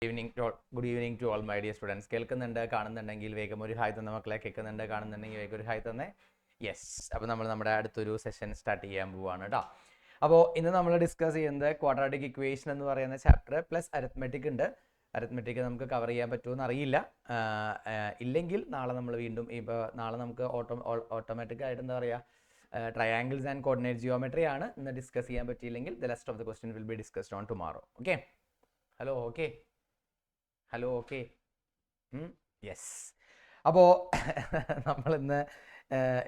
Good evening to all my dear students. കേൾക്കുന്നുണ്ട്, കാണുന്നുണ്ടെങ്കിൽ വേഗം ഒരു ഹായ് തന്നെ മക്കളെ. കേൾക്കുന്നുണ്ട്, കാണുന്നുണ്ടെങ്കിൽ വേഗം ഒരു ഹായ് തന്നെ. യെസ്, അപ്പോൾ നമ്മൾ നമ്മുടെ അടുത്തൊരു സെഷൻ സ്റ്റാർട്ട് ചെയ്യാൻ പോവുകയാണ് കേട്ടോ. അപ്പോൾ ഇന്ന് നമ്മൾ ഡിസ്കസ് ചെയ്യുന്നത് ക്വാഡ്രാറ്റിക് ഇക്വേഷൻ എന്ന് പറയുന്ന ചാപ്റ്റർ പ്ലസ് അരിത്മെറ്റിക് ഉണ്ട്. അരിത്മെറ്റിക് നമുക്ക് കവർ ചെയ്യാൻ പറ്റുമെന്ന് അറിയില്ല. ഇല്ലെങ്കിൽ നാളെ നമ്മൾ വീണ്ടും ഇപ്പോൾ നാളെ നമുക്ക് ഓട്ടോമാറ്റിക് ആയിട്ട് എന്താ പറയുക, ട്രയാങ്കിൾസ് ആൻഡ് കോർഡിനേറ്റ് ജിയോമെട്രി ആണ് ഇന്ന് ഡിസ്കസ് ചെയ്യാൻ പറ്റിയില്ലെങ്കിൽ the rest of the question will be discussed on tomorrow. Okay, hello okay, hello okay, yes. അപ്പോൾ നമ്മളിന്ന്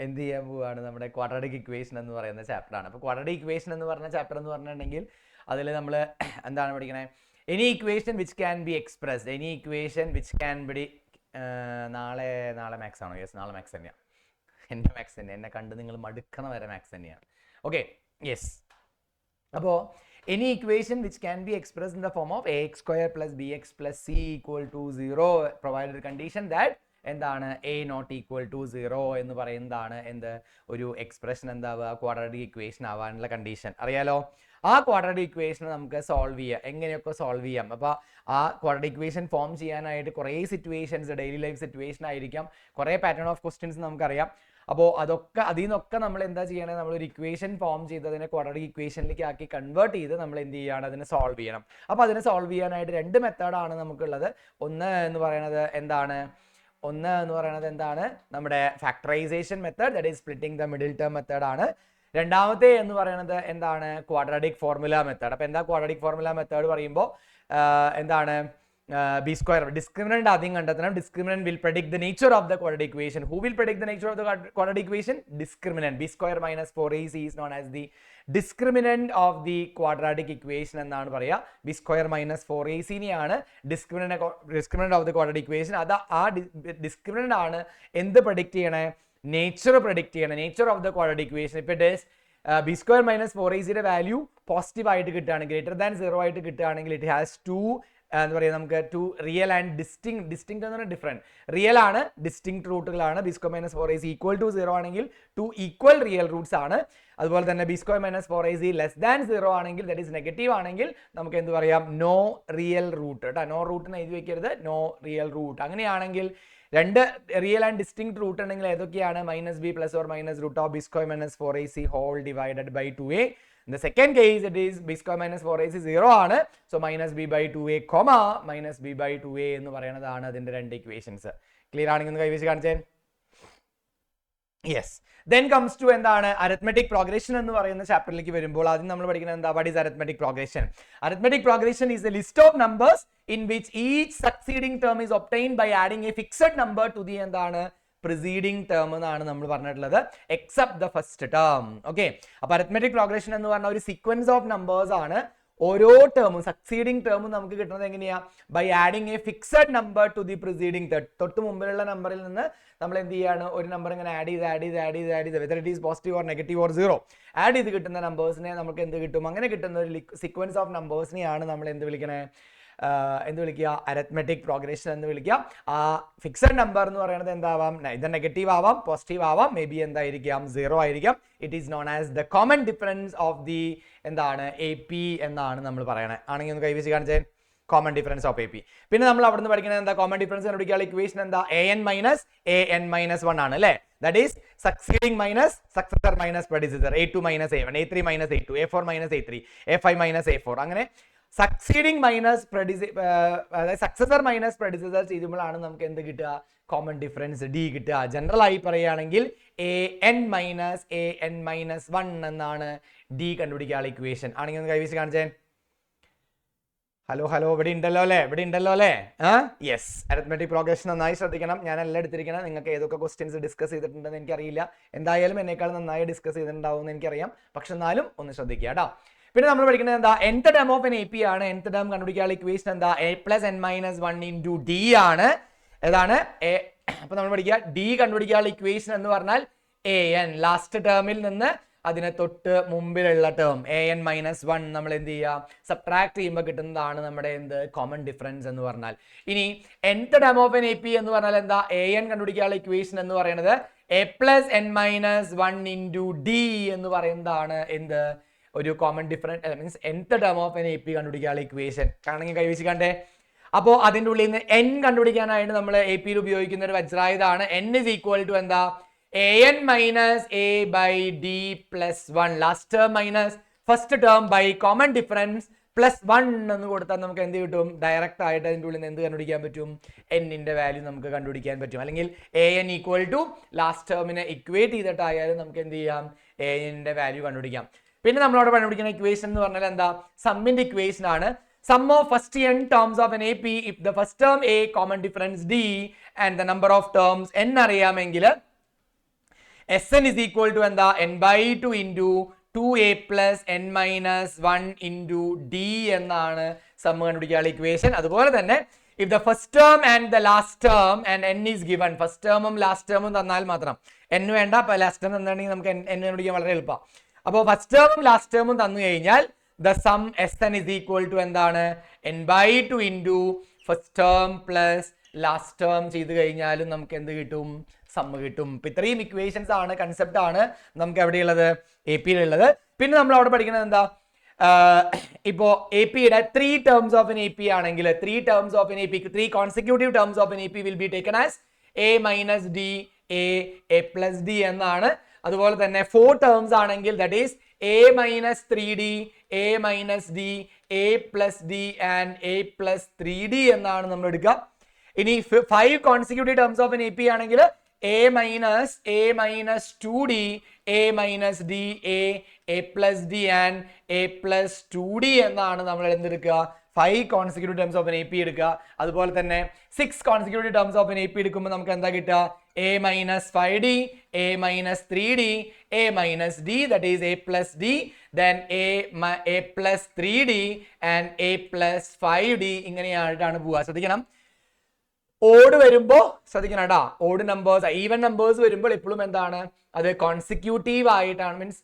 എന്ത് ചെയ്യാൻ പോവുകയാണ്, നമ്മുടെ ക്വാഡ്രാറ്റിക് ഇക്വേഷൻ എന്ന് പറയുന്ന ചാപ്റ്ററാണ്. അപ്പോൾ ക്വാഡ്രാറ്റിക് ഇക്വേഷൻ എന്ന് പറഞ്ഞ ചാപ്റ്റർ എന്ന് പറഞ്ഞിട്ടുണ്ടെങ്കിൽ അതിൽ നമ്മൾ എന്താണ് പഠിക്കണേ, any equation which can be expressed, any equation which can be നാളെ മാത്സ് ആണോ? യെസ്, നാളെ മാത്സ് തന്നെയാണ്. എൻ്റെ മാത്സ് തന്നെ, എന്നെ കണ്ട് നിങ്ങൾ മടുക്കണ വരെ മാത്സ് തന്നെയാണ്. Okay, yes. അപ്പോൾ any equation which can be expressed in the form of ax square plus bx plus c equal to 0 provided condition that എന്താണ് a not equal to 0 എന്ന് പറയുന്നതാണ് എന്ത് ഒരു എക്സ്പ്രഷൻ എന്താവുക, ക്വാഡ്രാറ്റിക് ഇക്വേഷൻ ആവാനുള്ള condition. അറിയാലോ, ആ quadratic equation നമുക്ക് solve ചെയ്യാം. എങ്ങനെയൊക്കെ സോൾവ് ചെയ്യാം? അപ്പോൾ ആ ക്വാഡ്രാറ്റിക് ഇക്വേഷൻ ഫോം ചെയ്യാനായിട്ട് കുറേ സിറ്റുവേഷൻസ്, ഡെയിലി ലൈഫ് സിറ്റുവേഷൻ ആയിരിക്കാം, കുറേ പാറ്റേൺ ഓഫ് ക്വസ്റ്റ്യൻസ് നമുക്കറിയാം. അപ്പോൾ അതിൽ നിന്നൊക്കെ നമ്മൾ എന്താ ചെയ്യണത്, നമ്മളൊരു ഇക്വേഷൻ ഫോം ചെയ്ത് അതിനെ ക്വാഡ്രാറ്റിക് ഇക്വേഷനിലേക്ക് ആക്കി കൺവേർട്ട് ചെയ്ത് നമ്മൾ എന്ത് ചെയ്യണം, അതിനെ സോൾവ് ചെയ്യണം. അപ്പോൾ അതിനെ സോൾവ് ചെയ്യാനായിട്ട് രണ്ട് മെത്തേഡാണ് നമുക്കുള്ളത്. ഒന്ന് എന്ന് പറയുന്നത് എന്താണ്, നമ്മുടെ factorisation method, that is splitting the middle term method ആണ്. രണ്ടാമത്തെ എന്ന് പറയുന്നത് എന്താണ്, ക്വാഡ്രാറ്റിക് ഫോർമുല മെത്തേഡ്. അപ്പോൾ എന്താ ക്വാഡ്രാറ്റിക് ഫോർമുല മെത്തേഡ് പറയുമ്പോൾ എന്താണ്, ബി സ്ക്വയർ ഡിസ്ക്രിമിനന്റ് ആദ്യം കണ്ടെത്തണം. Discriminant will predict the nature of the quadratic equation. Who will predict the nature of the quadratic equation? Discriminant. b square minus 4ac is known as the discriminant of the quadratic equation എന്നാണ് പറയുക. b square minus 4ac നെയാണ് discriminant of the quadratic equation. അത് ആ discriminant ആണ് എന്ത് predict ചെയ്യണേ, nature predict ചെയ്യണേ, nature of the quadratic equation. ഇപ്പൊ it is b square minus 4ac value positive ആയിട്ട് കിട്ടുകയാണെങ്കിൽ, ഗ്രേറ്റർ ദാൻ 0 ആയിട്ട് കിട്ടുകയാണെങ്കിൽ ഇറ്റ് ഹാസ് ടു എന്താ പറയുക, നമുക്ക് ടു റിയൽ ആൻഡ് ഡിസ്റ്റിങ് എന്ന് പറഞ്ഞാൽ ഡിഫറെന്റ്, റിയൽ ആണ്, ഡിസ്റ്റിങ് റൂട്ടുകളാണ്. B square minus 4ac equal to 0 ആണെങ്കിൽ 2 ഈക്വൽ റിയൽ റൂട്ട്സ് ആണ്. അതുപോലെ തന്നെ b square minus 4ac less than 0 ആണെങ്കിൽ, ദാറ്റ് ഈസ് നെഗറ്റീവ് ആണെങ്കിൽ നമുക്ക് എന്ത് പറയാം, നോ റിയൽ റൂട്ട് കേട്ടോ. നോ റൂട്ടിന് എഴുതി വെക്കരുത്, നോ റിയൽ റൂട്ട്. അങ്ങനെയാണെങ്കിൽ രണ്ട് റിയൽ ആൻഡ് ഡിസ്റ്റിങ് റൂട്ട് ഉണ്ടെങ്കിൽ ഏതൊക്കെയാണ്, minus B plus or minus root of B square minus 4ac whole divided by 2a. In the second case, it is b square minus 4ac 0 ആണ്. So minus b by 2a, minus b by 2a എന്ന് പറയുന്നതാണ് അതിന്റെ രണ്ട് equations. Clear ആണെങ്കിൽ ഒന്ന് കൈവച്ച് കാണിച്ചേ. Yes. Then comes to എന്താണ്, അരിത്മെറ്റിക് പ്രോഗ്രഷൻ എന്ന് പറയുന്ന ചാപ്റ്ററിലേക്ക് വരുമ്പോൾ ആദ്യം നമ്മൾ പഠിക്കുന്നത് എന്താ, what is arithmetic progression? Arithmetic progression is a list of numbers in which each succeeding term is obtained by adding a fixed number to the എന്താണ് preceding term എന്നാണ് നമ്മൾ പറഞ്ഞിട്ടുള്ളത്, except the first term. Okay, അപ്പൊ arithmetic progression എന്ന് പറഞ്ഞ ഒരു sequence of numbers ആണ്. ഓരോ ടേമും സക്സീഡിംഗ് ടേമും നമുക്ക് കിട്ടുന്നത് എങ്ങനെയാ, by adding a fixed number to the preceding തൊട്ട് മുമ്പിലുള്ള നമ്പറിൽ നിന്ന് നമ്മൾ എന്ത് ചെയ്യാണ്, ഒരു നമ്പർ ഇങ്ങനെ ആഡ് ചെയ്ത് whether it is positive or negative or 0 add ചെയ്ത് കിട്ടുന്ന നമ്പേഴ്സിനെ നമുക്ക് എന്ത് കിട്ടും, അങ്ങനെ കിട്ടുന്ന ഒരു സീക്വൻസ് ഓഫ് നമ്പേഴ്സിനെയാണ് നമ്മൾ എന്ത് വിളിക്കുക, അരിത്മെറ്റിക് പ്രോഗ്രഷൻ എന്ന് വിളിക്കുക. ആ ഫിക്സഡ് നമ്പർ എന്ന് പറയുന്നത് എന്താവാം, ഇത് നെഗറ്റീവ് ആവാം, പോസിറ്റീവ് ആവാം, മേ ബി എന്തായിരിക്കാം, 0 ആയിരിക്കാം. It is known as the common difference of the എന്താണ് AP എന്നാണ് നമ്മൾ പറയണത്. ആണെങ്കിൽ ഒന്ന് കൈവച്ച് കാണിച്ചേ, കോമൺ ഡിഫറൻസ് ഓഫ് AP. പിന്നെ നമ്മൾ അവിടെ നിന്ന് പഠിക്കുന്നത് എന്താ, കോമൺ ഡിഫറൻസ് കണ്ടുപിടിക്കാനുള്ള ഇക്വേഷൻ എന്താ, an minus 1 ആണ് അല്ലേ. That is succeeding minus successor minus predecessor, a2 minus a1, a3 minus a2, a4 minus a3, a5 minus a4. അങ്ങനെ സക്സീഡിംഗ് മൈനസ് അതായത് സക്സസർ മൈനസ് പ്രെഡിസസർ ചെയ്യുമ്പോഴാണ് നമുക്ക് എന്ത് കിട്ടുക, കോമൺ ഡിഫറൻസ് D കിട്ടുക. ജനറൽ ആയി പറയുകയാണെങ്കിൽ an minus 1 എന്നാണ് D കണ്ടുപിടിക്കാനുള്ള ഇക്വേഷൻ. ആണെങ്കിൽ ഒന്ന് കൈവച്ച് കാണിച്ചേ. ഹലോ ഇവിടെ ഉണ്ടല്ലോ അല്ലേ, യെസ്. അരിത്മെറ്റിക് പ്രോഗ്രഷൻ നന്നായി ശ്രദ്ധിക്കണം. ഞാൻ എല്ലാം എടുത്തിരിക്കണം. നിങ്ങൾക്ക് ഏതൊക്കെ ക്വസ്റ്റ്യൻസ് ഡിസ്കസ് ചെയ്തിട്ടുണ്ടെന്ന് എനിക്കറിയില്ല, എന്തായാലും എന്നേക്കാൾ നന്നായി ഡിസ്കസ് ചെയ്തിട്ടുണ്ടാവും എന്ന് എനിക്കറിയാം. പക്ഷെ എന്നാലും ഒന്ന് ശ്രദ്ധിക്കുക കേട്ടോ. പിന്നെ നമ്മൾ പഠിക്കുന്നത് എന്താ, nth term of an AP ആണ്. nth ടേം കണ്ടുപിടിക്കാനുള്ള ഇക്വേഷൻ എന്താ, a plus n minus 1 into D ആണ്. ഏതാണ് അപ്പൊ നമ്മൾ പഠിക്കുക, D കണ്ടുപിടിക്കാനുള്ള ഇക്വേഷൻ എന്ന് പറഞ്ഞാൽ an, ലാസ്റ്റ് ടേമിൽ നിന്ന് അതിനെ തൊട്ട് മുമ്പിലുള്ള ടേം an minus 1 നമ്മൾ എന്ത് ചെയ്യുക, സബ്ട്രാക്ട് ചെയ്യുമ്പോൾ കിട്ടുന്നതാണ് നമ്മുടെ എന്ത്, കോമൺ ഡിഫറൻസ് എന്ന് പറഞ്ഞാൽ. ഇനി nth term of an AP എന്ന് പറഞ്ഞാൽ എന്താ, an കണ്ടുപിടിക്കാനുള്ള ഇക്വേഷൻ എന്ന് പറയുന്നത് a plus n minus 1 into D എന്ന് പറയുന്നതാണ് എന്ത്, ഒരു common difference, means nth term of an AP കണ്ടുപിടിക്കാനുള്ള ഇക്വേഷൻ. ആണെങ്കിൽ കൈവച്ച് കണ്ടേ. അപ്പോൾ അതിൻ്റെ ഉള്ളിൽ നിന്ന് n കണ്ടുപിടിക്കാനായിട്ട് നമ്മൾ എ പിയിൽ ഉപയോഗിക്കുന്ന ഒരു വജ്രായുധമാണ്. n is equal to എന്താ, an minus a by d plus 1, last term minus first term by common difference plus 1 എന്ന് കൊടുത്താൽ നമുക്ക് എന്ത് കിട്ടും, ഡയറക്റ്റ് ആയിട്ട് അതിൻ്റെ ഉള്ളിൽ നിന്ന് എന്ത് കണ്ടുപിടിക്കാൻ പറ്റും, n-ന്റെ വാല്യൂ നമുക്ക് കണ്ടുപിടിക്കാൻ പറ്റും. അല്ലെങ്കിൽ an ഈക്വൽ ടു ലാസ്റ്റ് ടേമിനെ ഇക്വേറ്റ് ചെയ്തിട്ടായാലും നമുക്ക് എന്ത് ചെയ്യാം, an-ന്റെ വാല്യൂ കണ്ടുപിടിക്കാം. പിന്നെ നമ്മളവിടെ കണ്ടുപിടിക്കുന്ന ഇക്വേഷൻ എന്ന് പറഞ്ഞാൽ എന്താ, സമ്മിന്റെ ഇക്വേഷൻ ആണ്. Sum of first n terms of an AP if the first term a, common difference d and the number of terms n അറിയാമെങ്കിൽ Sn is equal to എന്താ, n by 2 into 2a plus n minus 1 into d എന്നാണ് some കണ്ടുപിടിക്കാനുള്ള equation. അതുപോലെ തന്നെ if the first term and the last term and n is given, first ടേമും last ടേമും തന്നാൽ മാത്രം, n വേണ്ട, ലാസ്റ്റ് ടേം തന്നിട്ടുണ്ടെങ്കിൽ നമുക്ക് n കണ്ടുപിടിക്കാൻ വളരെ എളുപ്പമാണ്. അപ്പോൾ ഫസ്റ്റ് ടേമും ലാസ്റ്റ് ടേമും തന്നു കഴിഞ്ഞാൽ the sum Sn is equal to എന്താണ്, n by 2 into first term plus last term ചെയ്ത് കഴിഞ്ഞാലും നമുക്ക് എന്ത് കിട്ടും, സം കിട്ടും. ഇപ്പൊ ഇത്രയും ഇക്വേഷൻസ് ആണ്, കൺസെപ്റ്റ് ആണ് നമുക്ക് എവിടെയുള്ളത്, എ പിയിലുള്ളത്. പിന്നെ നമ്മൾ അവിടെ പഠിക്കുന്നത് എന്താ, ഇപ്പോ എ പിയുടെ 3 terms of an AP ആണെങ്കിൽ 3 terms of an AP, 3 consecutive terms of an AP will be taken as a minus d, a plus d എന്നാണ്. അതുപോലെ തന്നെ 4 terms ആണെങ്കിൽ that is a minus 3d, a minus d, a plus d and a plus 3d എന്നാണ് നമ്മൾ എടുക്കുക. ഇനി 5 consecutive terms of an AP ആണെങ്കിൽ a minus 2d, a minus d, a plus d and a plus 2d എന്നാണ് നമ്മൾ എന്തെടുക്കുക, 5 consecutive terms of an AP എടുക്കുക. അതുപോലെ തന്നെ 6 consecutive terms of an AP എടുക്കുമ്പോൾ നമുക്ക് എന്താ കിട്ടുക, a minus 5d, a minus 3d, a minus d, that is a plus d, then a plus 3d and a plus 5d ഇങ്ങനെയായിട്ടാണ് പോവുക. ശ്രദ്ധിക്കണം, odd വരുമ്പോൾ ശ്രദ്ധിക്കണം കേട്ടോ, ഓഡ് നമ്പേഴ്സ്, ഈവൻ നമ്പേഴ്സ് വരുമ്പോൾ എപ്പോഴും എന്താണ്, അത് കോൺസിക്യൂട്ടീവ് ആയിട്ടാണ്, മീൻസ്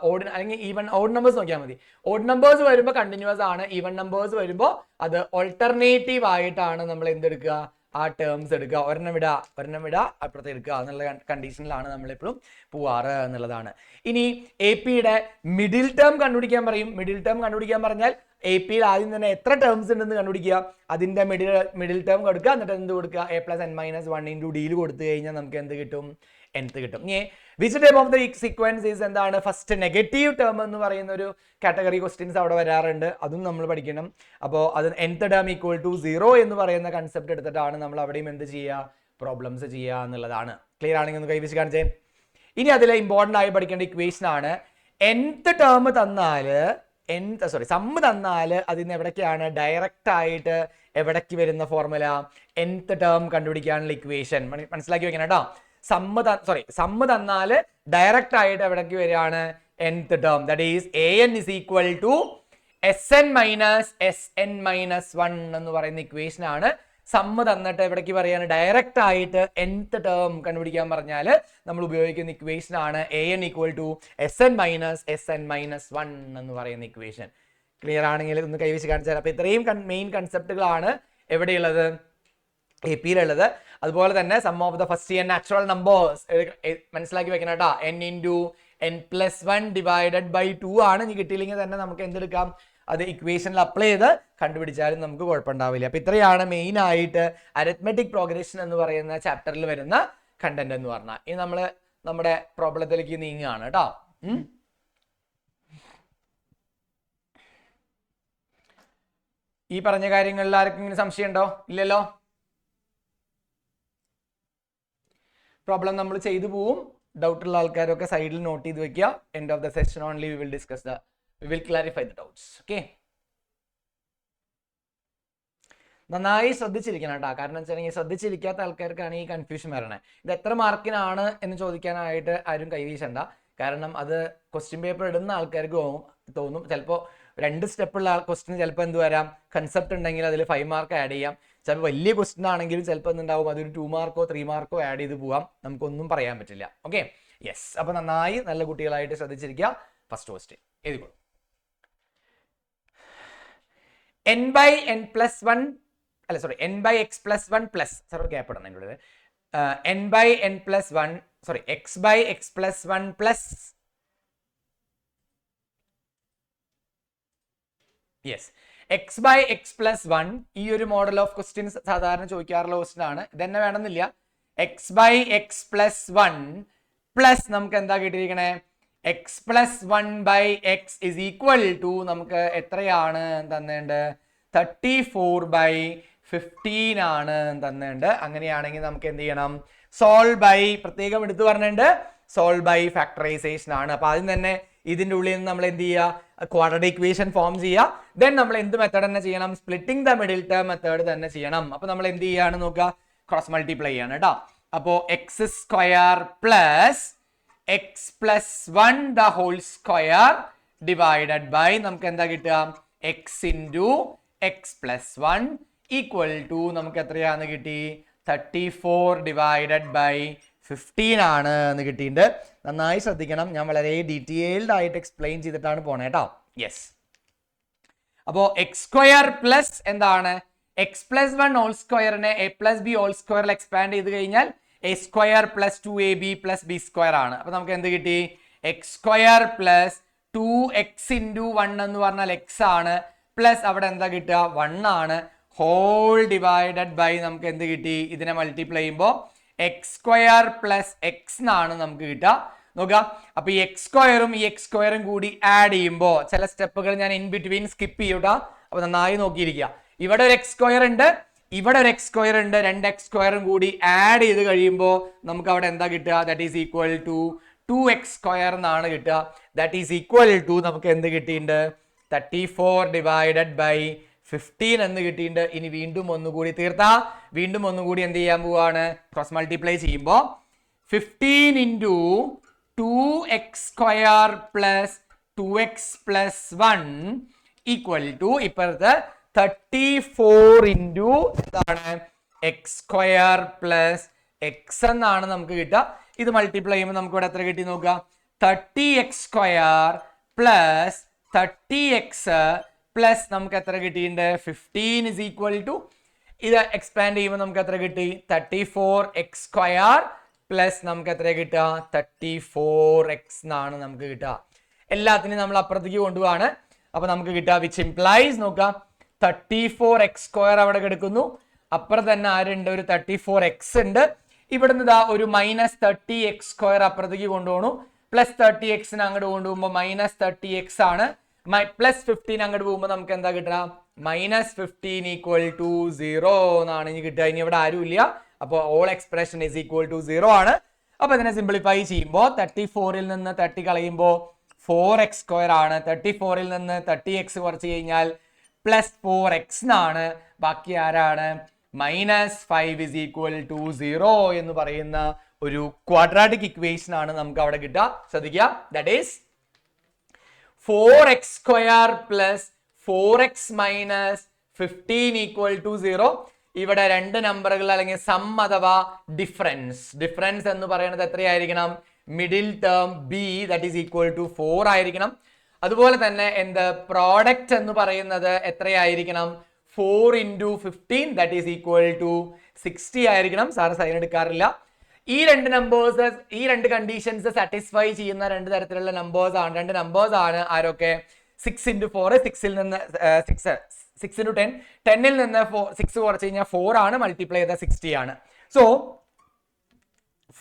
ഓഡ് അല്ലെങ്കിൽ ഈവൻ ഓഡ് നമ്പേഴ്സ് നോക്കിയാൽ മതി. ഓഡ് നമ്പേഴ്സ് വരുമ്പോൾ കണ്ടിന്യൂസ് ആണ്, ഈവൻ നമ്പേഴ്സ് വരുമ്പോൾ അത് ഓൾട്ടർനേറ്റീവ് ആയിട്ടാണ് നമ്മൾ എന്തെടുക്കുക, ആ ടേംസ് എടുക്കുക, ഒരെണ്ണം വിടുക അപ്പുറത്ത് എടുക്കുക എന്നുള്ള കണ്ടീഷനിലാണ് നമ്മൾ എപ്പോഴും പോവാറ് എന്നുള്ളതാണ്. ഇനി എ പിയുടെ മിഡിൽ ടേം കണ്ടുപിടിക്കാൻ പറയും. മിഡിൽ ടേം കണ്ടുപിടിക്കാൻ പറഞ്ഞാൽ എ പിയിൽ ആദ്യം തന്നെ എത്ര ടേംസ് ഉണ്ടെന്ന് കണ്ടുപിടിക്കുക, അതിന്റെ മിഡിൽ ടേം കൊടുക്കുക, എന്നിട്ട് എന്ത് കൊടുക്കുക, a plus n minus 1 into d കൊടുത്തു കഴിഞ്ഞാൽ നമുക്ക് എന്ത് കിട്ടും, nth കിട്ടും. ഇനി which type of the sequence is എന്താണ്, ഫസ്റ്റ് നെഗറ്റീവ് ടേം എന്ന് പറയുന്ന ഒരു കാറ്റഗറി ക്വസ്റ്റ്യൻസ് അവിടെ വരാറുണ്ട്, അതും നമ്മൾ പഠിക്കണം. അപ്പോൾ അത് nth ടേം ഈക്വൽ ടു 0 എന്ന് പറയുന്ന കൺസെപ്റ്റ് എടുത്തിട്ടാണ് നമ്മൾ അവിടെയും എന്ത് ചെയ്യുക, പ്രോബ്ലംസ് ചെയ്യുക എന്നുള്ളതാണ്. ക്ലിയർ ആണെങ്കിൽ ഒന്ന് കൈവച്ച് കാണിച്ചേ. ഇനി അതിലെ ഇമ്പോർട്ടൻ്റ് ആയി പഠിക്കേണ്ട ഇക്വേഷൻ ആണ്, nth ടേം തന്നാല് സമ്മ് തന്നാൽ അതിന് എവിടേക്കാണ് ഡയറക്റ്റ് ആയിട്ട് എവിടേക്ക് വരുന്ന ഫോർമുല, nth ടേം കണ്ടുപിടിക്കാനുള്ള ഇക്വേഷൻ മനസ്സിലാക്കി വെക്കണം കേട്ടോ. സമ്മ് തന്നാൽ ഡയറക്റ്റ് ആയിട്ട് എവിടേക്ക് വരികയാണ്, nth term, that is an is equal to sn minus 1 എന്ന് പറയുന്ന ഇക്വേഷൻ ആണ്. സമ്മ് തന്നിട്ട് എവിടേക്ക് പറയാണ്, ഡയറക്റ്റ് ആയിട്ട് nth ടേം കണ്ടുപിടിക്കാൻ പറഞ്ഞാൽ നമ്മൾ ഉപയോഗിക്കുന്ന ഇക്വേഷൻ ആണ് an equal to sn minus 1 എന്ന് പറയുന്ന ഇക്വേഷൻ. ക്ലിയർ ആണെങ്കിൽ ഒന്ന് കൈവച്ച് കാണിച്ചാൽ. അപ്പൊ ഇത്രയും മെയിൻ കൺസെപ്റ്റുകളാണ് എവിടെയുള്ളത്, എ പിയിലുള്ളത്. അതുപോലെ തന്നെ sum of the first n natural numbers മനസ്സിലാക്കി വെക്കണം കേട്ടോ. n into n plus 1 divided by 2 ആണ്. ഇനി കിട്ടിയില്ലെങ്കിൽ തന്നെ നമുക്ക് എന്തെടുക്കാം, അത് ഇക്വേഷനിൽ അപ്ലൈ ചെയ്ത് കണ്ടുപിടിച്ചാലും നമുക്ക് കുഴപ്പമുണ്ടാവില്ല. അപ്പൊ ഇത്രയാണ് മെയിൻ ആയിട്ട് അരിത്മെറ്റിക് പ്രോഗ്രഷൻ എന്ന് പറയുന്ന ചാപ്റ്ററിൽ വരുന്ന കണ്ടന്റ് എന്ന് പറഞ്ഞാൽ. ഇനി നമ്മള് നമ്മുടെ പ്രോബ്ലത്തിലേക്ക് നീങ്ങുകയാണ് കേട്ടോ. ഈ പറഞ്ഞ കാര്യങ്ങളിൽ ആർക്കെങ്കിലും സംശയം ഉണ്ടോ? ഇല്ലല്ലോ. പ്രോബ്ലം നമ്മൾ ചെയ്തു പോവും. ഡൗട്ട് ഉള്ള ആൾക്കാരൊക്കെ സൈഡിൽ നോട്ട് ചെയ്ത് വെക്കുക. End of the session only we will clarify the doubts. Okay, നന്നായി ശ്രദ്ധിച്ചിരിക്കണം കേട്ടോ. കാരണം വെച്ചിട്ടുണ്ടെങ്കിൽ ശ്രദ്ധിച്ചിരിക്കാത്ത ആൾക്കാർക്കാണ് ഈ കൺഫ്യൂഷൻ വരണേ. ഇത് എത്ര മാർക്കിനാണ് എന്ന് ചോദിക്കാനായിട്ട് ആരും കൈവീശണ്ട. കാരണം അത് ക്വസ്റ്റ്യൻ പേപ്പർ ഇടുന്ന ആൾക്കാർക്ക് തോന്നും ചിലപ്പോൾ 2 സ്റ്റെപ്പുള്ള ക്വസ്റ്റ്യൻ ചിലപ്പോൾ എന്ത് വരാം, കൺസെപ്റ്റ് ഉണ്ടെങ്കിൽ അതിൽ 5 മാർക്ക് ആഡ് ചെയ്യാം. ചിലപ്പോൾ വലിയ ക്വസ്റ്റ്യൻ ആണെങ്കിലും ചിലപ്പോൾ എന്തുണ്ടാവും, അതൊരു 2 മാർക്കോ 3 മാർക്കോ ആഡ് ചെയ്ത് പോവാം. നമുക്കൊന്നും പറയാൻ പറ്റില്ല. Okay, yes. അപ്പൊ നന്നായി നല്ല കുട്ടികളായിട്ട് ശ്രദ്ധിച്ചിരിക്കുക. ഫസ്റ്റ് ക്വസ്റ്റ്യൻ എഴുതിക്കോളൂ. n by x plus 1 plus gap ഇടണം എൻ്റെ ഉള്ളിൽ. n by n plus 1 x by x plus 1 plus X by X plus one, ഈ ഒരു മോഡൽ ഓഫ് ക്വസ്റ്റ്യൻസ് സാധാരണ ചോദിക്കാറുള്ള ക്വസ്റ്റ്യൻ ആണ്. ഇതന്നെ വേണമെന്നില്ല. X by X plus one plus നമുക്ക് എന്താ കിട്ടിയിരിക്കണേ, x plus one by x is equal to നമുക്ക് എത്രയാണ് തന്നേണ്ട്, 34/15 ആണ് തന്നേണ്ട്. അങ്ങനെയാണെങ്കിൽ നമുക്ക് എന്ത് ചെയ്യണം, സോൾവ് ബൈ, പ്രത്യേകം എടുത്തു പറഞ്ഞിട്ടുണ്ട്, സോൾവ് ബൈ ഫാക്ടറൈസേഷൻ ആണ്. അപ്പൊ ആദ്യം തന്നെ ഇതിന്റെ ഉള്ളിൽ നിന്ന് നമ്മൾ എന്ത് ചെയ്യുക, ക്വാഡ്രാറ്റിക് ഇക്വേഷൻ ഫോം ചെയ്യുക. ദെൻ നമ്മൾ എന്ത് മെത്തേഡ് തന്നെ ചെയ്യണം, splitting the middle term method തന്നെ ചെയ്യണം. അപ്പൊ നമ്മൾ എന്ത് ചെയ്യാണ് നോക്കുക, ക്രോസ് മൾട്ടിപ്ലൈ ചെയ്യാണ് കേട്ടോ. അപ്പോ X square plus X plus one the whole square divided by നമുക്ക് എന്താ കിട്ടുക, X into X plus one equal to നമുക്ക് എത്രയാന്ന് കിട്ടി, 34/15 ആണ് എന്ന് കിട്ടിയിട്ടുണ്ട്. നന്നായി ശ്രദ്ധിക്കണം, ഞാൻ വളരെ ഡീറ്റെയിൽഡ് ആയിട്ട് എക്സ്പ്ലെയിൻ ചെയ്തിട്ടാണ് പോണേ കേട്ടോ. യെസ്, അപ്പോ എക്സ് സ്ക്വയർ പ്ലസ് എന്താണ്, എക്സ് പ്ലസ് വൺ ഹോൾ സ്ക്വയറിനെ എ പ്ലസ് ബി ഹോൾ സ്ക്വയറിൽ എക്സ്പാൻഡ് ചെയ്ത് കഴിഞ്ഞാൽ a square plus 2ab plus b square ആണ്. അപ്പൊ നമുക്ക് എന്ത് കിട്ടി, X square plus 2x into 1 എന്ന് പറഞ്ഞാൽ എക്സ് ആണ്, പ്ലസ് അവിടെ എന്താ കിട്ടുക, 1 ആണ്, ഹോൾ ഡിവൈഡഡ് ബൈ നമുക്ക് എന്ത് കിട്ടി, ഇതിനെ മൾട്ടിപ്ലൈ ചെയ്യുമ്പോൾ എക്സ് സ്ക്വയർ പ്ലസ് എക്സ് എന്നാണ് നമുക്ക് കിട്ടുക. നോക്കുക, അപ്പൊ ഈ എക്സ് സ്ക്വയറും ഈ എക്സ് സ്ക്വയറും കൂടി ആഡ് ചെയ്യുമ്പോൾ ചില സ്റ്റെപ്പുകൾ ഞാൻ ഇൻ ബിറ്റ്വീൻ സ്കിപ്പ് ചെയ്യൂട്ടാ. അപ്പൊ നന്നായി നോക്കിയിരിക്കുക, ഇവിടെ ഒരു എക്സ് സ്ക്വയർ ഉണ്ട്, ഇവിടെ ഒരു എക്സ് സ്ക്വയർ ഉണ്ട്, രണ്ട് എക്സ് സ്ക്വയറും കൂടി ആഡ് ചെയ്ത് കഴിയുമ്പോൾ നമുക്ക് അവിടെ എന്താ കിട്ടുക, that is equal to 2x square എന്നാണ് കിട്ടുക. ദാറ്റ് ഈസ് ഈക്വൽ ടു നമുക്ക് എന്ത് കിട്ടിയിട്ടുണ്ട്, 34/15 എന്ന് കിട്ടിയിട്ടുണ്ട്. ഇനി വീണ്ടും ഒന്നുകൂടി തീർത്താ, വീണ്ടും ഒന്നുകൂടി എന്ത് ചെയ്യാൻ പോവാണ്, ക്രോസ് മൾട്ടിപ്ലൈ ചെയ്യുമ്പോൾ 15 into 2x square plus 2x plus 1 equal to ഇപ്പുറത്ത് 34 ഇൻറ്റു എന്താണ്, എക്സ് സ്ക്വയർ പ്ലസ് എക്സ് എന്നാണ് നമുക്ക് കിട്ടുക. ഇത് മൾട്ടിപ്ലൈ ചെയ്യുമ്പോൾ നമുക്ക് ഇവിടെ എത്ര കിട്ടി നോക്കുക, 30x square plus 30x plus നമുക്ക് എത്ര കിട്ടിയിട്ടുണ്ട്, 15 ഇസ് ഈക്വൽ ടു, ഇത് എക്സ്പാൻഡ് ചെയ്യുമ്പോൾ നമുക്ക് എത്ര കിട്ടി, 34x സ്ക്വയർ പ്ലസ് നമുക്ക് എത്ര കിട്ടുക, 34x എന്നാണ് നമുക്ക് കിട്ടുക. എല്ലാത്തിനും നമ്മൾ അപ്പുറത്തേക്ക് കൊണ്ടുപോവാണ്. അപ്പൊ നമുക്ക് കിട്ടുക വിച്ച് ഇംപ്ലൈസ് നോക്കുക, 34x സ്ക്വയർ അവിടെ കിടക്കുന്നു, അപ്പുറം തന്നെ ആരുണ്ട്, ഒരു 34x ഉണ്ട്. ഇവിടുന്ന് ഇതാ ഒരു -30x സ്ക്വയർ അപ്പുറത്തേക്ക് കൊണ്ടുപോകണു, പ്ലസ് 30x അങ്ങോട്ട് കൊണ്ടുപോകുമ്പോൾ -30x ആണ്, പ്ലസ് 15 അങ്ങോട്ട് പോകുമ്പോൾ നമുക്ക് എന്താ കിട്ടുക, -15 ഈക്വൽ ടു 0 എന്നാണ് ഇനി കിട്ടുക. ഇനി ഇവിടെ ആരും ഇല്ല, അപ്പോൾ all expression is equal to 0 ആണ്. അപ്പൊ ഇതിനെ സിംപ്ലിഫൈ ചെയ്യുമ്പോൾ 34ൽ നിന്ന് 30 കളയുമ്പോൾ 4x സ്ക്വയർ ആണ്, 34ൽ നിന്ന് 30x കുറച്ച് കഴിഞ്ഞാൽ പ്ലസ് 4x എന്നാണ്, ബാക്കി ആരാണ്, -5 ഇസ് ഈക്വൽ ടു 0 എന്ന് പറയുന്ന ഒരു ക്വാഡ്രാറ്റിക് ഇക്വേഷൻ ആണ് നമുക്ക് അവിടെ കിട്ടുക. ശ്രദ്ധിക്കുക, that is 4x square plus 4x minus 15 equal to 0. ഇവിടെ രണ്ട് നമ്പറുകൾ അല്ലെങ്കിൽ സം അഥവാ ഡിഫറൻസ് എന്ന് പറയുന്നത് എത്രയായിരിക്കണം, middle term b that is equal to 4 ആയിരിക്കണം. അതുപോലെ തന്നെ എന്ത് പ്രോഡക്റ്റ് എന്ന് പറയുന്നത് എത്രയായിരിക്കണം, 4 into 15 that is equal to 60 ആയിരിക്കണം. സാറ് സൈൻ എടുക്കാറില്ല. ഈ രണ്ട് നമ്പേഴ്സ്, ഈ രണ്ട് കണ്ടീഷൻസ് സാറ്റിസ്ഫൈ ചെയ്യുന്ന രണ്ട് തരത്തിലുള്ള നമ്പേഴ്സ് ആണ്, രണ്ട് നമ്പേഴ്സ് ആണ് ആരൊക്കെ, 6 ഇൻറ്റു 4, 6ൽ നിന്ന് 6 ഇൻറ്റു 10, 10ൽ നിന്ന് 6 കുറച്ച് കഴിഞ്ഞാൽ 4 ആണ്, മൾട്ടിപ്ലൈ ചെയ്താൽ 60 ആണ്. So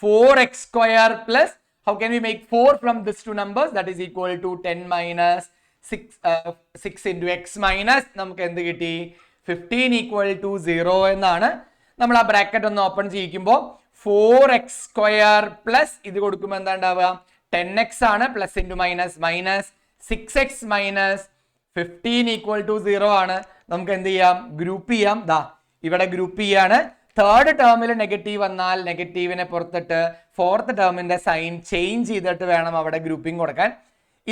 4x square plus, how can we make 4 from these two numbers, that is equal to 10 minus 6 into x minus നമുക്ക് എന്ത് കിട്ടി, 15 ഈക്വൽ ടു 0 എന്നാണ്. നമ്മൾ ആ ബ്രാക്കറ്റ് ഒന്ന് ഓപ്പൺ ചെയ്യിക്കുമ്പോൾ 4x സ്ക്വയർ പ്ലസ് ഇത് കൊടുക്കുമ്പോൾ എന്താ ഉണ്ടാവുക, 10x ആണ്, plus into minus 6x minus 15 equal to 0 ആണ്. നമുക്ക് എന്ത് ചെയ്യാം, ഗ്രൂപ്പ് ചെയ്യാം. ദാ ഇവിടെ ഗ്രൂപ്പ് ചെയ്യാണ്. തേർഡ് ടേമിൽ നെഗറ്റീവ് വന്നാൽ നെഗറ്റീവിനെ പുറത്തിട്ട് ഫോർത്ത് ടേമിന്റെ സൈൻ ചേഞ്ച് ചെയ്തിട്ട് വേണം അവിടെ ഗ്രൂപ്പിംഗ് കൊടുക്കാൻ.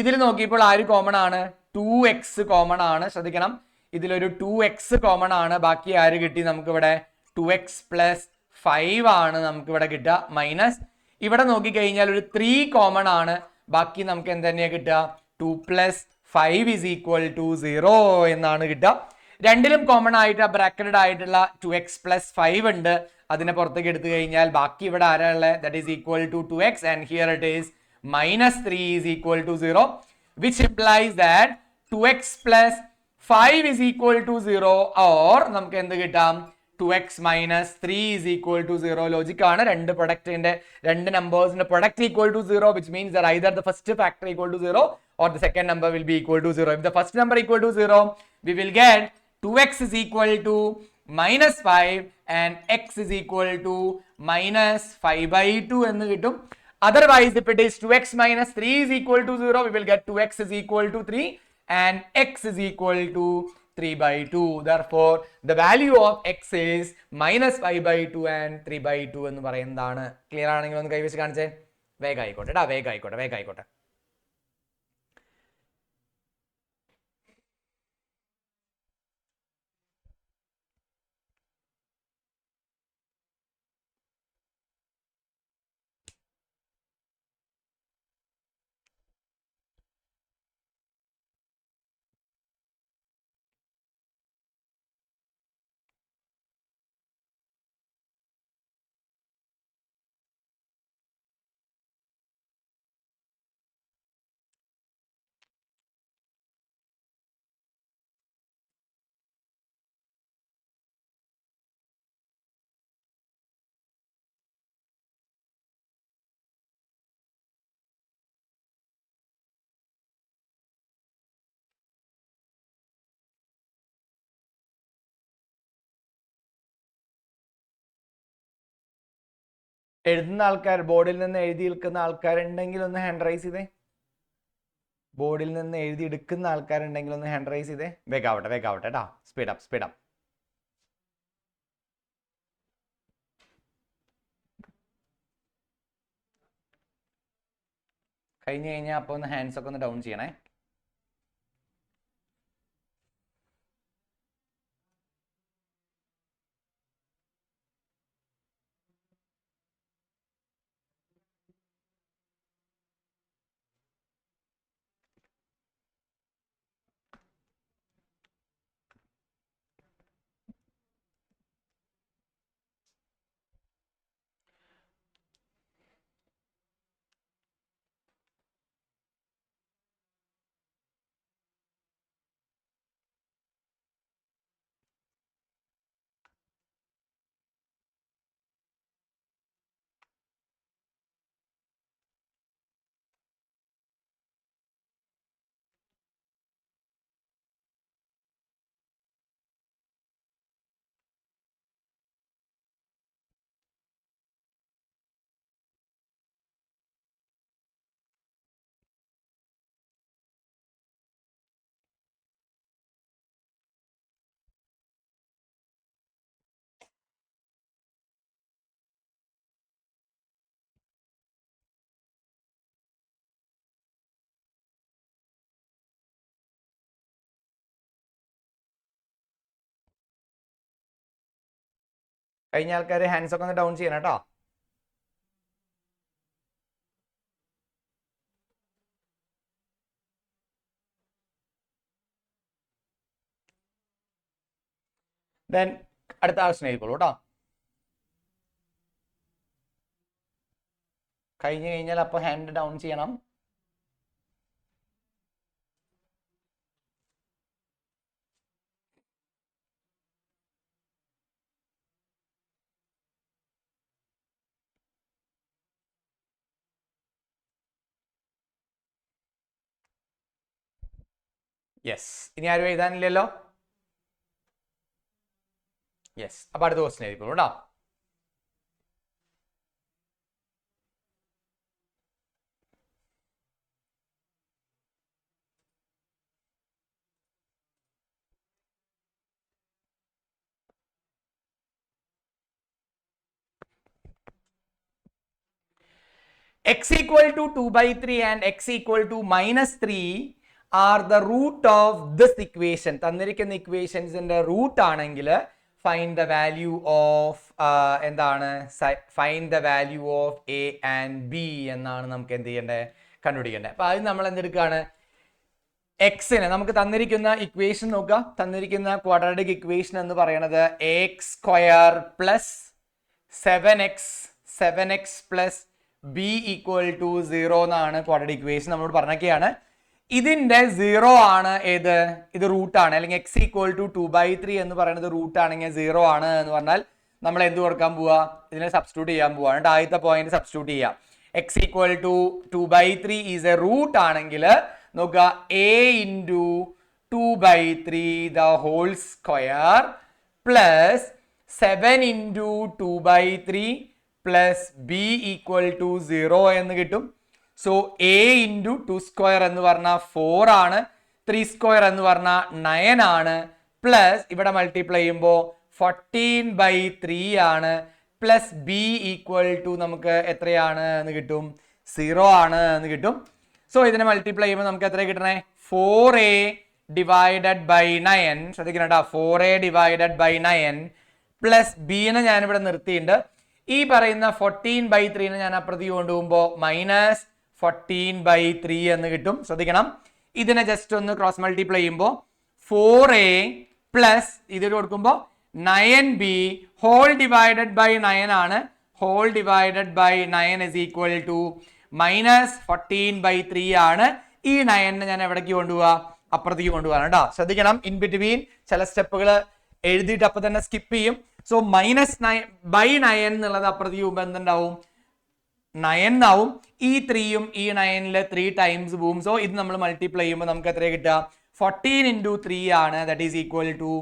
ഇതിൽ നോക്കിയപ്പോൾ ആര് കോമൺ ആണ്, 2x കോമൺ ആണ്. ശ്രദ്ധിക്കണം, ഇതിലൊരു 2x കോമൺ ആണ്. ബാക്കി ആര് കിട്ടി, നമുക്കിവിടെ 2x പ്ലസ് 5 ആണ് നമുക്കിവിടെ കിട്ടുക. മൈനസ് ഇവിടെ നോക്കിക്കഴിഞ്ഞാൽ ഒരു 3 കോമൺ ആണ്. ബാക്കി നമുക്ക് എന്ത് തന്നെയാണ് കിട്ടുക, 2 പ്ലസ് 5 ഇസ് ഈക്വൽ ടു 0 എന്നാണ് കിട്ടുക. രണ്ടിലും കോമൺ ആയിട്ട് ബ്രാക്കറ്റഡ് ആയിട്ടുള്ള 2x പ്ലസ് 5 ഉണ്ട്. അതിനെ പുറത്തേക്ക് എടുത്തു കഴിഞ്ഞാൽ ബാക്കി ഇവിടെ ആരാ ഉള്ളത്, that is equal to 2x and here it is -3 is equal to 0, which implies that 2x plus 5 is equal to 0 or നമുക്ക് എന്ത് കിട്ടാം 2x minus 3 is equal to 0. Logic ആണ് രണ്ട് പ്രൊഡക്റ്റിന്റെ രണ്ട് നമ്പേഴ്സിന്റെ product equal to 0, which means that either the first factor equal to 0 or the second number will be equal to 0. If the first number equal to 0, we will get 2x is equal to minus 5 and x is equal to minus 5 by 2 എന്ന് കിട്ടും. Otherwise, if it is 2x minus 3 is equal to 0, we will get 2x is equal to 3 and x is equal to 3 by 2. Therefore, the value of x is minus 5 by 2 and 3 by 2 എന്ന് പറയുന്നതാണ്. Clear ആണെങ്കിൽ ഒന്ന് കൈവച്ച് കാണിച്ചേ. വേഗം ആയിക്കോട്ടെ. എഴുതുന്ന ആൾക്കാർ, ബോർഡിൽ നിന്ന് എഴുതി എടുക്കുന്ന ആൾക്കാരുണ്ടെങ്കിൽ ഒന്ന് ഹാൻഡ് റൈസ് ചെയ്തേ. ബോർഡിൽ നിന്ന് എഴുതി എടുക്കുന്ന ആൾക്കാരുണ്ടെങ്കിൽ ഒന്ന് ഹാൻഡ് റൈസ് ചെയ്തേ. വേഗാവട്ടെ കേട്ടോ. Speed up. കഴിഞ്ഞ് കഴിഞ്ഞാൽ അപ്പോൾ ഒന്ന് ഹാൻഡ്സ് ഒക്കെ ഒന്ന് ഡൗൺ ചെയ്യണേ. കഴിഞ്ഞ ആൾക്കാർ ഹാൻഡ്സ് ഒക്കെ ഒന്ന് ഡൗൺ ചെയ്യണം കേട്ടോ. ദെൻ അടുത്ത ആവശ്യം ആയിക്കോളൂ കേട്ടോ. കഴിഞ്ഞു കഴിഞ്ഞാൽ അപ്പോൾ ഹാൻഡ് ഡൗൺ ചെയ്യണം. യെസ്, ഇനി ആരും എഴുതാനില്ലല്ലോ. യെസ്, അപ്പൊ അടുത്ത ക്വസ്റ്റ്യൻ ആയിരിക്കും കേട്ടോ. x equal to 2 by 3 and x equal to minus 3 are the root of this equation. തന്നിരിക്കുന്ന ഇക്വേഷൻസിന്റെ റൂട്ട് ആണെങ്കിൽ find the value of എന്താണ് find the value of a and b എന്നാണ് നമുക്ക് എന്ത് ചെയ്യേണ്ടത്, കണ്ടുപിടിക്കേണ്ടത്. അപ്പൊ അത് നമ്മൾ എന്തെടുക്കുകയാണ്, എക്സിന് നമുക്ക് തന്നിരിക്കുന്ന ഇക്വേഷൻ നോക്കുക. തന്നിരിക്കുന്ന ക്വാഡ്രാറ്റിക് ഇക്വേഷൻ എന്ന് പറയുന്നത് X square plus 7x plus b equal to 0 എന്നാണ് ക്വാഡ്രാറ്റിക് ഇക്വേഷൻ. നമ്മളോട് പറഞ്ഞൊക്കെയാണ് ഇതിന്റെ 0 ആണ് ഏത്, ഇത് റൂട്ട് ആണ്, അല്ലെങ്കിൽ x ഈക്വൽ ടു 2/3 എന്ന് പറയുന്നത് റൂട്ട് ആണെങ്കിൽ 0 ആണ് എന്ന് പറഞ്ഞാൽ നമ്മൾ എന്ത് കൊടുക്കാൻ പോവാ, ഇതിനെ സബ്സ്റ്റിറ്റ്യൂട്ട് ചെയ്യാൻ പോവാ. എന്നിട്ട് ആദ്യത്തെ പോയിന്റ് സബ്സ്റ്റിറ്റ്യൂട്ട് ചെയ്യാം. x equal to 2/3 is a root ആണെങ്കിൽ നോക്കുക a into 2/3 the whole square plus 7 into 2/3 plus b equal to 0 എന്ന് കിട്ടും. സോ a ഇൻറ്റു 2 സ്ക്വയർ എന്ന് പറഞ്ഞാൽ 4 ആണ്, 3 സ്ക്വയർ എന്ന് പറഞ്ഞാൽ 9 ആണ്, പ്ലസ് ഇവിടെ മൾട്ടിപ്ലൈ ചെയ്യുമ്പോൾ 14/3 ആണ്, പ്ലസ് b ഈക്വൽ ടു നമുക്ക് എത്രയാണ് എന്ന് കിട്ടും, 0 ആണ് എന്ന് കിട്ടും. സോ ഇതിനെ മൾട്ടിപ്ലൈ ചെയ്യുമ്പോൾ നമുക്ക് എത്ര കിട്ടണേ, 4a ഡിവൈഡഡ് ബൈ 9, ശ്രദ്ധിക്കണം കേട്ടോ, 4a ഡിവൈഡഡ് ബൈ 9 പ്ലസ് ബിനെ ഞാനിവിടെ നിർത്തിയിട്ടുണ്ട്. ഈ പറയുന്ന 14/3 ഞാൻ അപ്പുറത്തേക്ക് കൊണ്ടുപോകുമ്പോൾ മൈനസ് 14/3 എന്ന് കിട്ടും. ശ്രദ്ധിക്കണം, ഇതിനെ ജസ്റ്റ് ഒന്ന് ക്രോസ് മൾട്ടിപ്ലൈ ചെയ്യുമ്പോൾ 4a പ്ലസ് ഇതിൽ കൊടുക്കുമ്പോൾ 9b ഹോൾ ഡിവൈഡഡ് ബൈ 9 ആണ്, whole divided by 9 is equal to minus 14/3 ആണ്. ഈ 9 ഞാൻ എവിടേക്ക് കൊണ്ടുപോവാ, അപ്പുറത്തേക്ക് കൊണ്ടുപോകാൻ കേട്ടോ. ശ്രദ്ധിക്കണം, ഇൻ ബിറ്റ്വീൻ ചില സ്റ്റെപ്പുകൾ എഴുതിയിട്ട് അപ്പൊ തന്നെ സ്കിപ്പ് ചെയ്യും. സോ -9/9 എന്നുള്ളത് അപ്പുറത്തേക്ക് പോകുമ്പോൾ എന്തുണ്ടാവും, 9 ആവും. ഈ 3യും ഈ 9ല് 3 ടൈംസ് പോവും. സോ ഇത് നമ്മൾ മൾട്ടിപ്ലൈ ചെയ്യുമ്പോൾ നമുക്ക് എത്ര കിട്ടുക, 14 ഇൻറ്റു 3 ആണ്, that is equal to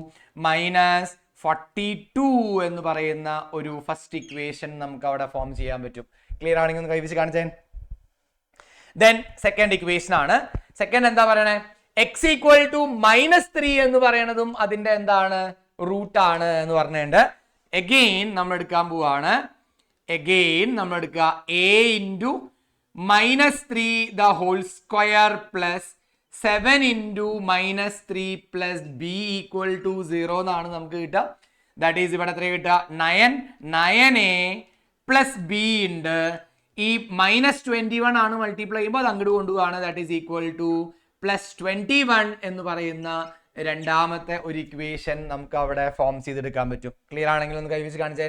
minus 42 എന്ന് പറയുന്ന ഒരു ഫസ്റ്റ് ഇക്വേഷൻ നമുക്ക് അവിടെ ഫോം ചെയ്യാൻ പറ്റും. ക്ലിയർ ആണെങ്കിൽ ഒന്ന് കൈവച്ച് കാണിച്ചേ. ദെൻ സെക്കൻഡ് ഇക്വേഷൻ ആണ്. സെക്കൻഡ് എന്താ പറയണേ, x ഈക്വൽ ടു -3 എന്ന് പറയണതും അതിന്റെ എന്താണ്, റൂട്ട് ആണ് എന്ന് പറഞ്ഞിട്ടുണ്ട്. എഗെയിൻ നമ്മൾ എടുക്കാൻ പോവാണ്, എഗെയിൻ നമ്മൾ എടുക്കുക a into -3 the whole square plus 7 into -3 plus b equal to 0 എന്നാണ് നമുക്ക് കിട്ടുക. ദാറ്റ് ഈസ് ഇവിടെ എത്ര കിട്ടുക, 9a പ്ലസ് b ഉണ്ട്. ഈ -21 ആണ് മൾട്ടിപ്ലൈ ചെയ്യുമ്പോൾ അത് അങ്ങോട്ട് കൊണ്ടുപോവാണ്. That is equal to plus 21 എന്ന് പറയുന്ന രണ്ടാമത്തെ ഒരു ഇക്വേഷൻ നമുക്ക് അവിടെ ഫോം ചെയ്തെടുക്കാൻ പറ്റും. ക്ലിയർ ആണെങ്കിൽ ഒന്ന് കൈവച്ച് കാണിച്ചേ,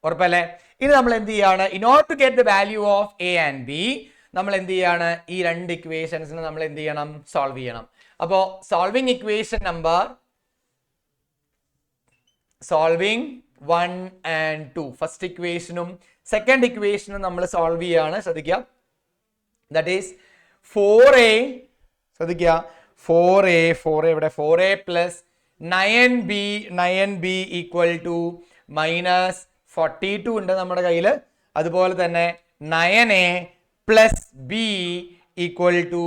ഉറപ്പല്ലേ. ഇനി നമ്മൾ എന്ത് ചെയ്യാണ്, in order to get the value of A and B നമ്മൾ എന്ത് ചെയ്യാണ്, ഈ രണ്ട് ഇക്വേഷൻസിന് നമ്മൾ എന്ത് ചെയ്യണം, സോൾവ് ചെയ്യണം. അപ്പോ solving equation number 1 and 2 first ഇക്വേഷനും സെക്കൻഡ് ഇക്വേഷനും നമ്മൾ സോൾവ് ചെയ്യാണ്. ശ്രദ്ധിക്കുക, ദാറ്റ് ഈസ് 4a, ശ്രദ്ധിക്കുക 4a ഇവിടെ 4a plus 9b equal to minus 42 ഉണ്ട് നമ്മുടെ കയ്യിൽ. അതുപോലെ തന്നെ 9a plus b equal to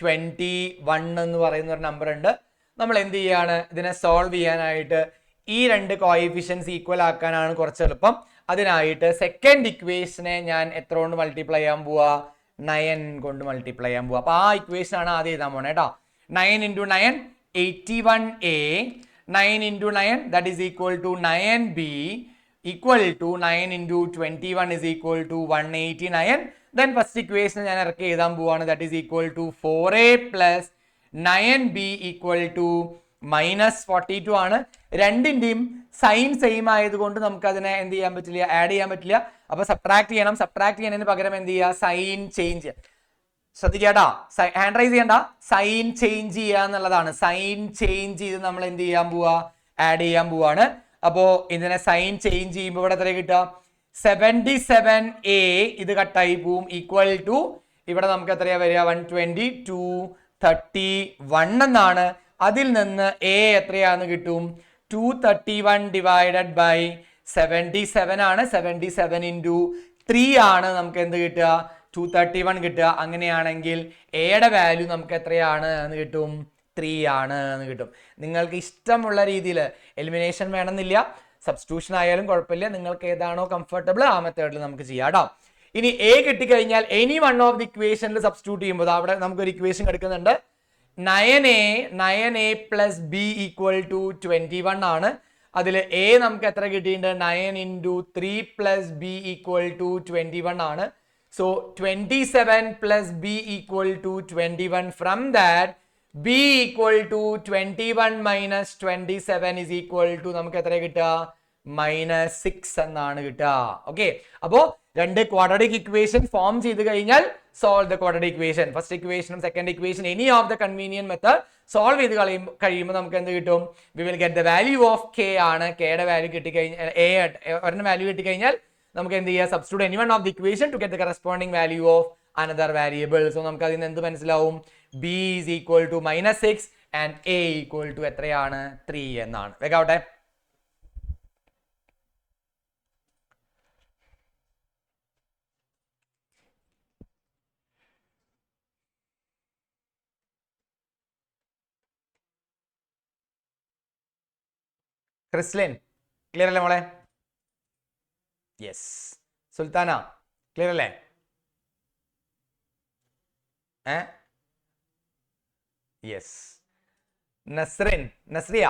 21 എന്ന് പറയുന്ന ഒരു നമ്പർ ഉണ്ട്. നമ്മൾ എന്ത് ചെയ്യാണ്, ഇതിനെ സോൾവ് ചെയ്യാനായിട്ട് ഈ രണ്ട് കോഎഫിഷ്യൻസ് ഈക്വൽ ആക്കാനാണ് കുറച്ച് എളുപ്പം. അതിനായിട്ട് സെക്കൻഡ് ഇക്വേഷനെ ഞാൻ എത്ര കൊണ്ട് മൾട്ടിപ്ലൈ ചെയ്യാൻ പോവാ, 9 കൊണ്ട് മൾട്ടിപ്ലൈ ചെയ്യാൻ പോവാ. അപ്പൊ ആ ഇക്വേഷൻ ആണ് ആദ്യം എഴുതാൻ പോണേ കേട്ടോ. 9 × 9 81a, 9 × 9 that is equal to 9b equal to 9 × 21 is equal to 189. Then first equation ഞാൻ ഇറക്കി എഴുതാൻ പോവാണ്, that is equal to 4a plus 9b equal to -42 ആണ്. രണ്ടിന്റെയും സൈൻ സെയിം ആയതുകൊണ്ട് നമുക്ക് അതിനെ എന്ത് ചെയ്യാൻ പറ്റില്ല, ആഡ് ചെയ്യാൻ പറ്റില്ല. അപ്പൊ സബ്ട്രാക്ട് ചെയ്യണം. സബ്ട്രാക്ട് ചെയ്യുന്നതിന് പകരം എന്ത് ചെയ്യുക, സൈൻ ചേഞ്ച്. ശ്രദ്ധിക്കാട്ടോ, ഹാൻഡ് റൈസ് ചെയ്യണ്ട, സൈൻ ചേഞ്ച് ചെയ്യുക എന്നുള്ളതാണ്. സൈൻ ചേഞ്ച് ചെയ്ത് നമ്മൾ എന്ത് ചെയ്യാൻ പോവാ, ആഡ് ചെയ്യാൻ പോവാണ്. അപ്പോ ഇതിനെ സൈൻ ചേഞ്ച് ചെയ്യുമ്പോൾ ഇവിടെ എത്ര കിട്ടുക, 77a ഇത് കട്ടായി പോവും ഈക്വൽ ടു ഇവിടെ നമുക്ക് എത്രയാ വരിക, 120/231 എന്നാണ്. അതിൽ നിന്ന് a എത്രയാന്ന് കിട്ടും, 231 ഡിവൈഡഡ് ബൈ 77 ആണ്. 77 × 3 ആണ് നമുക്ക് എന്ത് കിട്ടുക, 231 കിട്ടുക. അങ്ങനെയാണെങ്കിൽ എയുടെ വാല്യൂ നമുക്ക് എത്രയാണ് എന്ന് കിട്ടും, 3 ആണ് എന്ന് കിട്ടും. നിങ്ങൾക്ക് ഇഷ്ടമുള്ള രീതിയിൽ എലിമിനേഷൻ വേണമെന്നില്ല, സബ്സ്റ്റിറ്റ്യൂഷൻ ആയാലും കുഴപ്പമില്ല, നിങ്ങൾക്ക് ഏതാണോ കംഫർട്ടബിൾ ആ മെത്തേഡിൽ നമുക്ക് ചെയ്യാം കേട്ടോ. ഇനി എ കിട്ടിക്കഴിഞ്ഞാൽ എനി വൺ ഓഫ് ദി ഇക്വേഷനിൽ സബ്സ്റ്റിറ്റ്യൂട്ട് ചെയ്യുമ്പോൾ അവിടെ നമുക്കൊരു ഇക്വേഷൻ എടുക്കുന്നുണ്ട്. 9a plus B equal to 21 ആണ്. അതിൽ എ നമുക്ക് എത്ര കിട്ടിയിട്ടുണ്ട്, 9 × 3 പ്ലസ് ബി ഈക്വൽ ടു 21 ആണ്. So 27 plus b equal to 21. From that b equal to 21 minus 27 is equal to നമുക്ക് എത്ര കിട്ടുക, -6 എന്നാണ് കിട്ടുക. ഓക്കെ, അപ്പോ രണ്ട് ക്വാഡ്രാറ്റിക് ഇക്വേഷൻ ഫോം ചെയ്ത് കഴിഞ്ഞാൽ solve the quadratic equation. First ഇക്വേഷനും second equation any of the convenient method solve ചെയ്ത് കഴിയുമ്പോൾ നമുക്ക് എന്ത് കിട്ടും? We will get the value of k ആണ്. കെയുടെ വാല്യൂ കിട്ടിക്കഴിഞ്ഞാൽ ഒരെണ്ണം വാല്യൂ കിട്ടിക്കഴിഞ്ഞാൽ നമുക്ക് എന്ത് ചെയ്യുക? Substitute any one of the equation to get the corresponding value of another variable. So നമുക്ക് അതിൽ നിന്ന് എന്ത് മനസ്സിലാവും? B is equal to -6 and A equal to എത്രയാണ്? 3 എന്നാണ്. വേഗാവട്ടെ. ക്രിസ്ലിൻ ക്ലിയർ അല്ലേ മോളെ? യെസ്. സുൽത്താന ക്ലിയർ അല്ലേ? യെസ്. നസ്രിയ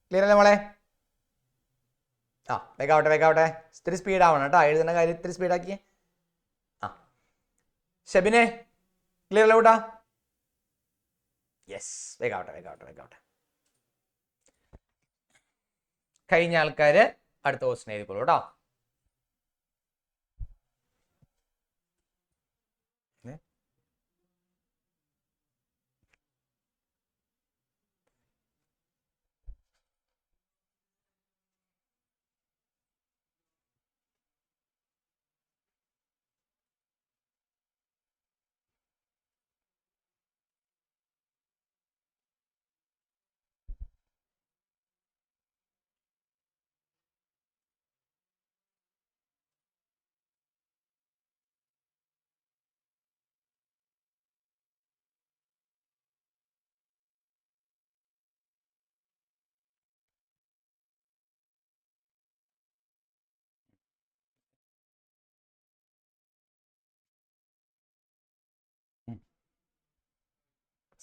ക്ലിയർ അല്ലേ മോളെ? വേഗാവട്ടെ. ഇത്തിരി സ്പീഡ് ആവണം കേട്ടോ, എഴുതുന്ന കാര്യം ഇത്തിരി സ്പീഡാക്കിയേ. ഷെബിനെ ക്ലിയർ അല്ലേ കൂട്ടാ? യെസ്. വേഗാവട്ടെ. കഴിഞ്ഞ ആൾക്കാര് അടുത്ത ക്വസ്റ്റ്യൻ എഴുതിക്കോളൂ കേട്ടോ.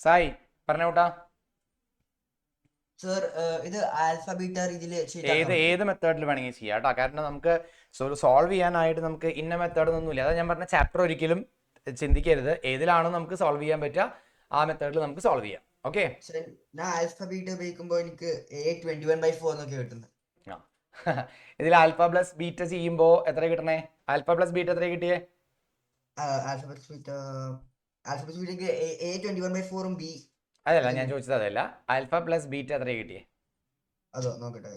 സായി പറഞ്ഞോട്ടാ. സർ ഇത് ആൽഫ ബീറ്റ രീതിയിൽ ഏത് മെത്തേഡിൽ വേണമെങ്കിൽ ചെയ്യാം കേട്ടോ. കാരണം നമുക്ക് സോൾവ് ചെയ്യാനായിട്ട് നമുക്ക് ഇന്ന മെത്തേഡ് ഒന്നുമില്ല. അതാ ഞാൻ പറഞ്ഞ ചാപ്റ്റർ ഒരിക്കലും ചിന്തിക്കരുത്. ഏതിലാണോ നമുക്ക് സോൾവ് ചെയ്യാൻ പറ്റുക ആ മെത്തേഡിൽ നമുക്ക് സോൾവ് ചെയ്യാം. ഓക്കെ. ഞാൻ ആൽഫ ബീറ്റ ഉപയോഗിക്കുമ്പോൾ എനിക്ക് A21/4 എന്നൊക്കെ കിട്ടുന്നത്. ഇതിൽ ആൽഫ പ്ലസ് ബീറ്റ ചെയ്യുമ്പോ എത്ര കിട്ടണേ? ആൽഫ പ്ലസ് ബീറ്റ എത്ര കിട്ടിയേ? ആൽഫ പ്ലസ് ബീറ്റ A21/4 ഉം ബി. അതല്ല ഞാൻ ചോദിച്ചത്, അതല്ല. ആൽഫ പ്ലസ് ബീറ്റ എത്ര കിട്ടിയേ? അതോ നോക്കട്ടെ.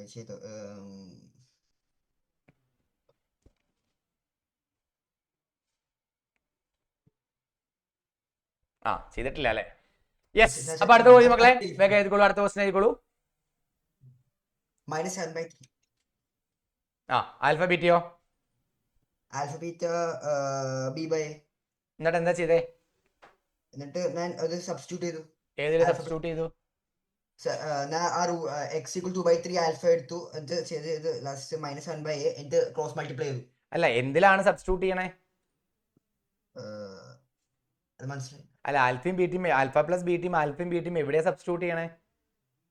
ചെയ്തിട്ടില്ല അല്ലെ? യെസ്. അപ്പൊ അടുത്ത ചോദ്യം മക്കളെ വേഗം എഴുതിക്കോളൂ. അടുത്ത ക്വസ്റ്റ്യൻ എഴുതിക്കോളൂ. -7/3. ആൽഫ ബീറ്റയോ? Alpha beta B/A. എന്നിട്ട് എന്താ ചെയ്തേ? എന്നിട്ട് ഞാൻ അത് സബ്സ്റ്റിറ്റ്യൂട്ട് ചെയ്തു. ഏതിൽ സബ്സ്റ്റിറ്റ്യൂട്ട് ചെയ്തു? ഞാൻ x = 2/3 ആൽഫ എടുത്തു. എന്നിട്ട് ചെയ്ത് ലാസ്റ്റ് -1/A എന്നിട്ട് ക്രോസ് മൾട്ടിപ്ലൈ ചെയ്തു. അല്ല, എന്തിലാണ് സബ്സ്റ്റിറ്റ്യൂട്ട് ചെയ്യണേ? അത് മനസ്സിലായി. അല്ല, ആൽഫയും ബീറ്റയും ആൽഫ പ്ലസ് ബീറ്റയും ആൽഫയും ബീറ്റയും എവിടെയാ സബ്സ്റ്റിറ്റ്യൂട്ട് ചെയ്യണേ?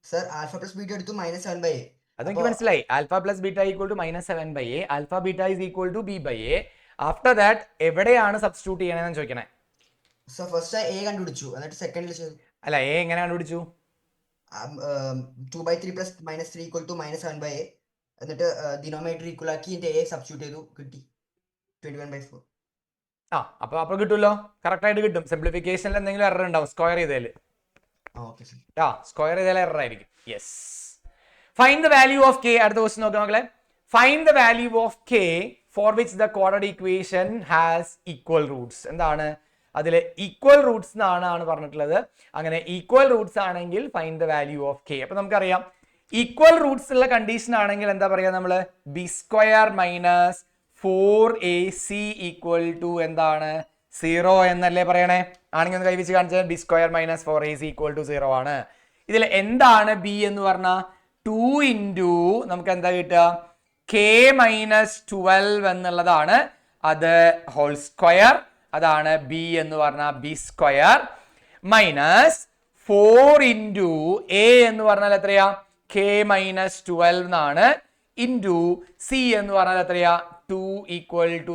സർ ആൽഫ പ്ലസ് ബീറ്റ എടുത്തു -1/A. അതെനിക്ക് മനസ്സിലായി. Alpha plus beta equal to -7/A. Alpha beta is equal to B/A. After that എവിടെയാണ് സബ്സ്റ്റിറ്റ്യൂട്ട് ചെയ്യണമെന്ന് ചോദിക്കണേ. സർ ഫസ്റ്റ് A കണ്ടുപിടിച്ചു, എന്നിട്ട് സെക്കൻഡിൽ ചെയ്തു. അല്ല, എ എങ്ങനെ കണ്ടുപിടിച്ചു? 2/3 + -3 = -7/A. എന്നിട്ട് ഡിനോമിനേറ്റർ ഈക്വൽ ആക്കി A സബ്സ്റ്റിറ്റ്യൂട്ട് ചെയ്തു, കിട്ടി 21/4. അപ്പൊ കിട്ടുമല്ലോ, കറക്റ്റ് ആയിട്ട് കിട്ടും. സിംപ്ലിഫിക്കേഷനിൽ എന്തെങ്കിലും എറർ ഉണ്ടാവും സ്ക്വയർ ചെയ്തതിൽ. സ്ക്വയർ ചെയ്താൽ എറർ ആയിരിക്കും. Yes. Find the value of K. അടുത്ത ക്വസ്റ്റ്യൻ നോക്കാം മക്കളെ. Find the value of K for which the quadratic equation has equal roots. എന്താണ് അതിൽ ഈക്വൽ റൂട്ട്സ് എന്നാണ് പറഞ്ഞിട്ടുള്ളത്. അങ്ങനെ ഈക്വൽ റൂട്ട്സ് ആണെങ്കിൽ find the value of K. അപ്പൊ നമുക്കറിയാം ഈക്വൽ റൂട്ട്സ് ഉള്ള കണ്ടീഷൻ ആണെങ്കിൽ എന്താ പറയാ നമ്മള്? B² - 4AC = എന്താണ്? 0 എന്നല്ലേ പറയണേ? ആണെങ്കിൽ ഒന്ന് കൈവച്ച് കാണിച്ചാൽ B² - 4AC = 0 ആണ്. ഇതിൽ എന്താണ് ബി എന്ന് പറഞ്ഞാൽ 2 × നമുക്ക് എന്താ കിട്ടുക? K-12 എന്നുള്ളതാണ്. അത് ഹോൾ സ്ക്വയർ. അതാണ് ബി എന്ന് പറഞ്ഞാൽ B² - 4 × A എന്ന് പറഞ്ഞാൽ എത്രയാ? K-12 എന്നാണ്. ഇൻറ്റു സി എന്ന് പറഞ്ഞാൽ എത്രയാ? 2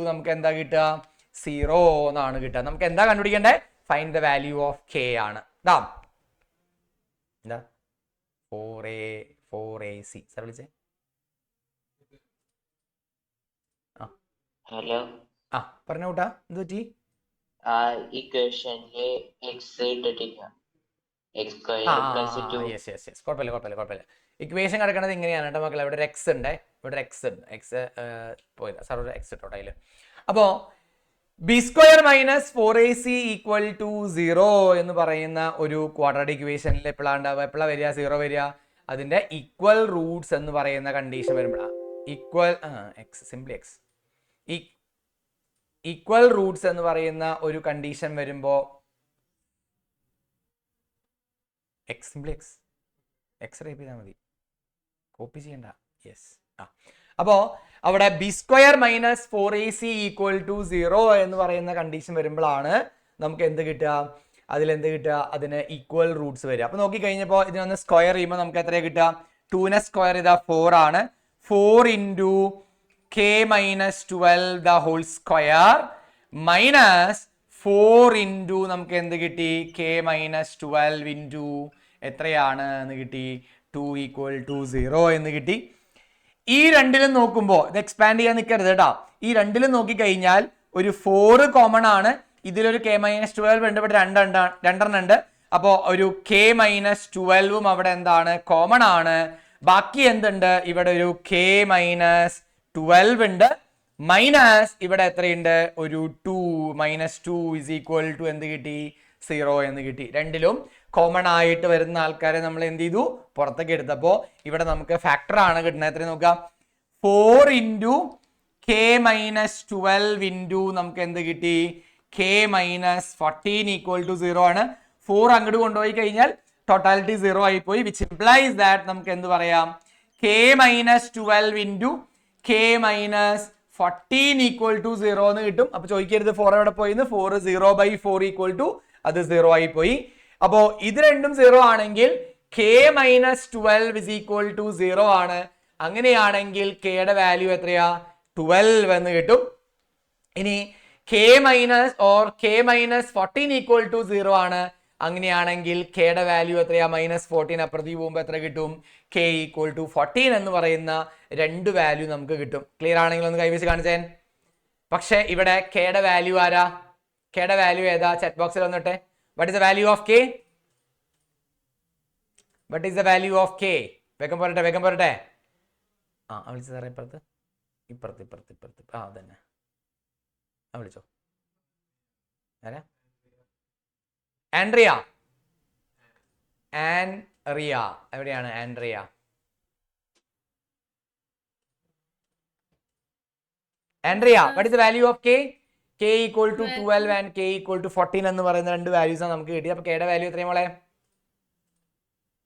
= നമുക്ക് എന്താ കിട്ടുക? 0 എന്നാണ് കിട്ടുക. നമുക്ക് എന്താ കണ്ടുപിടിക്കേണ്ടത്? Find the value of k ആണ്. എന്താ 4AC സാർ വിളിച്ചേ? ഹലോ ആ പറഞ്ഞ കൂട്ടാ എന്ത് പറ്റി? ആ ഇക്വേഷനില് എക്സ് ഇട്ടിട്ടില്ല. X square plus 2. യെസ് കുഴപ്പമില്ല. ഇക്വേഷൻ കിടക്കുന്നത് ഇങ്ങനെയാണ് കേട്ടോ മക്കളെ. ഇവിടെ ഒരു എക്സ് ഉണ്ട്, ഇവിടെ എക്സ് ഉണ്ട്. എക്സ് പോയില്ല സാർ, ഒരു എക്സ് ഇട്ടോട്ടെ അതിൽ. അപ്പോൾ B square minus 4ac equal to 0 എന്ന് പറയുന്ന ഒരു ക്വാഡ്രാറ്റിക് ഇക്വേഷനിൽ എപ്പോഴാണ് വരിക 0 വരിക? അതിന്റെ ഈക്വൽ റൂട്ട്സ് എന്ന് പറയുന്ന കണ്ടീഷൻ വരുമ്പോഴാണ് ഈക്വൽ ഈക്വൽ റൂട്ട്സ് എന്ന് പറയുന്ന ഒരു കണ്ടീഷൻ വരുമ്പോ എക്സ് ടൈപ്പ് ചെയ്താൽ മതി, കോപ്പി ചെയ്യണ്ട. യെസ്. അപ്പോ അവിടെ B square minus 4ac equal to 0 എന്ന് പറയുന്ന കണ്ടീഷൻ വരുമ്പോഴാണ് നമുക്ക് എന്ത് കിട്ടുക? അതിലെന്ത് കിട്ടുക? അതിന് ഈക്വൽ റൂട്ട്സ് വരിക. അപ്പൊ നോക്കി കഴിഞ്ഞപ്പോൾ ഇതിനൊന്ന് സ്ക്വയർ ചെയ്യുമ്പോൾ നമുക്ക് എത്രയാണ് കിട്ടുക? 2നെ സ്ക്വയർ ചെയ്താൽ 4 ആണ്. 4 into k minus 12 the whole square minus 4 into നമുക്ക് എന്ത് കിട്ടി? k മൈനസ് 12 ഇൻറ്റു എത്രയാണ് എന്ന് കിട്ടി? 2 ഈക്വൽ ടു 0 എന്ന് കിട്ടി. ഈ രണ്ടിലും നോക്കുമ്പോൾ ഇത് എക്സ്പാൻഡ് ചെയ്യാൻ നിൽക്കരുത് കേട്ടോ. ഈ രണ്ടിലും നോക്കിക്കഴിഞ്ഞാൽ ഒരു 4 കോമൺ ആണ്, ഇതിലൊരു k മൈനസ് 12 ഉണ്ട്, ഇവിടെ രണ്ടെണ്ണം ഉണ്ട്. അപ്പോൾ ഒരു k മൈനസ് 12ഉം അവിടെ എന്താണ്? കോമൺ ആണ്. ബാക്കി എന്തുണ്ട്? ഇവിടെ ഒരു k മൈനസ് 12 ഉണ്ട്, മൈനസ് ഇവിടെ എത്രയുണ്ട്? ഒരു 2 മൈനസ് 2 ഇസ് ഈക്വൽ ടു എന്ത് കിട്ടി? 0 എന്ന് കിട്ടി. രണ്ടിലും കോമൺ ആയിട്ട് വരുന്ന ആൾക്കാരെ നമ്മൾ എന്ത് ചെയ്തു? പുറത്തേക്ക് എടുത്തപ്പോൾ ഇവിടെ നമുക്ക് ഫാക്ടർ ആണ് കിട്ടുന്നത്. എത്ര നോക്കാം? 4 ഇൻറ്റു k മൈനസ് 12 ഇൻറ്റു നമുക്ക് എന്ത് കിട്ടി? k മൈനസ് 14 ഈക്വൽ ടു 0 ആണ്. 4 അങ്ങോട്ട് കൊണ്ടുപോയി കഴിഞ്ഞാൽ ടോട്ടാലിറ്റി 0 ആയിപ്പോയി, വിച്ച് ഇംപ്ലൈസ് ദാറ്റ് നമുക്ക് എന്ത് പറയാം? k minus 12 into k minus 14 equal to 0 എന്ന് കിട്ടും. അപ്പൊ ചോദിക്കരുത് 4 എവിടെ പോയിന്ന്. 4 0/4 ഈക്വൽ ടു അത് 0 ആയി പോയി. അപ്പോ ഇത് രണ്ടും 0 ആണെങ്കിൽ k minus 12 is equal to 0 ആണ്. അങ്ങനെയാണെങ്കിൽ k യുടെ വാല്യൂ എത്രയാ? 12 എന്ന് കിട്ടും. ഇനി k minus or k minus 14 equal to 0 ആണ്. അങ്ങനെയാണെങ്കിൽ k യുടെ വാല്യൂ എത്രയാ? മൈനസ് 14 അപ്പുറത്തേക്ക് പോകുമ്പോൾ എത്ര കിട്ടും? k ഈക്വൽ ടു 14 എന്ന് പറയുന്ന രണ്ട് വാല്യൂ നമുക്ക് കിട്ടും. ക്ലിയർ ആണെങ്കിൽ ഒന്ന് കൈവച്ച് കാണിച്ചേ. പക്ഷെ ഇവിടെ k യുടെ വാല്യൂ ആരാ? k യുടെ വാല്യൂ ഏതാ? ചാറ്റ് ബോക്സിൽ വന്നിട്ടെ. What is the value of k? What is the value of k? വേഗം പോരട്ടെ. വിളിച്ചു സാറേ ഇപ്പുറത്ത്. അതന്നെ വിളിച്ചോ. ആരാ? ആൻഡ്രിയ. എവിടെയാണ് Andrea? what is the value of k? k equal to 12 and k equal to 14 എന്ന് പറയുന്ന രണ്ട് വാല്യൂസ് ആണ് നമുക്ക് കിട്ടിയത്. അപ്പൊ k യുടെ വാല്യൂ എത്രയാണ് മോളെ?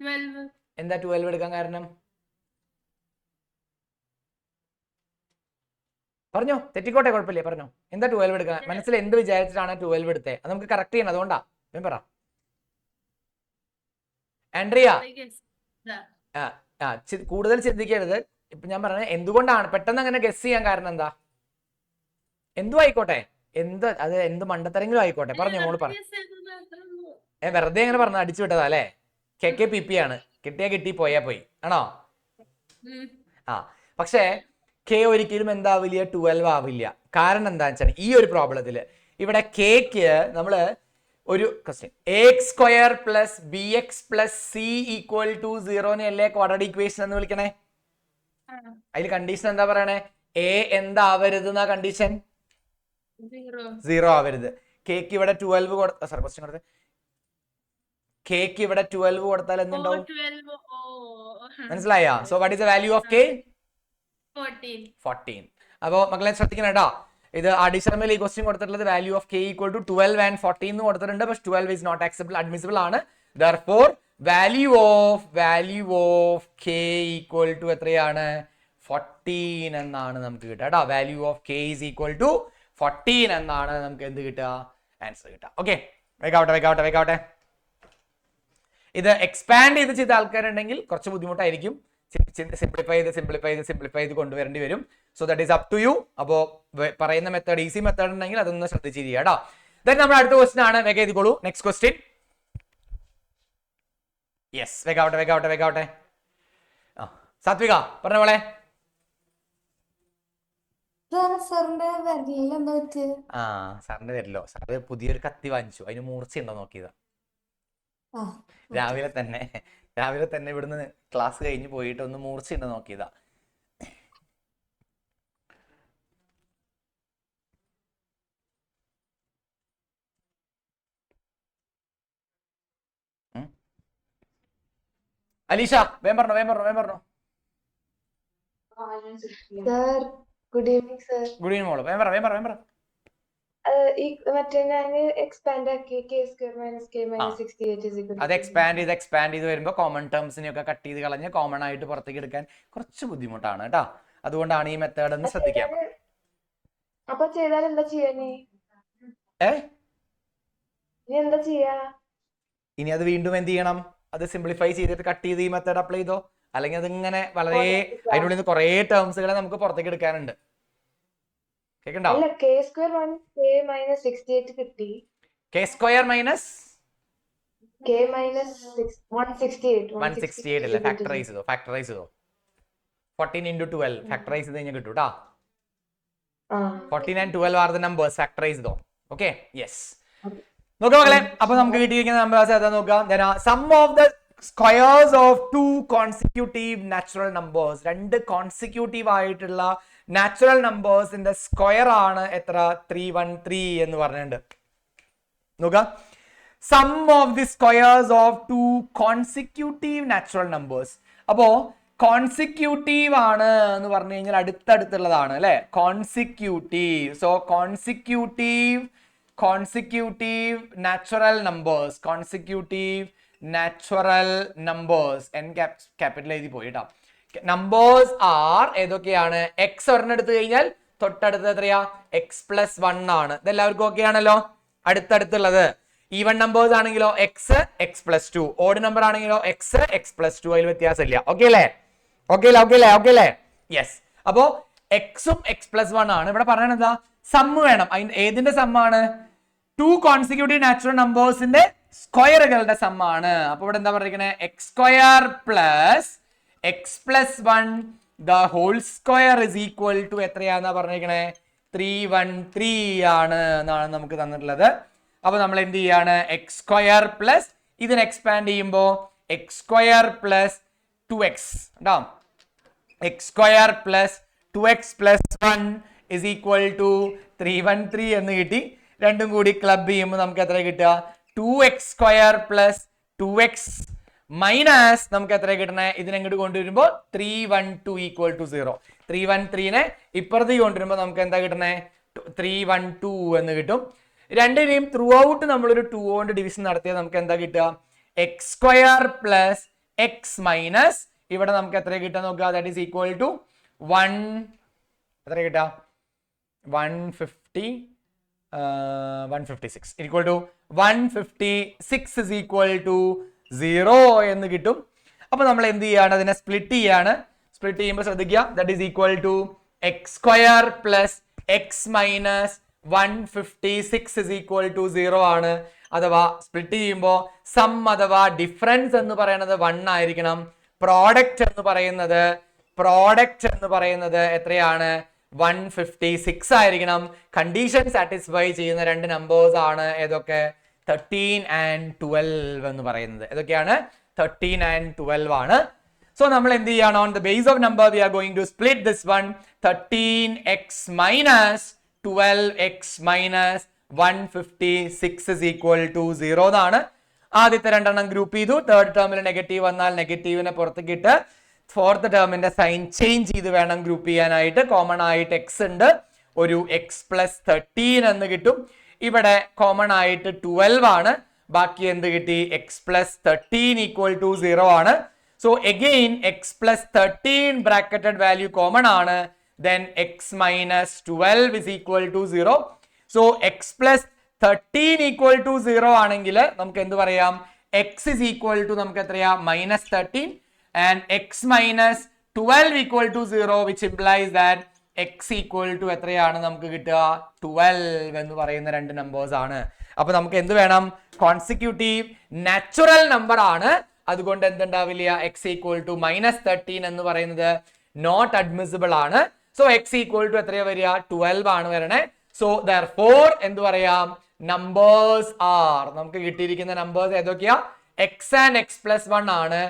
12. എന്താ 12 എടുക്കാൻ കാരണം? പറഞ്ഞോ, തെറ്റിക്കോട്ടെ, കുഴപ്പമില്ല, പറഞ്ഞോ. എന്താ 12 എടുക്കാൻ? മനസ്സിൽ എന്ത് വിചാരിച്ചിട്ടാണ് 12 എടുത്തത്? അത് നമുക്ക് കറക്റ്റ് ചെയ്യണം, അതുകൊണ്ടാ. ഞാൻ പറ ആൻഡ്രിയ. കൂടുതൽ ചിന്തിക്കരുത്. ഇപ്പൊ ഞാൻ പറഞ്ഞത് എന്തുകൊണ്ടാണ് പെട്ടെന്ന് അങ്ങനെ ഗസ് ചെയ്യാൻ കാരണം എന്താ? എന്തും ആയിക്കോട്ടെ, എന്ത് മണ്ടത്തരെങ്കിലും ആയിക്കോട്ടെ, പറഞ്ഞോ മോള് പറ. വെറുതെ അങ്ങനെ പറഞ്ഞു അടിച്ചു വിട്ടതാ അല്ലേ? KKPP ആണ്. കിട്ടിയാ കിട്ടി, പോയാ പോയി ആണോ? പക്ഷേ k ഒരിക്കലും എന്താവില്ല? 12 ആവില്ല. കാരണം എന്താ വെച്ചാൽ ഈ ഒരു പ്രോബ്ലത്തില് ഇവിടെ kക്ക് നമ്മള് ഒരു question ax square plus bx plus c equal to 0 അല്ലേ ക്വാഡ്രാറ്റിക് ഇക്വേഷൻ എന്ന് വിളിക്കണേ? അതിൽ കണ്ടീഷൻ എന്താ പറയണേ? a എന്താവരുത് എന്നാ കണ്ടീഷൻ? 0 ആവരുത്. kക്ക് ഇവിടെ 12 കൊടുത്ത kക്ക് ഇവിടെ 12 കൊടുത്താൽ എന്തുണ്ടാവും? മനസ്സിലായോ? So what is the value of k? 14. അപ്പോ മക്കളെ ശ്രദ്ധിക്കണം കേട്ടോ. ഇത് അഡീഷണൽ ഈ ക്വസ്റ്റ്യൻ കൊടുത്തിട്ടുള്ളത് value of k equal to 12 and 14 എന്ന് കൊടുത്തിട്ടുണ്ട്. പക്ഷെ 12 is not acceptable, admissible ആണ്. Therefore value of k equal to എത്രയാണ്? 14 എന്നാണ് നമുക്ക് കിട്ടുക കേട്ടോ. Value of k is equal to 14 എന്നാണ് നമുക്ക് എന്ത് കിട്ടുക? ആൻസർ കിട്ടുക. ഓക്കെ, വേഗാവട്ടെ. ഇത് എക്സ്പാൻഡ് ചെയ്ത ആൾക്കാരുണ്ടെങ്കിൽ കുറച്ച് ബുദ്ധിമുട്ടായിരിക്കും. സിംപ്ലിഫൈ ചെയ്ത് കൊണ്ടുവരേണ്ടി വരും. So that is up to you. അപ്പോൾ പറയുന്ന മെത്തേഡ് ഈസി മെത്തേഡ് ഉണ്ടെങ്കിൽ അതൊന്ന് ശ്രദ്ധിച്ച് ചെയ്യുക കേട്ടോ. ദെൻ നമ്മുടെ അടുത്ത ക്വസ്റ്റ്യൻ ആണ്, വേഗം എഴുതിക്കോളൂ. Next question. യെസ്, വേഗാവട്ടെ. സാത്വിക പറഞ്ഞ പോലെ. ആ സാറിന്റെ വരില്ലോ. സാറ് പുതിയൊരു കത്തി വാങ്ങിച്ചു, അതിന് മൂർച്ചയുണ്ടോ നോക്കിയതാ. രാവിലെ തന്നെ ഇവിടുന്ന് ക്ലാസ് കഴിഞ്ഞ് പോയിട്ട് ഒന്ന് മൂർച്ചയുണ്ടോ നോക്കിയതാ. അലീഷ വേം പറഞ്ഞോ. Sir good evening sir. Good evening മോളോ. വേം പറ. ഈ മറ്റേ ഞാൻ എക്സ്പാൻഡ് ആക്കി അത് എക്സ്പാൻഡ് ചെയ്ത് വരുമ്പോൾ കോമൺ ടേംസിനെ ഒക്കെ കട്ട് ചെയ്ത് കളഞ്ഞ് കോമൺ ആയിട്ട് പുറത്തേക്ക് എടുക്കാൻ കുറച്ച് ബുദ്ധിമുട്ടാണ് കേട്ടോ. അതുകൊണ്ടാണ് ഈ മെത്തേഡ് ഒന്ന് ശ്രദ്ധിക്കാം. അപ്പൊ ചെയ്താൽ എന്താ ചെയ്യാനേ? എന്താ ചെയ്യാ? ഇനി അത് വീണ്ടും എന്ത് ചെയ്യണം? അത് സിംപ്ലിഫൈ ചെയ്തിട്ട് കട്ട് ചെയ്ത് ഈ മെത്തേഡ് അപ്ലൈ ചെയ്തോ. അല്ലെങ്കിൽ അതിങ്ങനെ വളരെ അതിനുള്ളിൽ നിന്ന് കുറെ ടേംസുകളെ നമുക്ക് പുറത്തേക്ക് എടുക്കാനുണ്ട്. കേൾക്കണ്ടോ? കിട്ടി. k സ്ക്വയർ മൈനസ് 168 അല്ലേ? ഫാക്ടറൈസ് ചെയ്തോ 14 into 12 ഫാക്ടറൈസ് ചെയ്ത് കഴിഞ്ഞാൽ കിട്ടും കേട്ടോ. 14 and 12 are the numbers. Factorise ചെയ്തോ. Okay, yes. നോക്കാം മക്കളെ. അപ്പൊ നമുക്ക് കിട്ടിയിരിക്കുന്ന നമ്പേഴ്സ് ഏതാ നോക്കാം. Sum of the squares of 2 consecutive natural numbers. 2 consecutive ആയിട്ടുള്ള നാച്ചുറൽ നമ്പേഴ്സിന്റെ സ്ക്വയർ ആണ് എത്ര? 313 എന്ന് പറഞ്ഞിട്ടുണ്ട്. നോക്കാം. Sum of the squares of 2 consecutive natural numbers. അപ്പോ കോൺസിക്യൂട്ടീവ് ആണ് എന്ന് പറഞ്ഞു കഴിഞ്ഞാൽ അടുത്തടുത്തുള്ളതാണ് അല്ലെ? Consecutive. So consecutive natural numbers n capital എഴുതി പോയി കേട്ടോ. നമ്പേഴ്സ് ആർ ഏതൊക്കെയാണ്? എക്സ് ഒരെണ്ണം എടുത്തു കഴിഞ്ഞാൽ തൊട്ടടുത്ത് എത്രയാ? x+1 ആണ്. ഇതെല്ലാവർക്കും ഓക്കെ ആണല്ലോ? അടുത്തടുത്തുള്ളത് ഈവൻ നമ്പേഴ്സ് ആണെങ്കിലോ x+2, ഓഡ് നമ്പർ ആണെങ്കിലോ x+2. അതിൽ വ്യത്യാസമില്ല. ഓക്കെ അല്ലേ? യെസ്. അപ്പോ എക്സും x+1 ആണ്. ഇവിടെ പറയണത് എന്താ? സമ്മ് വേണം. ഏതിന്റെ സമ്മാണ്? 2 കോൺസിക്യൂട്ടീവ് നാച്ചുറൽ നമ്പേഴ്സിന്റെ സ്ക്വയറുകളുടെ സമ്മാണ്. അപ്പൊ ഇവിടെ എന്താ പറഞ്ഞിരിക്കണേ? x² plus x+1 the whole square is equal to എത്രയാന്നാ പറഞ്ഞിരിക്കണേ? 313 ആണ് എന്നാണ് നമുക്ക് തന്നിട്ടുള്ളത്. അപ്പൊ നമ്മൾ എന്ത് ചെയ്യാണ്? x² പ്ലസ് ഇതിനെ എക്സ്പാൻഡ് ചെയ്യുമ്പോ x² പ്ലസ് 2x കേട്ടോ. x² plus 2x plus 1 is equal to 313 എന്ന് കിട്ടി. രണ്ടും കൂടി ക്ലബ് ചെയ്യുമ്പോൾ നമുക്ക് എത്ര കിട്ടുക? 2x² പ്ലസ് 2x മൈനസ് നമുക്ക് എത്ര കിട്ടണേ? ഇതിനെങ്ങോട്ട് കൊണ്ടുവരുമ്പോൾ 312 ഈക്വൽ ടു 0. 313നെ ഇപ്പുറത്തേക്ക് കൊണ്ടുവരുമ്പോൾ നമുക്ക് എന്താ കിട്ടണേ? 312 എന്ന് കിട്ടും. രണ്ടിനെയും ത്രൂ ഔട്ട് നമ്മളൊരു 2 കൊണ്ട് ഡിവിഷൻ നടത്തിയാൽ നമുക്ക് എന്താ കിട്ടുക? x² പ്ലസ് x മൈനസ് ഇവിടെ നമുക്ക് എത്ര കിട്ടാൻ നോക്കുക? That is equal to 1. എത്ര കിട്ടുക? 156 equal to 156 is equal to 0 എന്ന് കിട്ടും. അപ്പൊ നമ്മൾ എന്ത് ചെയ്യാണ്? അതിനെ സ്പ്ലിറ്റ് ചെയ്യാണ്. സ്പ്ലിറ്റ് ചെയ്യുമ്പോൾ ശ്രദ്ധിക്കുക, that is equal to x² plus x minus 156 is equal to 0 ആണ്. അഥവാ സ്പ്ലിറ്റ് ചെയ്യുമ്പോൾ സം അഥവാ ഡിഫറൻസ് എന്ന് പറയുന്നത് 1 ആയിരിക്കണം. പ്രോഡക്റ്റ് എന്ന് പറയുന്നത് എത്രയാണ്? 156 ആയിരിക്കണം. കണ്ടീഷൻ സാറ്റിസ്ഫൈ ചെയ്യുന്ന 2 നമ്പേഴ്സ് ആണ് ഏതൊക്കെ? 13 and 12 എന്ന് പറയുന്നത്. ഏതൊക്കെയാണ്? 13 and 12 ആണ്. സോ നമ്മൾ എന്ത് ചെയ്യാണ്? On the base of number we are going to split this one. 13x minus 12x minus 156 is equal to 0 എന്നാണ്. ആദ്യത്തെ രണ്ടെണ്ണം ഗ്രൂപ്പ് ചെയ്തു. തേർഡ് ടേമിൽ നെഗറ്റീവ് വന്നാൽ നെഗറ്റീവിനെ പുറത്തേക്ക് ഇട്ട് ഫോർത്ത് ടേമിന്റെ സൈൻ ചേഞ്ച് ചെയ്ത് വേണം ഗ്രൂപ്പ് ചെയ്യാനായിട്ട്. കോമൺ ആയിട്ട് എക്സ് ഉണ്ട്, ഒരു x+13 എന്ന് കിട്ടും. ഇവിടെ കോമൺ ആയിട്ട് 12 ആണ്. ബാക്കി എന്ത് കിട്ടി? x+13 ഈക്വൽ ടു 0 ആണ്. So again x+13 ബ്രാക്കറ്റഡ് value common ആണ്. then x minus 12 is equal to 0. so x+13 equal to 0 ആണെങ്കിൽ നമുക്ക് എന്ത് പറയാം? x is equal to നമുക്ക് എത്രയാ? -13 and x minus 12 equal to 0 which implies that x equal to എത്രയാണ് നമുക്ക് കിട്ടുക? 12 എന്ന് പറയുന്ന 2 നമ്പേഴ്സ് ആണ്. അപ്പൊ നമുക്ക് എന്ത് വേണം? കോൺസിക്യൂട്ടീവ് നാച്ചുറൽ നമ്പർ ആണ്. അതുകൊണ്ട് എന്തുണ്ടാവില്ല? x equal to -13 എന്ന് പറയുന്നത് നോട്ട് അഡ്മിസിബിൾ ആണ്. സോ x ഈക്വൽ ടു എത്രയാ വരിക 12 ആണ് വരണേ. സോ therefore എന്ത് പറയാം, നമ്പേഴ്സ് ആർ, നമുക്ക് കിട്ടിയിരിക്കുന്ന നമ്പേഴ്സ് ഏതൊക്കെയാ, x ആൻഡ് x പ്ലസ് 1 ആണ്.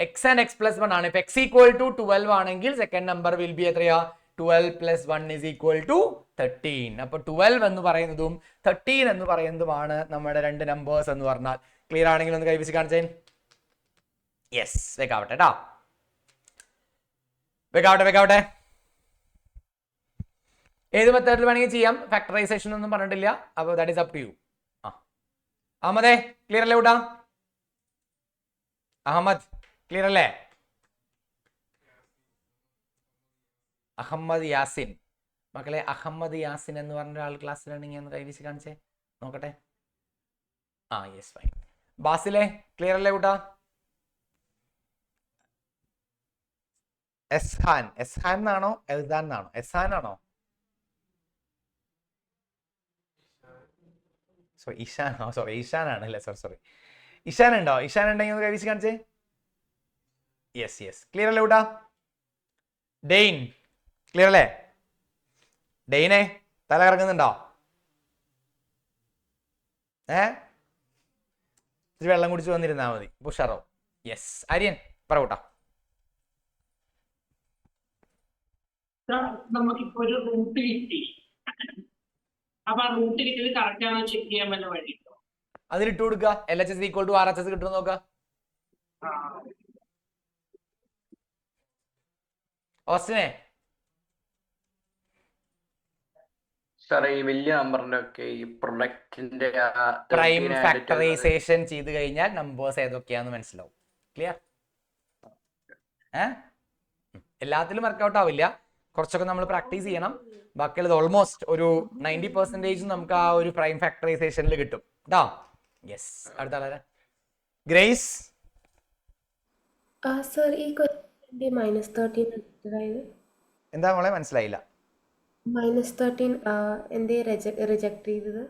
x ആൻഡ് x പ്ലസ് 1 ആണ്. ഇപ്പൊ x ഈക്വൽ ടു 12 ആണെങ്കിൽ സെക്കൻഡ് നമ്പർ വിൽ ബി എത്രയാ, 12 പ്ലസ് 1 ഇസ് ഈക്വൽ ടു 13. അപ്പൊ 12 എന്ന് പറയുന്നതും 13 എന്ന് പറയുന്നതുമാണ് നമ്മുടെ രണ്ട് നമ്പേഴ്സ് എന്ന് പറഞ്ഞാൽ. ക്ലിയർ ആണെങ്കിൽ ഒന്ന് കൈവച്ച് കാണിച്ചേ. യെസ്, വെക്കാവട്ടെ കേട്ടോ, വെക്കാവട്ടെ. ഏത് മെത്തേഡിൽ വേണമെങ്കിൽ ചെയ്യാം, ഫാക്ടറൈസേഷൻ ഒന്നും പറഞ്ഞിട്ടില്ല. അപ്പൊ that is up to you. അഹമ്മദേ ക്ലിയർ അല്ലേ കൂട്ടാ? അഹമ്മദ് ക്ലിയർ അല്ലേ? അഹമ്മദ് യാസിൻ, മക്കളെ അഹമ്മദ് യാസിൻ എന്ന് പറഞ്ഞ ഒരാൾ ക്ലാസ്സിലാണെങ്കിൽ ഒന്ന് കൈവച്ച് കാണിച്ചേ നോക്കട്ടെ. Yes fine. ബാസിലെ ക്ലിയർ അല്ലേ കൂട്ടാ? എസ്ഹാൻ എന്നാണോ എൽദാൻ എന്നാണോ? എസ്ഹാൻ ആണോ? സോറി ഇഷാനോ? സോറി ഇഷാൻ ആണല്ലേ, സോറി. ഇഷാൻ ഉണ്ടോ? ഇഷാൻ ഉണ്ടെങ്കിൽ ഒന്ന് കൈവച്ച് കാണിച്ചേ. യെസ് ക്ലിയർ അല്ലേ കൂട്ടാ? ഡെയിൻ ക്ലിയർ അല്ലേ? ഡെയിനെ തല കറങ്ങുന്നുണ്ടോ? ഇത്തിരി വെള്ളം കുടിച്ച് വന്നിരുന്നാ മതി, ഉഷാറോ. യെസ് ആര്യൻ പറ കൂട്ടാ. നമുക്കിപ്പോ ഒരു റൂട്ട് കിട്ടി, അപ്പൊ ആ റൂട്ട് കിട്ടിയത് കറക്റ്റ് ആണോ ചെക്ക് ചെയ്യാൻ വല്ല വഴിയുണ്ടോ? അതിലിട്ട് കൊടുക്കുക, LHS ഈക്വൽ ടു RHS കിട്ടും നോക്ക. ഓസ്റ്റിനെ സാറേ ഈ വലിയ നമ്പറിന്റെ ഒക്കെ ഈ പ്രൊഡക്റ്റിന്റെ പ്രൈം ഫാക്ടറൈസേഷൻ ചെയ്ത് കഴിഞ്ഞാൽ നമ്പേഴ്സ് ഏതൊക്കെയാന്ന് മനസ്സിലാവും. ക്ലിയർ? എല്ലാത്തിലും വർക്കൗട്ട് ആവില്ല, കുറച്ചൊക്കെ നമ്മൾ പ്രാക്ടീസ് ചെയ്യണം. ബാക്കിയുള്ളത് ഓൾമോസ്റ്റ് ഒരു 90% നമുക്ക് ആ ഒരു പ്രൈം ഫാക്ടറൈസേഷനിൽ കിട്ടും കേട്ടോ. യെസ്, അടുത്ത ആളാരാ? ഗ്രേസ്. സർ ഈ ക്വസ്റ്റ്യന്റെ -13 എന്താ മോളെ മനസ്സിലായില്ല? -13 എന്തേ റിജക്ട് ചെയ്തത്?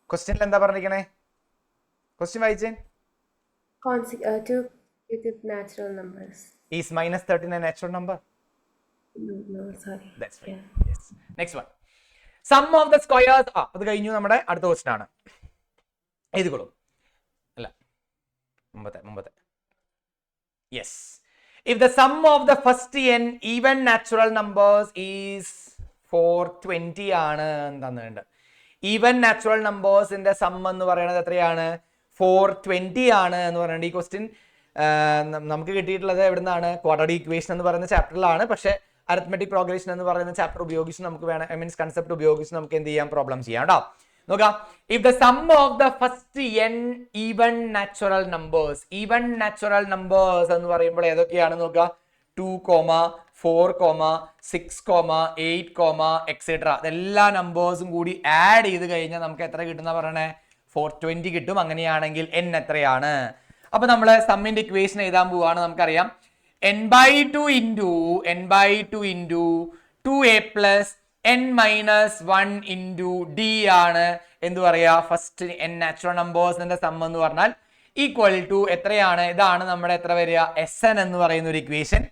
ക്വസ്റ്റ്യനിൽ എന്താ പറഞ്ഞിരിക്കണേ? ക്വസ്റ്റ്യൻ വായിച്ചേ. Natural numbers. Is -13 a natural number? No, sorry. That's fine. Yes. Next one. Sum of the squares. അത് കഴിഞ്ഞു. നമ്മുടെ അടുത്ത ക്വസ്റ്റ്യൻ ആണ്. എഴുതിക്കോളൂ. അല്ല, മുമ്പത്തെ. Yes. If the sum of the first n even natural numbers is 420 ആണ് എന്താന്നുണ്ട്. Even natural നമ്പേഴ്സിന്റെ some എന്ന് പറയുന്നത് എത്രയാണ്? 420 ആണ് എന്ന് പറയുന്നത്. ഈ ക്വസ്റ്റ്യൻ നമുക്ക് കിട്ടിയിട്ടുള്ളത് എവിടുന്നാണ്? ക്വാഡ്രാറ്റിക് ഇക്വേഷൻ എന്ന് പറയുന്ന ചാപ്റ്ററിലാണ്. പക്ഷെ അരിത്മെറ്റിക് പ്രോഗ്രഷൻ എന്ന് പറയുന്ന ചാപ്റ്റർ ഉപയോഗിച്ച് നമുക്ക് വേണം, മീൻസ് കൺസെപ്റ്റ് ഉപയോഗിച്ച് നമുക്ക് എന്ത് ചെയ്യാം, പ്രോബ്ലം ചെയ്യാം കേട്ടോ. നോക്കാം. If the sum of the first n even natural numbers, even natural numbers എന്ന് പറയുമ്പോൾ ഏതൊക്കെയാണ് നോക്കുക? 2, 4, 6, 8, എക്സെട്ര എല്ലാ നമ്പേഴ്സും കൂടി ആഡ് ചെയ്ത് കഴിഞ്ഞാൽ നമുക്ക് എത്ര കിട്ടുന്ന പറയണേ? 420 കിട്ടും. അങ്ങനെയാണെങ്കിൽ n എത്രയാണ്? അപ്പൊ നമ്മള് സമ്മിന്റെ ഇക്വേഷൻ എഴുതാൻ പോവാണ്. നമുക്കറിയാം n/2 into 2a plus n minus 1 into d ആണ് എന്ത് പറയാ? ഫസ്റ്റ് n നാച്ചുറൽ നമ്പേഴ്സിന്റെ സം എന്ന് പറഞ്ഞാൽ ഈക്വൽ ടു എത്രയാണ്? ഇതാണ് നമ്മുടെ എത്ര വരിക? Sn എന്ന് പറയുന്ന ഒരു ഇക്വേഷൻ.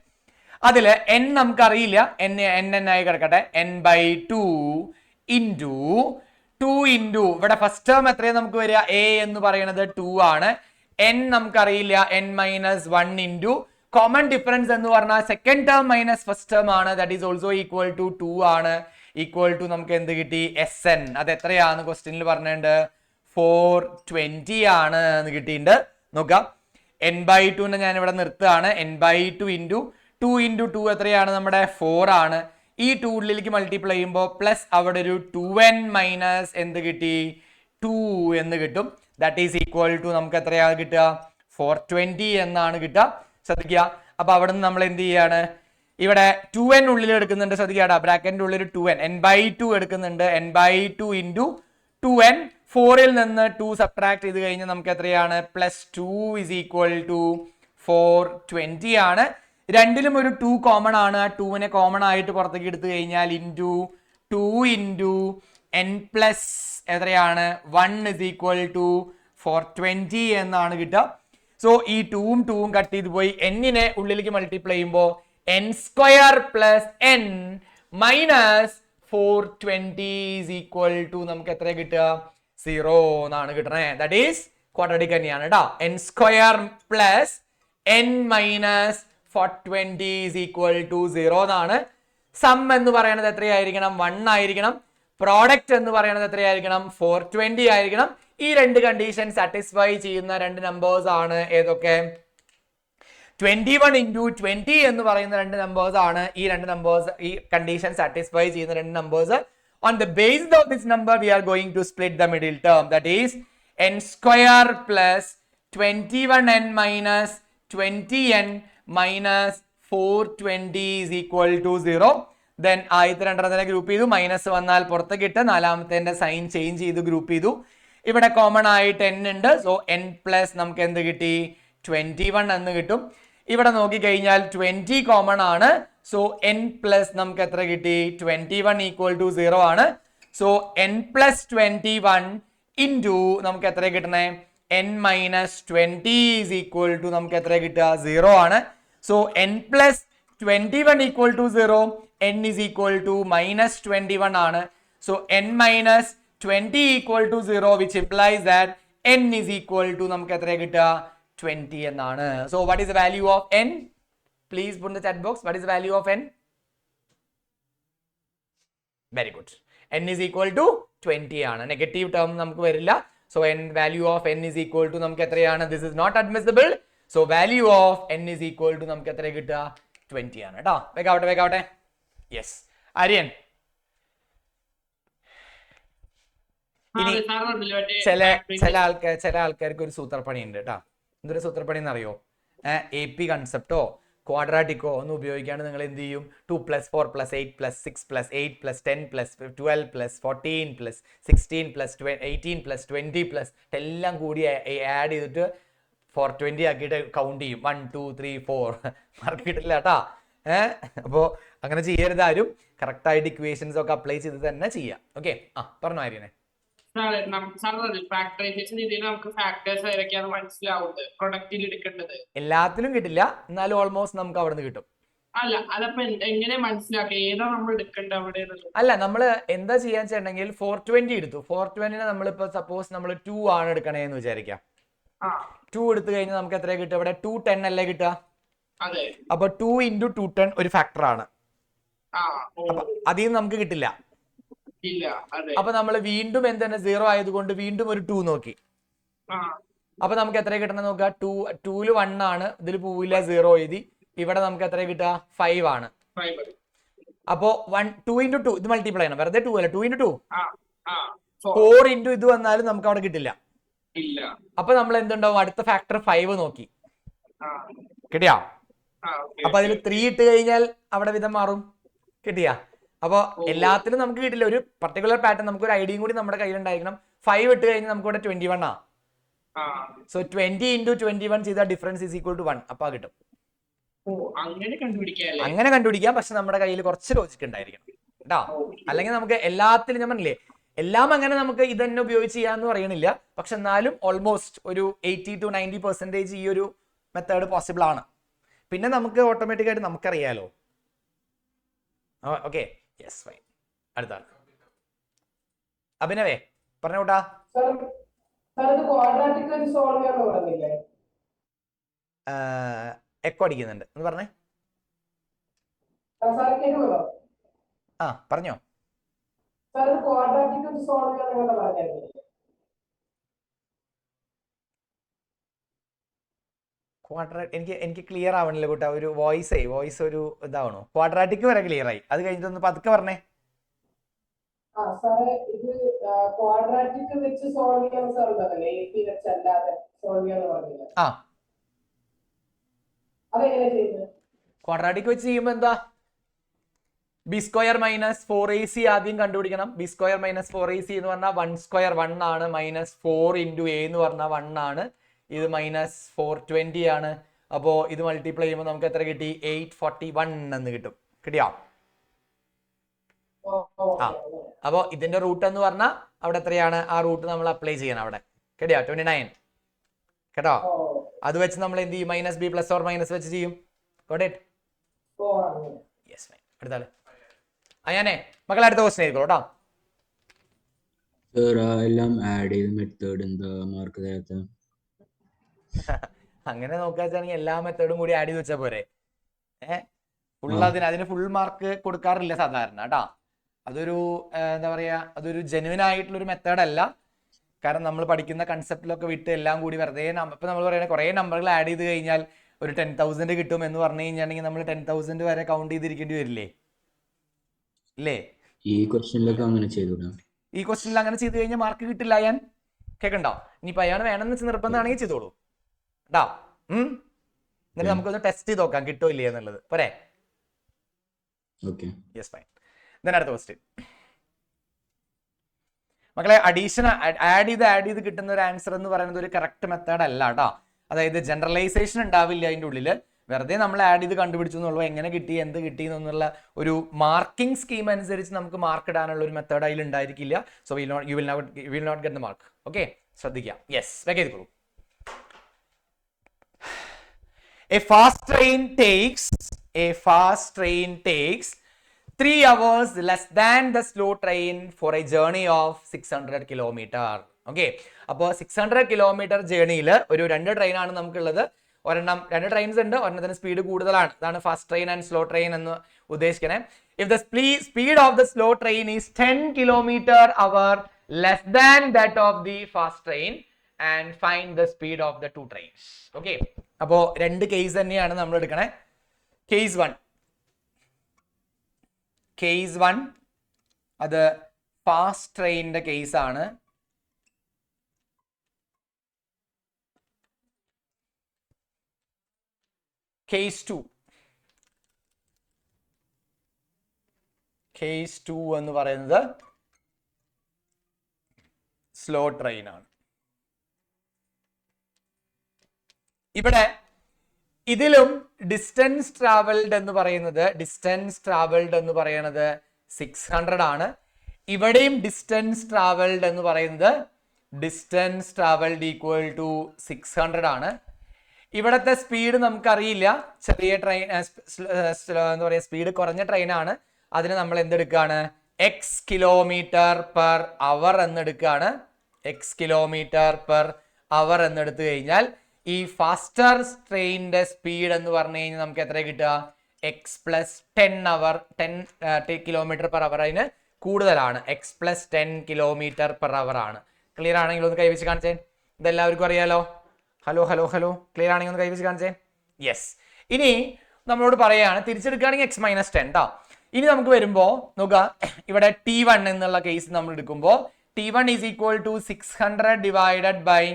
അതില് n നമുക്കറിയില്ല, n ആയി കിടക്കട്ടെ. n/2 into 2 into ഇവിടെ ഫസ്റ്റ് ടേം എത്രയാണ് നമുക്ക് വരിക? a എന്ന് പറയുന്നത് 2 ആണ്. n നമുക്കറിയില്ല, n - 1 into കോമൺ ഡിഫറൻസ് എന്ന് പറഞ്ഞാൽ second term minus first term ആണ്. That is also equal to 2 ആണ്. ഈക്വൽ ടു നമുക്ക് എന്ത് കിട്ടി? Sn. അത് എത്രയാണ് ക്വസ്റ്റ്യനിൽ പറഞ്ഞിട്ടുണ്ട്? 420 ആണ് എന്ന് കിട്ടിയിട്ടുണ്ട്. നോക്കാം. n/2 ഞാൻ ഇവിടെ നിർത്തുകയാണ്. n/2 into 2 into 2 എത്രയാണ്? നമ്മുടെ 4 ആണ്. ഈ 2 ഉള്ളിലേക്ക് മൾട്ടിപ്ലൈ ചെയ്യുമ്പോൾ പ്ലസ് അവിടെ ഒരു 2n മൈനസ് എന്ത് കിട്ടി? 2 എന്ന് കിട്ടും. ദാറ്റ് ഈസ് ഈക്വൽ ടു നമുക്ക് എത്രയാണ് കിട്ടുക? 420 എന്നാണ് കിട്ടുക. ശ്രദ്ധിക്കുക. അപ്പൊ അവിടെ നിന്ന് നമ്മൾ എന്ത് ചെയ്യാണ്? ഇവിടെ 2n ഉള്ളിൽ എടുക്കുന്നുണ്ട്. ശ്രദ്ധിക്കുക, ബ്രാക്കറ്റിന്റെ ഉള്ളിൽ 2n, n/2 എടുക്കുന്നുണ്ട്. n/2 into 2n, 4ൽ നിന്ന് 2 സബ്ട്രാക്ട് ചെയ്ത് കഴിഞ്ഞാൽ നമുക്ക് എത്രയാണ്? +2 is equal to 420 ആണ്. രണ്ടിലും ഒരു 2 കോമൺ ആണ്. ആ 2നെ കോമൺ ആയിട്ട് പുറത്തേക്ക് എടുത്തു കഴിഞ്ഞാൽ ഇൻറ്റു 2 into n പ്ലസ് എത്രയാണ്? 1 is equal to 420 എന്നാണ് കിട്ടുക. സോ ഈ 2ഉം 2ഉം കട്ട് ചെയ്ത് പോയി. n-നെ ഉള്ളിലേക്ക് മൾട്ടിപ്ലൈ ചെയ്യുമ്പോൾ n² + n minus 420 is equal to നമുക്ക് എത്ര കിട്ടുക 0 എന്നാണ് കിട്ടണേ. ദാറ്റ് ഈസ് ക്വാഡ്രാറ്റിക് തന്നെയാണ് കേട്ടോ. n square plus n minus 420 is equal to 0 എന്നാണ്. സം എന്ന് പറയുന്നത് എത്രയായിരിക്കണം 1 ആയിരിക്കണം. പ്രോഡക്റ്റ് എന്ന് പറയുന്നത് എത്രയായിരിക്കണം 420 ആയിരിക്കണം. ഈ രണ്ട് കണ്ടീഷൻ സാറ്റിസ്ഫൈ ചെയ്യുന്ന രണ്ട് നമ്പേഴ്സ് ആണ് ഏതൊക്കെ 21 into 20 എന്ന് പറയുന്ന രണ്ട് നമ്പേഴ്സ് ആണ്. ഈ രണ്ട് നമ്പേഴ്സ് ഈ കണ്ടീഷൻ സാറ്റിസ്ഫൈ ചെയ്യുന്ന രണ്ട് numbers. On the basis of this number we are going to split the middle term, that is n square plus 21n minus 20n minus 420 is equal to 0. Then ആദ്യത്തെ രണ്ടെണ്ണത്തിനെ group ചെയ്തു, minus വന്നാൽ പുറത്ത് കിട്ടുക, നാലാമത്തെ sign change ചെയ്ത് group ചെയ്തു. ഇവിടെ common ആയിട്ട് n ഉണ്ട്. സോ n പ്ലസ് നമുക്ക് എന്ത് കിട്ടി 21 എന്ന് കിട്ടും. ഇവിടെ നോക്കിക്കഴിഞ്ഞാൽ 20 കോമൺ ആണ്. സോ n പ്ലസ് നമുക്ക് എത്ര കിട്ടി 21 ഈക്വൽ ടു 0 ആണ്. സോ n പ്ലസ് 21 ഇൻറ്റു നമുക്ക് എത്ര കിട്ടണേ n minus 20 is equal to നമുക്ക് എത്ര കിട്ടുക 0 ആണ്. So n plus 21 equal to 0, n is equal to minus 21 ആണ്. So n minus 20 equal to 0 which implies that n is equal to നമുക്ക് എത്ര കിട്ടുക 20 എന്നാണ്. So what is the value of n? Please put in the chat box. What is the value of n? Very good. n is equal to 20 ആണ്. Negative term നമുക്ക് വരില്ല. So n value of n is equal to നമുക്ക് എത്രയാണ്? This is not admissible. So value of n is equal to നമുക്ക് എത്ര കിട്ടുക 20 ആണ് കേട്ടോ. വേഗാവട്ടെ. യെസ് ആര്യൻ. ഇനി ചില ആൾക്കാർക്ക് ഒരു സൂത്രപ്പണി ഉണ്ട് കേട്ടോ. എന്തൊരു സൂത്രപ്പണി എന്നറിയോ? AP കൺസെപ്റ്റോ ക്വാഡ്രാറ്റിക്കോ ഒന്നും ഉപയോഗിക്കാണ്ട് നിങ്ങൾ എന്ത് ചെയ്യും 2 + 4 + 8 + 6 + 8 + 10 + 12 + 14 + 16 + 18 + 20 + എല്ലാം കൂടി ആഡ് ചെയ്തിട്ട് 420 ആക്കിയിട്ട് കൗണ്ട് ചെയ്യും. 1 2 3 4 മാർക്ക് കിട്ടില്ല കേട്ടാ. അപ്പോൾ അങ്ങനെ ചെയ്യരുത് ആരും. കറക്റ്റായിട്ട് ഇക്വേഷൻസ് ഒക്കെ അപ്ലൈ ചെയ്ത് തന്നെ ചെയ്യാം. ഓക്കെ, പറഞ്ഞോ ആര്യനെ. ഫാക്ടറൈസേഷൻ രീതിയിൽ നമുക്ക് ഫാക്ടേഴ്സ് ഏതൊക്കെയാണ് മനസ്സിലാവുന്നത് പ്രൊഡക്റ്റിൽ എടുക്കേണ്ടത്. എല്ലാത്തിലും കിട്ടില്ല, എന്നാലും ഓൾമോസ്റ്റ് നമുക്ക് അവിടെ നിന്ന് കിട്ടും. അല്ല അതപ്പോ എങ്ങനെ മനസ്സിലാക്കുക ഏതാ നമ്മൾ എടുക്കേണ്ടത് അവിടെ? അല്ല, നമ്മൾ എന്താ ചെയ്യാന്ന് വെച്ചിട്ടുണ്ടെങ്കിൽ 420 എടുത്തു. 420നെ നമ്മളിപ്പോ സപ്പോസ് നമ്മൾ 2 ആണ് എടുക്കണേന്ന് വിചാരിക്കാം. 2 എടുത്തു കഴിഞ്ഞാൽ നമുക്ക് എത്ര കിട്ടും? ഇവിടെ 210 അല്ലേ കിട്ടുക? അപ്പൊ 2 × 210 ഒരു ഫാക്ടർ ആണ്. അതിൽ നിന്ന് നമുക്ക് കിട്ടില്ല. അപ്പൊ നമ്മൾ വീണ്ടും എന്താണ് 0 ആയതുകൊണ്ട് വീണ്ടും ഒരു 2 നോക്കി. അപ്പൊ നമുക്ക് എത്ര കിട്ടണം നോക്കുക. 2ല് 1 ആണ്, ഇതിൽ പോവില്ല 0 എഴുതി. ഇവിടെ നമുക്ക് എത്ര കിട്ടുക 5 ആണ്. അപ്പോ 2 × 2 ഇത് മൾട്ടിപ്ലൈ ചെയ്യണം. വെറുതെ 2 അല്ല, 2 × 2 4 × ഇത് വന്നാലും നമുക്ക് അവിടെ കിട്ടില്ല. അപ്പൊ നമ്മൾ എന്തുണ്ടാവും? അടുത്ത ഫാക്ടർ 5 നോക്കി. കിട്ടിയാ? അപ്പൊ അതിൽ 3 ഇട്ട് കഴിഞ്ഞാൽ അവിടെ വിധം മാറും. കിട്ടിയാ? അപ്പൊ എല്ലാത്തിലും നമുക്ക് കിട്ടില്ല. ഒരു പർട്ടിക്കുലർ പാറ്റേൺ നമുക്ക് ഒരു ഐഡിയയും കൂടി നമ്മുടെ കയ്യിൽ ഉണ്ടായിരിക്കണം. 5 ഇട്ട് കഴിഞ്ഞാൽ നമുക്ക് ഇവിടെ 21 ആ. സോ 20 × 21 ചെയ്ത ഡിഫറൻസ് ഈസ് ഈക്വൽ ടു 1. അപ്പൊ കിട്ടും. അങ്ങനെ കണ്ടുപിടിക്കാം. പക്ഷെ നമ്മുടെ കയ്യിൽ കുറച്ച് ലോജിക് ഉണ്ടായിരിക്കണം കേട്ടോ. അല്ലെങ്കിൽ നമുക്ക് എല്ലാത്തിലും ഞാൻ പറഞ്ഞില്ലേ, എല്ലാം അങ്ങനെ നമുക്ക് ഇത് തന്നെ ഉപയോഗിച്ച് ചെയ്യാന്ന് പറയണില്ല. പക്ഷെ എന്നാലും ഓൾമോസ്റ്റ് ഒരു 80 to 90% ഈ ഒരു മെത്തേഡ് പോസിബിൾ ആണ്. പിന്നെ നമുക്ക് ഓട്ടോമാറ്റിക് ആയിട്ട് നമുക്കറിയാലോ. Okay, yes, fine. അടുത്ത അഭിനവേ പറഞ്ഞോട്ടാ. എക്കോ അടിക്കുന്നുണ്ട് എന്ന് പറഞ്ഞേ. പറഞ്ഞോ. എനിക്ക് ക്ലിയർ ആവണില്ല കൂട്ടാ. ഒരു വോയിസ് ഒരു ഇതാവണോ? ക്വാഡ്രാറ്റിക് വരെ ക്ലിയർ ആയി. അത് കഴിഞ്ഞിട്ട് ഒന്ന് പതുക്കെ പറഞ്ഞേ. ക്വാഡ്രാറ്റിക് വെച്ച് ചെയ്യുമ്പോ എന്താ? b² - 4ac ആദ്യം കണ്ടുപിടിക്കണം. b² - 4ac എന്ന് പറഞ്ഞാൽ 1² 1 ആണ്. -4 × a എന്ന് പറഞ്ഞാൽ 1 ആണ്. ഇത് -420 ആണ്. അപ്പോ ഇത് മൾട്ടിപ്ലൈ ചെയ്യുമ്പോൾ നമുക്ക് എത്ര കിട്ടി? 841 എന്ന് കിട്ടും. കിട്ടിയോ? അപ്പോ ഇതിന്റെ റൂട്ട് എന്ന് പറഞ്ഞാൽ അവിടെ എത്രയാണ്? ആ റൂട്ട് നമ്മൾ അപ്ലൈ ചെയ്യണം അവിടെ. കേട്ടോ? 29 കേട്ടോ? അത് വെച്ച് നമ്മൾ എന്ത് ചെയ്യും? -b + or - വെച്ച് ചെയ്യും. Got it? Yes, fine. അടുത്താല് അയാനെ മക്കളെ അടുത്ത ക്വസ്റ്റ്യൻ ആയിരിക്കും കേട്ടോ. എല്ലാം ആഡ് ചെയ്ത് മെത്തേഡ് എന്താ മാർക്ക് തരാത്ത? അങ്ങനെ നോക്കാച്ചാണെങ്കിൽ എല്ലാ മെത്തേഡും കൂടി ആഡ് ചെയ്ത് വെച്ചാൽ പോരെ. ഫുൾ അതിന് ഫുൾ മാർക്ക് കൊടുക്കാറില്ല സാധാരണ കേട്ടാ. അതൊരു എന്താ പറയാ, അതൊരു ജെന്യുവൻ ആയിട്ടുള്ള ഒരു മെത്തേഡ് അല്ല. കാരണം നമ്മൾ പഠിക്കുന്ന കൺസെപ്റ്റിലൊക്കെ വിട്ട് എല്ലാം കൂടി വെറുതെ ഇപ്പൊ നമ്മൾ പറയുന്നത് കുറെ നമ്പറുകൾ ആഡ് ചെയ്ത് കഴിഞ്ഞാൽ ഒരു 10,000 കിട്ടും എന്ന് പറഞ്ഞു കഴിഞ്ഞാണെങ്കിൽ നമ്മൾ 10,000 വരെ കൗണ്ട് ചെയ്തിരിക്കേണ്ടി വരില്ലേ ഇല്ലേ? ഈ ക്വസ്റ്റ്യനിലൊക്കെ അങ്ങനെ ചെയ്തൂടാ? ഈ ക്വസ്റ്റ്യനിൽ അങ്ങനെ ചെയ്ത് കഴിഞ്ഞാൽ മാർക്ക് കിട്ടില്ല. ഞാൻ കേൾക്കണ്ടോ? ഇനിയിപ്പോ അയാൾ വേണമെന്ന് വെച്ച് നിർബന്ധമാണെങ്കിൽ ചെയ്തോളൂ കേട്ടോ. എന്നിട്ട് നമുക്കൊന്ന് ടെസ്റ്റ് ചെയ്ത് നോക്കാം കിട്ടോ ഇല്ലേ എന്നുള്ളത്. പോരെ? Yes, fine. അടുത്ത ക്വസ്റ്റ്യൻ മക്കളെ, അഡീഷൻ ആഡ് ചെയ്ത് കിട്ടുന്ന ഒരു ആൻസർ എന്ന് പറയുന്നത് ഒരു കറക്റ്റ് മെത്തേഡ് അല്ല കേട്ടോ. അതായത് ജനറലൈസേഷൻ ഉണ്ടാവില്ല അതിൻ്റെ ഉള്ളിൽ. വെറുതെ നമ്മൾ ആഡ് ചെയ്ത് കണ്ടുപിടിച്ചു എന്നുള്ളൂ. എങ്ങനെ കിട്ടി, എന്ത് കിട്ടി എന്നുള്ള ഒരു മാർക്കിംഗ് സ്കീം അനുസരിച്ച് നമുക്ക് മാർക്ക് ഇടാനുള്ള ഒരു മെത്തേഡ് അതിൽ ഉണ്ടായിരിക്കില്ല. So you will not get the mark. Okay, ശ്രദ്ധിക്കാം. യെസ്, വേഗം ചെയ്തോളൂ. A fast train takes 3 hours less than the slow train for a journey of 600 kilometer. Okay, അപ്പോൾ 600 കിലോമീറ്റർ ജേർണിയിൽ ഒരു 2 ട്രെയിനാണ് നമുക്കുള്ളത്. 2 ട്രെയിൻസ് ഉണ്ട്, ഒരെണ്ണത്തിന് സ്പീഡ് കൂടുതലാണ്. അതാണ് fast train and slow train എന്ന് ഉദ്ദേശിക്കണേ. If the speed of the slow train is 10 km/h less than that of the fast train and find the speed of the 2 trains. Okay, അപ്പോൾ 2 case തന്നെയാണ് നമ്മൾ എടുക്കണേ. Case 1 അത് fast ട്രെയിനിന്റെ കേസാണ്. Case 2 എന്ന് പറയുന്നത് സ്ലോ ട്രെയിൻ ആണ്. ഇവിടെ ഇതിലും ഡിസ്റ്റൻസ് ട്രാവൽഡ് എന്ന് പറയുന്നത് 600 ആണ്. ഇവിടെയും ഡിസ്റ്റൻസ് ട്രാവൽഡ് എന്ന് പറയുന്നത് ഈക്വൽ ടു 600 ആണ്. ഇവിടത്തെ സ്പീഡ് നമുക്കറിയില്ല. ചെറിയ ട്രെയിൻ എന്താ പറയുക, സ്പീഡ് കുറഞ്ഞ ട്രെയിനാണ്. അതിന് നമ്മൾ എന്തെടുക്കുകയാണ്? x km/h എന്നെടുക്കുകയാണ്. x km/h എന്നെടുത്തു കഴിഞ്ഞാൽ ഈ ഫാസ്റ്റർ ട്രെയിനിന്റെ സ്പീഡ് എന്ന് പറഞ്ഞു കഴിഞ്ഞാൽ നമുക്ക് എത്ര കിട്ടുക? x + 10 km/h അതിന് കൂടുതലാണ്. x + 10 km/h ആണ്. ക്ലിയർ ആണെങ്കിൽ ഒന്ന് കൈവച്ച് കാണിച്ചേ. ഇതെല്ലാവർക്കും അറിയാലോ. ഹലോ, ക്ലിയർ ആണെങ്കിൽ ഒന്ന് കൈവച്ച് കാണിച്ചേ. യെസ്. ഇനി നമ്മളോട് പറയാണ് തിരിച്ചെടുക്കുകയാണെങ്കിൽ x - 10 ട്ടോ. ഇനി നമുക്ക് വരുമ്പോൾ നോക്കുക, ഇവിടെ T1 എന്നുള്ള കേസ് നമ്മൾ എടുക്കുമ്പോൾ T1 = 600 ഡിവൈഡഡ് ബൈ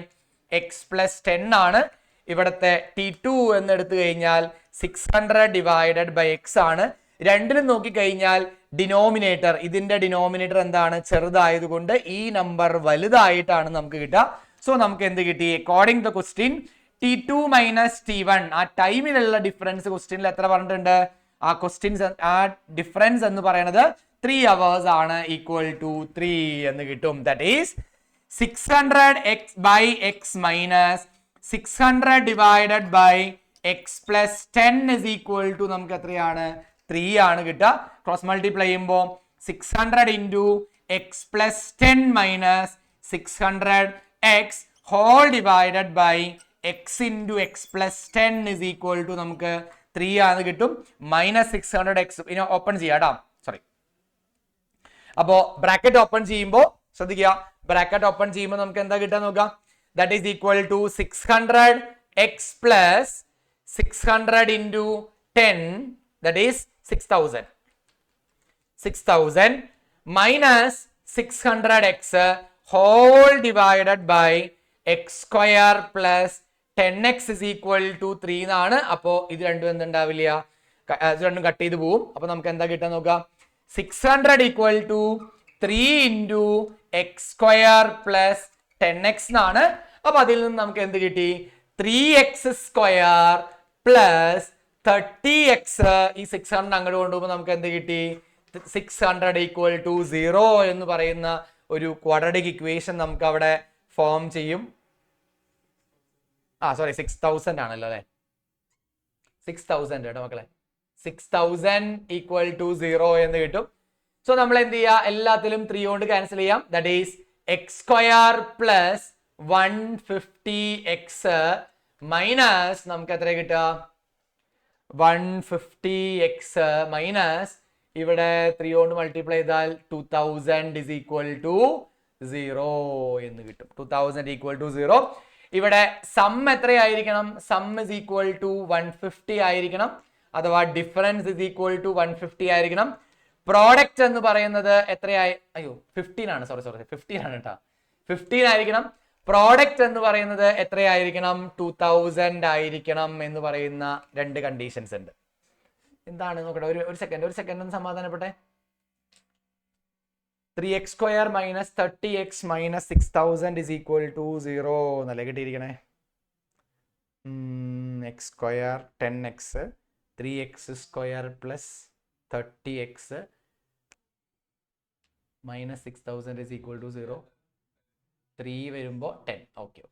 x + 10 ആണ്. ഇവിടുത്തെ T2 എന്നെടുത്തു കഴിഞ്ഞാൽ 600 ഡിവൈഡഡ് ബൈ x ആണ്. രണ്ടിലും നോക്കിക്കഴിഞ്ഞാൽ ഡിനോമിനേറ്റർ, ഇതിന്റെ ഡിനോമിനേറ്റർ എന്താണ്? ചെറുതായതുകൊണ്ട് ഈ നമ്പർ വലുതായിട്ടാണ് നമുക്ക് കിട്ടുക. സോ നമുക്ക് എന്ത് കിട്ടി? According the question T2 - T1 ആ ടൈമിലുള്ള ഡിഫറൻസ് ക്വസ്റ്റ്യനിൽ എത്ര പറഞ്ഞിട്ടുണ്ട്? ആ ഡിഫറൻസ് എന്ന് പറയുന്നത് 3 hours ആണ്, ഈക്വൽ ടു 3 എന്ന് കിട്ടും. That is 600 by x minus 600 divided by x plus 10 is equal to നമുക്ക് എത്രയാണ്? 3 ആണ് കിട്ടുക. ക്രോസ് മൾട്ടിപ്ലൈ ചെയ്യുമ്പോൾ 600 into x plus 10 minus 600x whole divided by x into x plus 10 is equal to നമുക്ക് 3 ആണ് കിട്ടും. മൈനസ് 600x ഇനി open ചെയ്യാം. സോറി, അപ്പോ ബ്രാക്കറ്റ് ഓപ്പൺ ചെയ്യുമ്പോൾ ശ്രദ്ധിക്കുക, ബ്രാക്കറ്റ് ഓപ്പൺ ചെയ്യുമ്പോൾ നമുക്ക് എന്താ കിട്ടാൻ നോക്കാം? That is equal to 600x plus 600 into 10 that is 6000 minus 600x whole divided by x square plus 10x is equal to 3 എന്നാണ്. അപ്പോ ഇത് രണ്ടും എന്തുണ്ടാവില്ല? ഇത് രണ്ടും കട്ട് ചെയ്ത് പോവും. അപ്പൊ നമുക്ക് എന്താ കിട്ടാൻ നോക്കാം? 600 equal to 3 into x square plus 10x എന്നാണ്. അപ്പൊ അതിൽ നിന്ന് നമുക്ക് എന്ത് കിട്ടി? 3x square plus 30x. ഈ 600 അങ്ങോട്ട് കൊണ്ടുപോകുമ്പോൾ നമുക്ക് എന്ത് കിട്ടി? 600 equal to 0 എന്ന് പറയുന്ന ഒരു ക്വാഡ്രാറ്റിക് ഇക്വേഷൻ നമുക്ക് അവിടെ ഫോം ചെയ്യും. സോറി 6000 ആണല്ലോ അല്ലെ? 6000 കേട്ടോ മക്കളെ. 6000 equal to 0 എന്ന് കിട്ടും. സോ നമ്മൾ എന്ത് ചെയ്യുക, എല്ലാത്തിലും 3 കൊണ്ട് ക്യാൻസൽ ചെയ്യാം. That is x² plus 150x minus നമുക്ക് എത്ര കിട്ടുക, 150x മൈനസ് ഇവിടെ 3 കൊണ്ട് മൾട്ടിപ്ലൈ ചെയ്താൽ 2000 is equal to 0 എന്ന് കിട്ടും. 2000 equal to 0. ഇവിടെ സം എത്രയായിരിക്കണം, സം is equal to 150 ആയിരിക്കണം, അഥവാ ഡിഫറൻസ് is equal to 150 ആയിരിക്കണം. പ്രോഡക്റ്റ് എന്ന് പറയുന്നത് എത്രയായി, 15 ആണ്, സോറി 15 ആണ് കേട്ടോ, 15 ആയിരിക്കണം. പ്രോഡക്റ്റ് എന്ന് പറയുന്നത് എത്രയായിരിക്കണം, 2000 ആയിരിക്കണം എന്ന് പറയുന്ന 2 കണ്ടീഷൻസ് ഉണ്ട്. എന്താണ് നോക്കട്ടെ, ഒരു സെക്കൻഡ് ഒന്ന് സമാധാനപ്പെട്ടെ. 3x² minus 30x minus 6000 is equal to 0 എന്നല്ലേ കിട്ടിയിരിക്കണേ. x² 10x 3x² plus 30x minus 6000 is equal to 0. 3 വരുമ്പോൾ 10. Okay.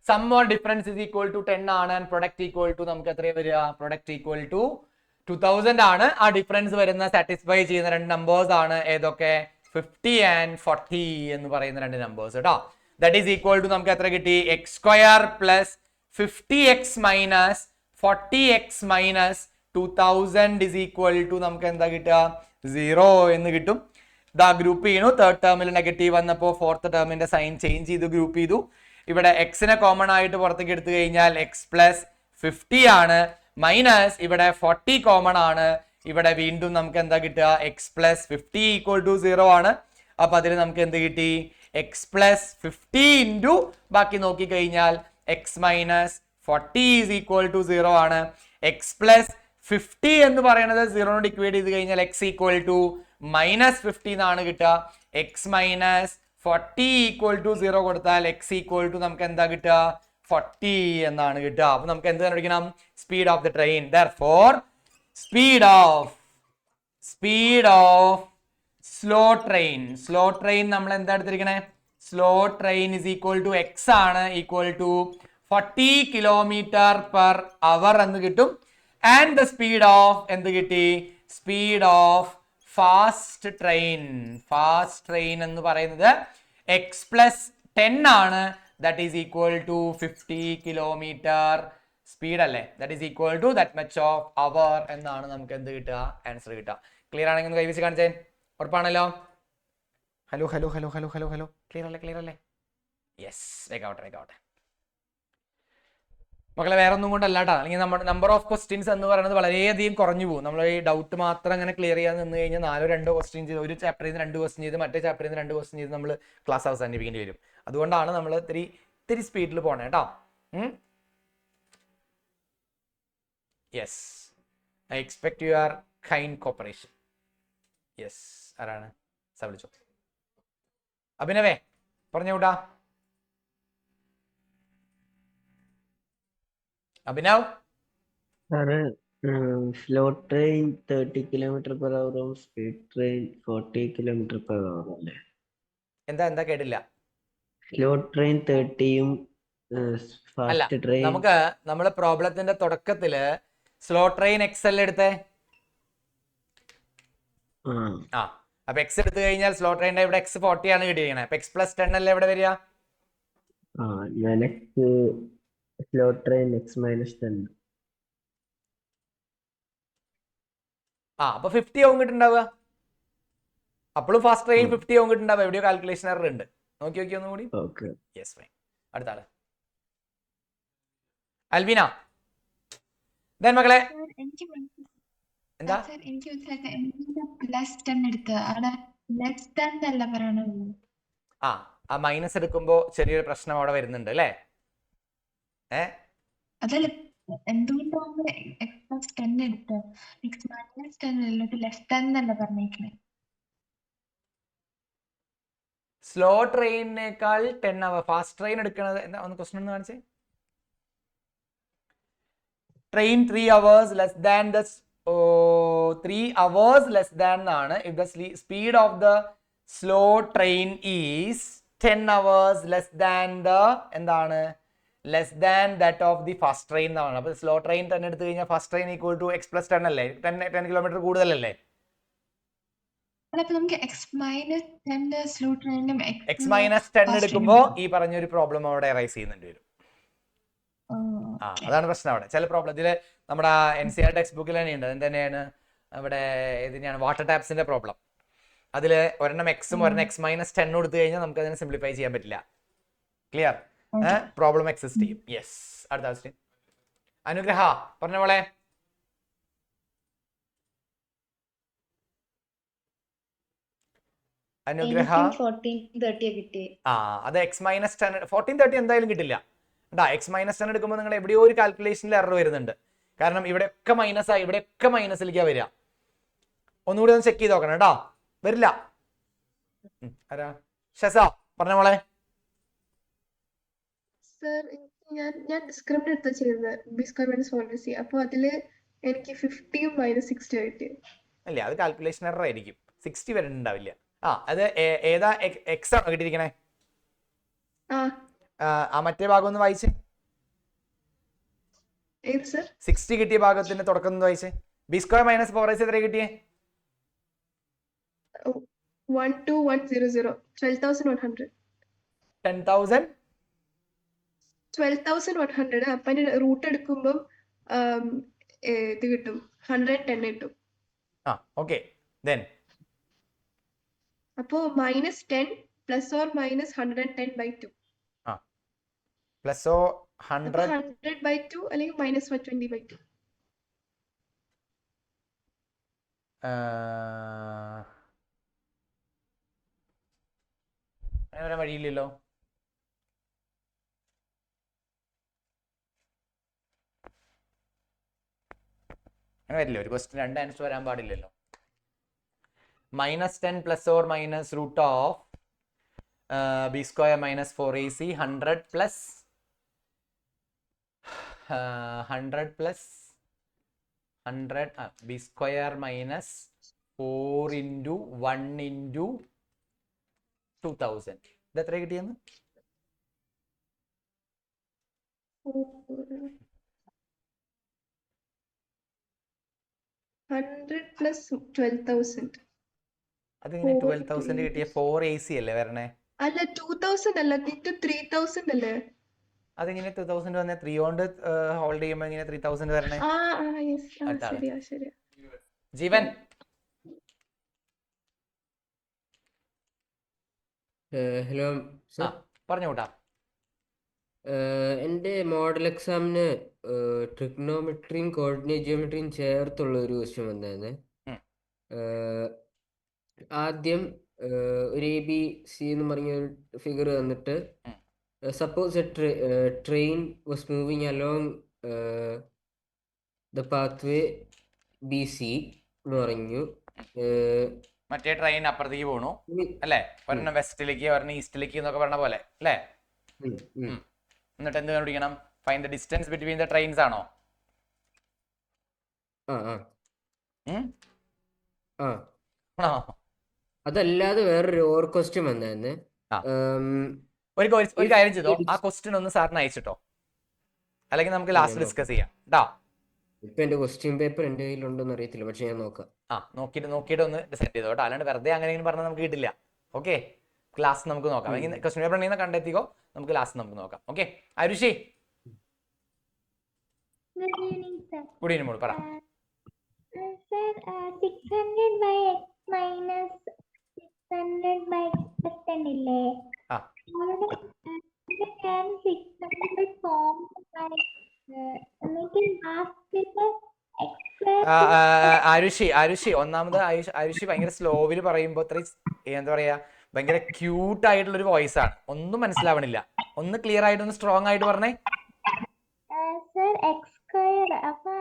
Sum or difference is equal to 10 ആണ്. ആൻഡ് പ്രൊഡക്റ്റ് ഈക്വൽ ടു നമുക്ക് എത്രയാണ് വരിക, പ്രൊഡക്റ്റ് ഈക്വൽ ടു 2000 ആണ്. ആ ഡിഫറൻസ് വരുന്ന സാറ്റിസ്ഫൈ ചെയ്യുന്ന 2 നമ്പേഴ്സ് ആണ് ഏതൊക്കെ, 50 and 40 എന്ന് പറയുന്ന 2 നമ്പേഴ്സ് കേട്ടോ. ദാറ്റ് ഈസ് ഈക്വൽ ടു നമുക്ക് എത്ര കിട്ടി, x² plus 50x minus 40x minus 2000 is equal to നമുക്ക് എന്താ കിട്ടുക, 0 എന്ന് കിട്ടും. ദാ ഗ്രൂപ്പ് ചെയ്യണു. തേർഡ് ടേമിൽ നെഗറ്റീവ് വന്നപ്പോൾ ഫോർത്ത് ടേമിന്റെ സൈൻ ചേഞ്ച് ചെയ്തു, ഗ്രൂപ്പ് ചെയ്തു. ഇവിടെ എക്സിനെ കോമൺ ആയിട്ട് പുറത്തേക്ക് എടുത്തു കഴിഞ്ഞാൽ എക്സ് പ്ലസ് 50 ആണ്, മൈനസ് ഇവിടെ 40 കോമൺ ആണ്. ഇവിടെ വീണ്ടും നമുക്ക് എന്താ കിട്ടുക, എക്സ് പ്ലസ് 50 ഈക്വൽ ടു 0 ആണ്. അപ്പൊ അതിൽ നമുക്ക് എന്ത് കിട്ടി, എക്സ് പ്ലസ് 50 ഇൻറ്റു ബാക്കി നോക്കി കഴിഞ്ഞാൽ X minus 40 is equal to 0 ആണ്. എക്സ് പ്ലസ് 50 എന്ന് പറയുന്നത് 0 ഇക്വേറ്റ് ചെയ്ത് കഴിഞ്ഞാൽ എക്സ് ഈക്വൽ ടു മൈനസ് 50 എന്നാണ് കിട്ടുക. എക്സ് മൈനസ് 40 ഈക്വൽ ടു 0 കൊടുത്താൽ എക്സ് ഈക്വൽ ടു നമുക്ക് എന്താ കിട്ടുക, 40 എന്നാണ് കിട്ടുക. അപ്പൊ നമുക്ക് എന്ത് കണ്ടുപിടിക്കണം, speed of the train. Therefore speed of slow train നമ്മൾ എന്താ എടുത്തിരിക്കണേ, slow train is equal to x ആണ്, ഈക്വൽ ടു 40 km/h എന്ന് കിട്ടും. ആൻഡ് ദ സ്പീഡ് ഓഫ് എന്ത് കിട്ടി, സ്പീഡ് ഓഫ് ഫാസ്റ്റ് ട്രെയിൻ എന്ന് പറയുന്നത് എക്സ് പ്ലസ് 10 ആണ്. That is equal to 50 km speed അല്ലേ, that is equal to that much of hour എന്നാണ് നമുക്ക് എന്ത് കിട്ടുക, ആൻസർ കിട്ടുക. ക്ലിയർ ആണെങ്കിൽ ഒന്ന് കൈവച്ച് കാണിച്ചേ, ഉറപ്പാണല്ലോ. ഹലോ ക്ലിയർ അല്ലേ? യെസ്, വേഗാവട്ടെ മക്കളെ. വേറെ ഒന്നും കൊണ്ടല്ല കേട്ടോ, അല്ലെങ്കിൽ നമ്മുടെ നമ്പർ ഓഫ് ക്വസ്റ്റ്യൻസ് എന്ന് പറയുന്നത് വളരെയധികം കുറഞ്ഞു പോകും. നമ്മൾ ഈ ഡൗട്ട് മാത്രം അങ്ങനെ ക്ലിയർ ചെയ്യാൻ നിന്ന് കഴിഞ്ഞാൽ 4-2 ക്വസ്റ്റ്യൻ ചെയ്ത്, ഒരു ചാപ്റ്ററിൽ നിന്ന് 2 ക്വസ്റ്റ്യൻ ചെയ്ത് മറ്റേ ചാപ്റ്ററിൽ നിന്ന് 2 ക്വസ്റ്റ്യൻ ചെയ്ത് നമ്മൾ ക്ലാസ് അവസാനിപ്പിക്കേണ്ടി വരും. അതുകൊണ്ടാണ് നമ്മൾ ഇത്തിരി സ്പീഡിൽ പോണേ കേട്ടോ. Yes, I expect your kind cooperation. Yes, ആരാണ് വിളിച്ചോ, അഭിനവേ പറഞ്ഞുകൂടാ. Abhinav, slow train 30 km/h speed train 40 km/h അല്ലേ? എന്താ കേട്ടില്ല. സ്ലോ ട്രെയിൻ 30-ഉം ഫാസ്റ്റ് ട്രെയിൻ, നമുക്ക് നമ്മള് പ്രോബ്ലത്തിന്റെ തുടക്കത്തില് സ്ലോ ട്രെയിൻ എക്സ് അല്ലേ എടുത്തേ. അപ്പൊ എക്സ് എടുത്തു കഴിഞ്ഞാൽ സ്ലോ ട്രെയിനിന്റെ ഇവിടെ എക്സ് 40 ആണ് കിട്ടിയിരിക്കണേ. അപ്പൊ എക്സ് പ്ലസ് 10 അല്ലേ ഇവിടെ വരിക. Slow train X minus 10. അപ്പൊ 50 ആവും കിട്ടുണ്ടാവുക. അപ്പോഴും ഫാസ്റ്റ് ട്രെയിൻ 50 ആവും കിട്ടുണ്ടാവുക. എവിടെയോ കാൽക്കുലേഷൻ എറർ ഉണ്ട്, നോക്കി ഒന്നും കൂടി. Yes, fine. അടുത്ത ആള് അൽബീന. ദെൻ മക്കളെ എന്താ ആ മൈനസ് എടുക്കുമ്പോ ചെറിയൊരു പ്രശ്നം അവിടെ വരുന്നുണ്ട് അല്ലേ. സ്ലോ ട്രെയിനേക്കാൾ 10 അവർ ഫാസ്റ്റ് ട്രെയിൻ എടുക്കണത് എന്താ, ഒന്ന് ക്വസ്റ്റൻ ഒന്ന് കാണിച്ചേ. Train 3 hours less than the 3 hours less than എന്നാണ്. If the speed of the slow train is 10 hours less than the എന്താണ് less than that of the fast train എന്നാണ്. അപ്പോൾ slow train 10 എടുത്തു കഴിഞ്ഞാൽ fast train equal to x + 10 അല്ലേ? 10 kilometre കൂടുതലല്ലേ? നമുക്ക് slow ട്രെയിനും x - 10 എടുക്കുമ്പോൾ ഈ പറഞ്ഞൊരു പ്രോബ്ലം അവിടെ അറൈസ് ചെയ്യുന്നുണ്ട് വരും. അതാണ് പ്രശ്നം അവിടെ. ചില പ്രോബ്ലം ഇതിൽ നമ്മുടെ NCERT ടെക്സ്റ്റ് ബുക്കിൽ തന്നെയുണ്ട്. അത് തന്നെയാണ് അവിടെ ഇതിനെയാണ് വാട്ടർ ടാപ്സിന്റെ പ്രോബ്ലം. അതിൽ ഒരെണ്ണം എക്സും ഒരെണ്ണം x - 10 കൊടുത്തു കഴിഞ്ഞാൽ നമുക്ക് അതിനെ സിംപ്ലിഫൈ ചെയ്യാൻ പറ്റില്ല. ക്ലിയർ? പ്രോബ്ലം എക്സിസ്റ്റ് ചെയ്യും. യെസ്. അടുത്ത ക്വസ്റ്റ്യൻ അനുഗ്രഹ പറഞ്ഞ മോളെ. അനുഗ്രഹ അത് x - 10 14 30 എന്തായാലും കിട്ടില്ല. x - 10 എടുക്കുമ്പോൾ നിങ്ങൾ എവിടെയോ ഒരു കാൽക്കുലേഷനിൽ എറർ വരുന്നുണ്ട്. കാരണം ഇവിടെയൊക്കെ മൈനസ് ആയി, ഇവിടെയൊക്കെ മൈനസിലേക്കാ വരിക. ഒന്നുകൂടി ഒന്ന് ചെക്ക് ചെയ്ത് നോക്കണം കേട്ടോ. വരില്ല. ആരാ? ഷസ പറഞ്ഞ മോളെ. സർ ഞാൻ ഡിസ്ക്രിപ്റ്റ് എടുത്ത ചെയ്തത് B²-4AC. അപ്പോൾ അതില് എനിക്ക് 50 - 60 ആയിട്ട്. അല്ലേ, അത് കാൽക്കുലേഷൻ എറർ ആയിരിക്കും. 60 വരുന്നുണ്ടാവില്ല. അത് ഏതാ എക്സ് ആണോ കിട്ടിയിരിക്കണേ? ആ മറ്റേ ഭാഗം ഒന്ന് വായിച്ചേ. 60 കിട്ടിയ ഭാഗത്തിന്റെ തുടക്കം ഒന്ന് വായിച്ചേ. B² - 4AC എത്ര കിട്ടിയേ? 12100 12,100. 12,100. അപ്പൊ അതിന്റെ റൂട്ട് എടുക്കുമ്പോൾ ഇത് കിട്ടും 110 കിട്ടും. ഓക്കെ. ദെൻ അപ്പോ -10 ± 110/2. പ്ലസോ 100 100/2 അല്ലെങ്കിൽ -120/2. അങ്ങനെ വരാൻ വഴിയില്ലല്ലോ. അങ്ങനെ വരില്ല. ഒരു ക്വസ്റ്റ്യൻ 2 ആൻസർ വരാൻ പാടില്ലല്ലോ. -10 ± root of B² - 4AC 100 plus 100 plus 100 B² - 4 into 1 into 2000. ഇത് എത്ര കിട്ടിയെന്ന്? 100 plus 12,000. അതിങ്ങനെ 12,000 കിട്ടിയ 4AC അല്ലേ വരണേ? അല്ല 2,000 അല്ല, 3,000 അല്ലേ? അതിങ്ങനെ 2000 വന്നേ 3 കൊണ്ട് ഹോൾഡ് ചെയ്യുമ്പോൾ ഇങ്ങനെ 3000 വരണേ. ശരിയാ. ജീവൻ ഹലോ സർ. പറഞ്ഞു കൂട്ടാ. എൻ്റെ മോഡൽ എക്സാമിന് ട്രിഗ്നോമെട്രിയും കോർഡിനേറ്റ് ജിയോമെട്രിയും ചേർത്തുള്ള ഒരു ക്വസ്റ്റ്യൻ വന്നായിരുന്നു. ആദ്യം ഒരു ABC എന്ന് പറഞ്ഞ ഫിഗർ തന്നിട്ട് suppose train was moving along the pathway BC എന്ന് പറഞ്ഞു. മറ്റേ ട്രെയിൻ അപ്പുറത്തേക്ക് പോണു അല്ലേ? ഒരെണ്ണം വെസ്റ്റിലേക്ക് ഒരെണ്ണം ഈസ്റ്റിലേക്ക് എന്നൊക്കെ പറഞ്ഞ പോലെ അല്ലേ? എന്നിട്ട് എന്ത് കണ്ടുപിടിക്കണം? Find the distance between the trains ആണോ? അതല്ലാതെ വേറൊരു ഓർ ക്വസ്റ്റ്യൻ വന്നായിരുന്നു. ഒരു കാര്യം ചെയ്തോ, ആ ക്വസ്റ്റ്യൻ ഒന്ന് സാറിന് അയച്ചിട്ടോ, അല്ലെങ്കിൽ നമുക്ക് ലാസ്റ്റ് ഡിസ്കസ് ചെയ്യാം ട്ടോ. ഇപ്പൊ എന്റെ ക്വസ്റ്റ്യൻ പേപ്പർ എന്റെ കയ്യിലുണ്ടോന്ന് അറിയത്തില്ല, പക്ഷെ ഞാൻ നോക്കാം. നോക്കിയിട്ട് ഒന്ന് സെറ്റ് ചെയ്തോ കേട്ടോ. അല്ലാണ്ട് വെറുതെ അങ്ങനെ പറഞ്ഞാൽ നമുക്ക് കിട്ടില്ല. ഓക്കെ, ക്ലാസ് നമുക്ക് നോക്കാം. ക്വസ്റ്റ്യൻ പേപ്പർ ഉണ്ടെങ്കിൽ കണ്ടെത്തിക്കോ, നമുക്ക് ലാസ്റ്റ് നമുക്ക് നോക്കാം. ഓക്കെ ആരുഷി. ഗുഡ് ഈവനിങ് മോൾ പറ. Sir, 600 by x minus 600 by x 10 ഇല്ലേ? ഞാൻ 600 ഫോം ആരുഷി ഒന്നാമത് ആരുഷി ഭയങ്കര സ്ലോവിൽ പറയുമ്പോ എന്താ പറയാ, ഭയങ്കര ക്യൂട്ട് ആയിട്ടുള്ള ഒരു വോയിസ് ആണ്. ഒന്നും മനസ്സിലാവണില്ല. ഒന്ന് ക്ലിയർ ആയിട്ട് ഒന്ന് സ്ട്രോങ് ആയിട്ട് പറഞ്ഞേ. സർ x² അപ്പൊ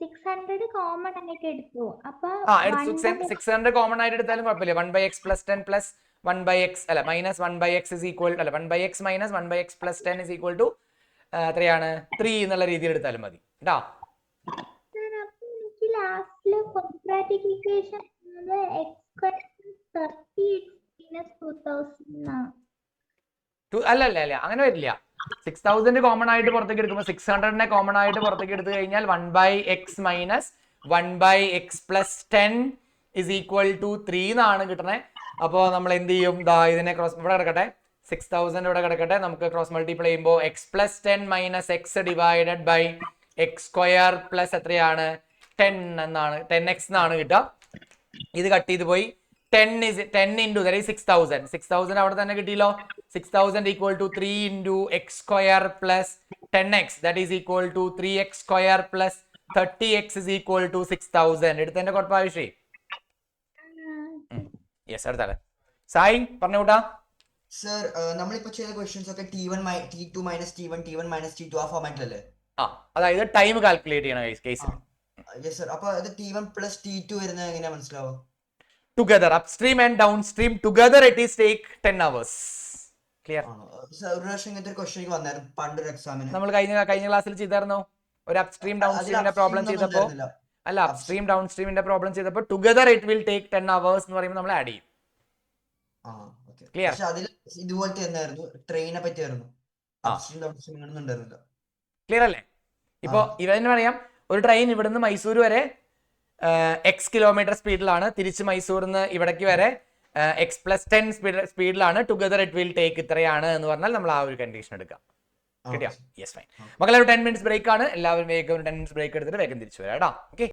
600 കോമൺ ആയിട്ട് എടുത്തു. അപ്പൊ 600 കോമൺ ആയിട്ട് എടുത്താലും കുഴപ്പമില്ല. 1/x + 10 plus 1/x അല്ല -1/x is equal അല്ല 1/x minus 1/x plus 10 is equal to എത്രയാണ് 3 എന്നുള്ള രീതിയിൽ എടുത്താലും മതി കേട്ടോ. എനിക്ക് ലാസ്റ്റില് ക്വാഡ്രാറ്റിക് ഇക്വേഷൻ x² 30x - 2000 അല്ല അങ്ങനെ വരില്ല. 6000 കോമൺ ആയിട്ട് പുറത്തേക്ക് എടുക്കുമ്പോൾ 600നെ കോമൺ ആയിട്ട് പുറത്തേക്ക് എടുത്തു കഴിഞ്ഞാൽ 1/x minus 1/x plus 10 is equal to 3 എന്നാണ് കിട്ടണേ. അപ്പോൾ നമ്മൾ എന്ത് ചെയ്യും? ഇതിനെ ക്രോസ് ഇവിടെ കിടക്കട്ടെ, 6000 ഇവിടെ കിടക്കട്ടെ. നമുക്ക് ക്രോസ് മൾട്ടിപ്ലൈ ചെയ്യുമ്പോൾ X plus 10 minus X divided by X square plus എത്രയാണ് 10 എന്നാണ് 10x എന്നാണ് കിട്ടുക. ഇത് കട്ട് ചെയ്ത് പോയി 10 into that is 6000 അവിടെ തന്നെ കിട്ടിയല്ലോ. 6000 equal to 3 into x square plus 10x that is equal to 3x square plus 30x is equal to 6000. എടുത്തതിന്റെ കുഴപ്പമാവശ്യേ. Yes, അടുത്താണ് സായി പറഞ്ഞുകൂട്ടാ. സർ നമ്മളിപ്പോ ചെയ്ത ക്വസ്റ്റ്യൻസ് ഒക്കെ T1 T2 minus T1 minus T2 ആ ഫോർമാറ്റിലല്ലേ? അതായത് ടൈം കാൽക്കുലേറ്റ് ചെയ്യണ കേസിൽ. Yes sir. അപ്പൊ അത് T1 പ്ലസ് T2 വരുന്നത് എങ്ങനെയാ മനസ്സിലാവും? Together, upstream and downstream together it is take 10 hours. Clear? Sir ഒരു പ്രാവശ്യം ഇങ്ങനത്തെ ഒരു ക്വസ്റ്റ്യൻ വന്നായിരുന്നു പണ്ടൊരു എക്സാമിന്. നമ്മൾ കഴിഞ്ഞ ക്ലാസ്സിൽ ചെയ്തായിരുന്നോ ഒരു അപ്സ്ട്രീം ഡൗൺസ്ട്രീമിന്റെ പ്രോബ്ലം ചെയ്തപ്പോ? അല്ല, അപ്സ്ട്രീം ഡൗൺസ്ട്രീമിന്റെ പ്രോബ്ലം ചെയ്തപ്പോൾ together it will take 10 hours എന്ന് പറയുമ്പോൾ നമ്മൾ ആഡ് ചെയ്യും. ക്ലിയർ? പക്ഷെ അതിൽ ഇതുപോലത്തെ എന്തായിരുന്നു, ട്രെയിനെ പറ്റിയായിരുന്നു. അപ്സ്ട്രീം ഡൗൺസ്ട്രീം അങ്ങനെയൊന്നും ഉണ്ടായിരുന്നില്ല. ക്ലിയർ അല്ലേ? ഇപ്പൊ ഇവന് പറയാം ഒരു ട്രെയിൻ ഇവിടുന്ന് മൈസൂർ വരെ എക്സ് കിലോമീറ്റർ സ്പീഡിലാണ്, തിരിച്ച് മൈസൂരിൽ നിന്ന് ഇവിടേക്ക് വരെ എക്സ് പ്ലസ് 10 സ്പീഡിലാണ്. ടുഗദർ ഇറ്റ് വിൽ ടേക്ക് ഇത്രയാണ് എന്ന് പറഞ്ഞാൽ നമ്മൾ ആ ഒരു കണ്ടീഷൻ എടുക്കാം. കിട്ടിയോ? Yes, fine. മക്കളെ ഒരു 10 minutes ബ്രേക്ക് ആണ്. എല്ലാവരും വേഗം 10 minutes ബ്രേക്ക് എടുത്തിട്ട് വേഗം തിരിച്ചു വരാം കേട്ടോ. ഓക്കെ,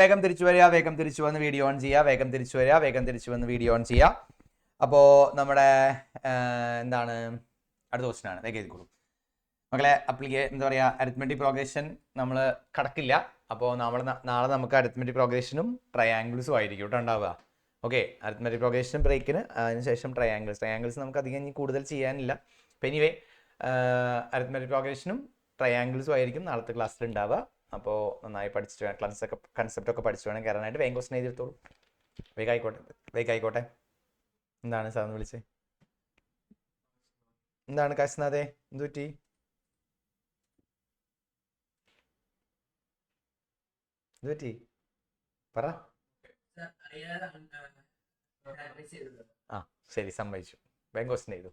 വേഗം തിരിച്ചു വരിക, വേഗം തിരിച്ചു വന്ന് വീഡിയോ ഓൺ ചെയ്യുക, വേഗം തിരിച്ചു വരിക, വേഗം തിരിച്ചു വന്ന് വീഡിയോ ഓൺ ചെയ്യുക. അപ്പോൾ നമ്മുടെ എന്താണ് അടുത്ത ക്വസ്റ്റ്യൻ ആണ്. വേഗം എഴുതിക്കോളൂ മക്കളെ. എന്താ പറയുക, അരിത്മെറ്റിക് പ്രോഗ്രഷൻ നമ്മൾ കടക്കില്ല. അപ്പോൾ നാളെ നമുക്ക് അരിത്മെറ്റിക് പ്രോഗ്രഷനും ട്രയാങ്കിൾസും ആയിരിക്കും കേട്ടോ ഉണ്ടാവുക. ഓക്കെ, അരിത്മെറ്റിക് പ്രോഗ്രഷൻ ബ്രേക്കിന് അതിനുശേഷം ട്രയാങ്കിൾസ് നമുക്ക് അധികം ഇനി കൂടുതൽ ചെയ്യാനില്ല. അപ്പം എനിവേ അരിത്മെറ്റിക് പ്രോഗ്രഷനും ട്രയാങ്കിൾസും ആയിരിക്കും നാളത്തെ ക്ലാസ്സിൽ ഉണ്ടാവുക. അപ്പോൾ നന്നായി പഠിച്ചിട്ട് വേണം കൺസെപ്റ്റ് ഒക്കെ പഠിച്ചു വേണം കയറാനായിട്ട്. വേഗം ക്വസ്റ്റൻ എഴുതിയെടുത്തോളൂ. വേഗമായിക്കോട്ടെ. എന്താണ് സാറിന് വിളിച്ചത്? എന്താണ് കാശിനാഥേ, എന്ത് പറ്റി? പറ. ശരി, സമ്മതിച്ചു. വേഗം ക്വസ്റ്റൻ ചെയ്തു.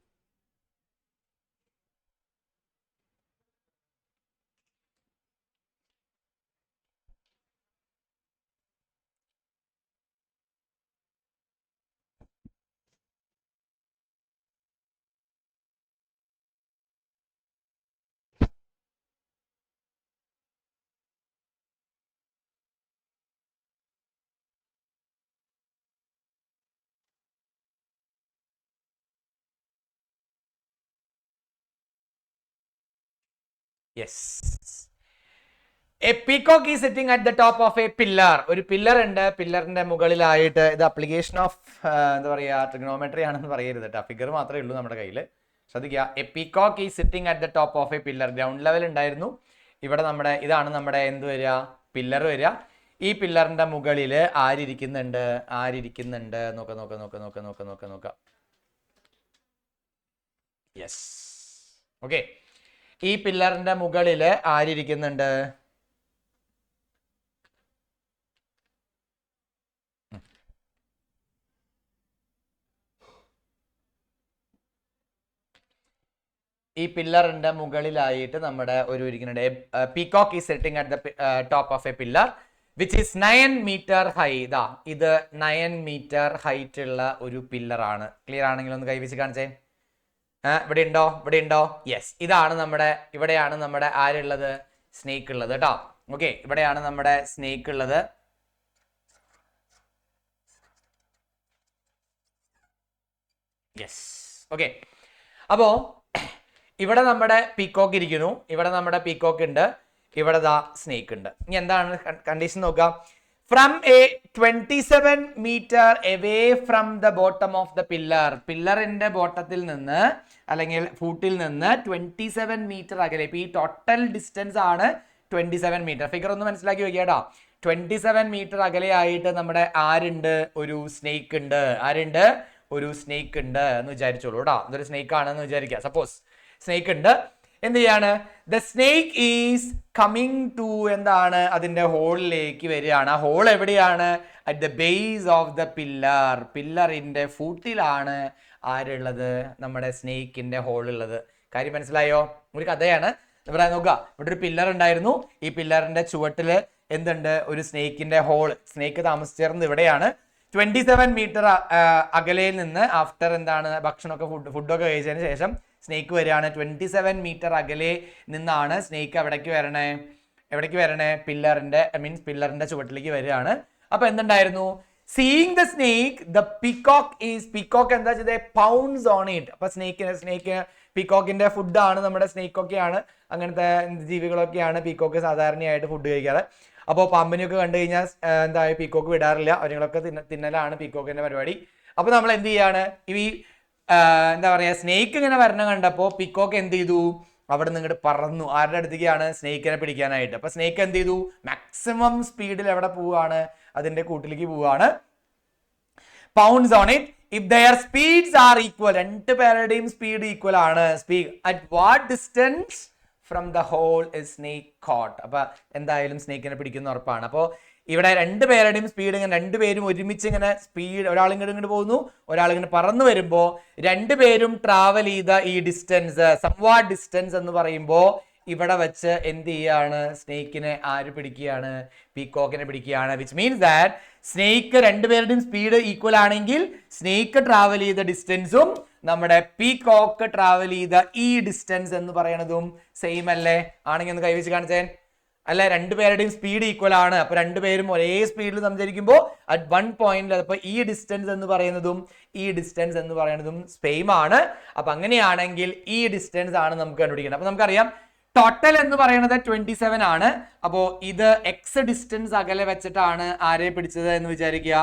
Yes. A peacock is sitting at the top of a pillar. ഒരു പില്ലർ ഉണ്ട്, പില്ലറിന്റെ മുകളിലായിട്ട്. ഇത് അപ്ലിക്കേഷൻ ഓഫ് എന്താ പറയുക, ട്രിഗ്നോമെട്രി ആണെന്ന് പറയരുത് കേട്ടോ. ഫിഗർ മാത്രമേ ഉള്ളൂ നമ്മുടെ കയ്യിൽ. ശ്രദ്ധിക്കുക. A peacock is sitting at the top of A pillar. Ground level ഉണ്ടായിരുന്നു. ഇവിടെ ഇതാണ് നമ്മുടെ എന്ത് വരിക, പില്ലർ വരിക. ഈ പില്ലറിന്റെ മുകളിൽ ആരിയ്ക്കുന്നുണ്ട്? നോക്ക. Yes, okay. ഈ പില്ലറിന്റെ മുകളിൽ ആരിയ്ക്കുന്നുണ്ട്? ഈ പില്ലറിന്റെ മുകളിലായിട്ട് നമ്മുടെ ഒരു ഇരിക്കുന്നുണ്ട്. Peacock is sitting at the top of A pillar which is 9 meter high. ഇത് 9 meter ഹൈറ്റ് ഉള്ള ഒരു പില്ലറാണ്. ക്ലിയർ ആണെങ്കിൽ ഒന്ന് കൈവച്ച് കാണിച്ചേ. ഇവിടെ ഉണ്ടോ? യെസ്, ഇവിടെയാണ് നമ്മുടെ ആരുള്ളത്? സ്നേക്ക് ഉള്ളത് കേട്ടോ. ഓക്കെ, ഇവിടെയാണ് നമ്മുടെ സ്നേക്ക് ഉള്ളത്. Yes, okay. അപ്പോ ഇവിടെ നമ്മുടെ പീകോക്ക് ഇരിക്കുന്നു, ഇവിടെ നമ്മുടെ പീകോക്ക് ഉണ്ട്, ഇവിടെ സ്നേക്ക് ഉണ്ട്. ഇനി എന്താണ് കണ്ടീഷൻ നോക്കാം. From a 27 meter away from the bottom of the pillar. പില്ലറിന്റെ ബോട്ടത്തിൽ നിന്ന് അല്ലെങ്കിൽ ഫൂട്ടിൽ നിന്ന് 27 meter അകലെ. ഇപ്പൊ ഈ ടോട്ടൽ ഡിസ്റ്റൻസ് ആണ് 27 meter. ഫിഗർ ഒന്ന് മനസ്സിലാക്കി വെക്കാട്ടോ. 27 meter അകലെയായിട്ട് നമ്മുടെ ആരുണ്ട്? ഒരു സ്നേക്ക് ഉണ്ട്. ഒരു സ്നേക്ക് ഉണ്ട് എന്ന് വിചാരിച്ചോളൂ കേട്ടോ. ഇതൊരു സ്നേക്ക് ആണെന്ന് വിചാരിക്കുക. സപ്പോസ് സ്നേക്ക് ഉണ്ട്. എന്ത് ചെയ്യാണ്? The snake is coming to എന്താണ്? അതിന്റെ ഹോളിലേക്ക് വരികയാണ്. ആ ഹോൾ എവിടെയാണ്? At the base of the pillar. പില്ലറിന്റെ ഫൂട്ടിലാണ് ആരുള്ളത്? നമ്മുടെ സ്നേക്കിന്റെ ഹോൾ ഉള്ളത്. കാര്യം മനസ്സിലായോ? ഒരു കഥയാണ്. ഇവിടെ നോക്കുക, ഇവിടെ ഒരു പില്ലർ ഉണ്ടായിരുന്നു. ഈ പില്ലറിന്റെ ചുവട്ടില് എന്തുണ്ട്? ഒരു സ്നേക്കിന്റെ ഹോൾ. സ്നേക്ക് താമസിച്ചിരുന്നത് ഇവിടെയാണ്. 27 മീറ്റർ അകലയിൽ നിന്ന് ആഫ്റ്റർ എന്താണ് ഭക്ഷണമൊക്കെ ഫുഡൊക്കെ കഴിച്ചതിന് ശേഷം സ്നേക്ക് വരികയാണ്. 27 മീറ്റർ അകലെ നിന്നാണ് സ്നേക്ക് എവിടേക്ക് വരണേ? പില്ലറിന്റെ ചുവട്ടിലേക്ക് വരികയാണ്. അപ്പൊ എന്തുണ്ടായിരുന്നു? Seeing the snake the peacock എന്താ ചെയ്തത്? Pounds on it. അപ്പൊ സ്നേക്ക് പീകോക്കിന്റെ ഫുഡാണ്, നമ്മുടെ സ്നേക്കൊക്കെയാണ്, അങ്ങനത്തെ ജീവികളൊക്കെയാണ് പീകോക്ക് സാധാരണയായിട്ട് ഫുഡ് കഴിക്കാറ്. അപ്പോൾ പാമ്പിനെയൊക്കെ കണ്ടു കഴിഞ്ഞാൽ എന്താ പീകോക്ക് വിടാറില്ല, അവരുകളൊക്കെ തിന്നലാണ് പീകോക്കിന്റെ പരിപാടി. അപ്പൊ നമ്മൾ എന്ത് ചെയ്യാണ്? ഈ എന്താ പറയാ, സ്നേക്ക് ഇങ്ങനെ വരണം കണ്ടപ്പോൾ പീകോക്ക് എന്ത് ചെയ്തു? അവിടെ നിന്ന് ഇങ്ങോട്ട് പറന്നു. ആരുടെ അടുത്തേക്കാണ്? സ്നേക്കിനെ പിടിക്കാനായിട്ട്. അപ്പൊ സ്നേക്ക് എന്ത് ചെയ്തു? മാക്സിമം സ്പീഡിൽ എവിടെ പോവാണ്? അതിന്റെ കൂട്ടിലേക്ക് പോവാണ്. Pounds on it if their speeds are equal. രണ്ട് പേരുടെയും സ്പീഡ് ഈക്വൽ ആണ്. At what distance from the hole is snake caught. അപ്പൊ എന്തായാലും സ്നേക്കിനെ പിടിക്കുന്ന ഉറപ്പാണ്. അപ്പോൾ ഇവിടെ രണ്ടുപേരുടെയും സ്പീഡ് ഇങ്ങനെ, രണ്ടുപേരും ഒരുമിച്ച് ഇങ്ങനെ സ്പീഡ്, ഒരാൾ ഇങ്ങോട്ട് പോകുന്നു, ഒരാൾ ഇങ്ങനെ പറന്നു വരുമ്പോൾ രണ്ടുപേരും ട്രാവൽ ചെയ്ത ഈ ഡിസ്റ്റൻസ്, സംവാട്ട് ഡിസ്റ്റൻസ് എന്ന് പറയുമ്പോൾ ഇവിടെ വെച്ച് എന്ത് ചെയ്യാണ്? സ്നേക്കിനെ ആര് പിടിക്കുകയാണ്? പീകോക്കിനെ പിടിക്കുകയാണ്. വിച്ച് മീൻസ് ദാറ്റ് സ്നേക്ക് രണ്ടുപേരുടെയും സ്പീഡ് ഈക്വൽ ആണെങ്കിൽ സ്നേക്ക് ട്രാവൽ ചെയ്ത ഡിസ്റ്റൻസും നമ്മുടെ പീകോക്ക് ട്രാവൽ ചെയ്ത ഈ ഡിസ്റ്റൻസ് എന്ന് പറയുന്നതും സെയിം അല്ലേ? ആണെങ്കിൽ ഒന്ന് കൈവച്ച് കാണിച്ചേ. അല്ല, രണ്ടുപേരുടെയും സ്പീഡ് ഈക്വൽ ആണ്. അപ്പൊ രണ്ടുപേരും ഒരേ സ്പീഡിൽ സഞ്ചരിക്കുമ്പോൾ അറ്റ് വൺ പോയിന്റിൽ അപ്പൊ ഈ ഡിസ്റ്റൻസ് എന്ന് പറയുന്നതും ഈ ഡിസ്റ്റൻസ് എന്ന് പറയുന്നതും സെയിം ആണ്. അപ്പൊ അങ്ങനെയാണെങ്കിൽ ഈ ഡിസ്റ്റൻസ് ആണ് നമുക്ക് കണ്ടുപിടിക്കേണ്ടത്. അപ്പൊ നമുക്കറിയാം ടോട്ടൽ എന്ന് പറയുന്നത് 27 ആണ്. അപ്പോ ഇത് എക്സ് ഡിസ്റ്റൻസ് അകലെ വെച്ചിട്ടാണ് ആരെ പിടിച്ചത് എന്ന് വിചാരിക്കുക?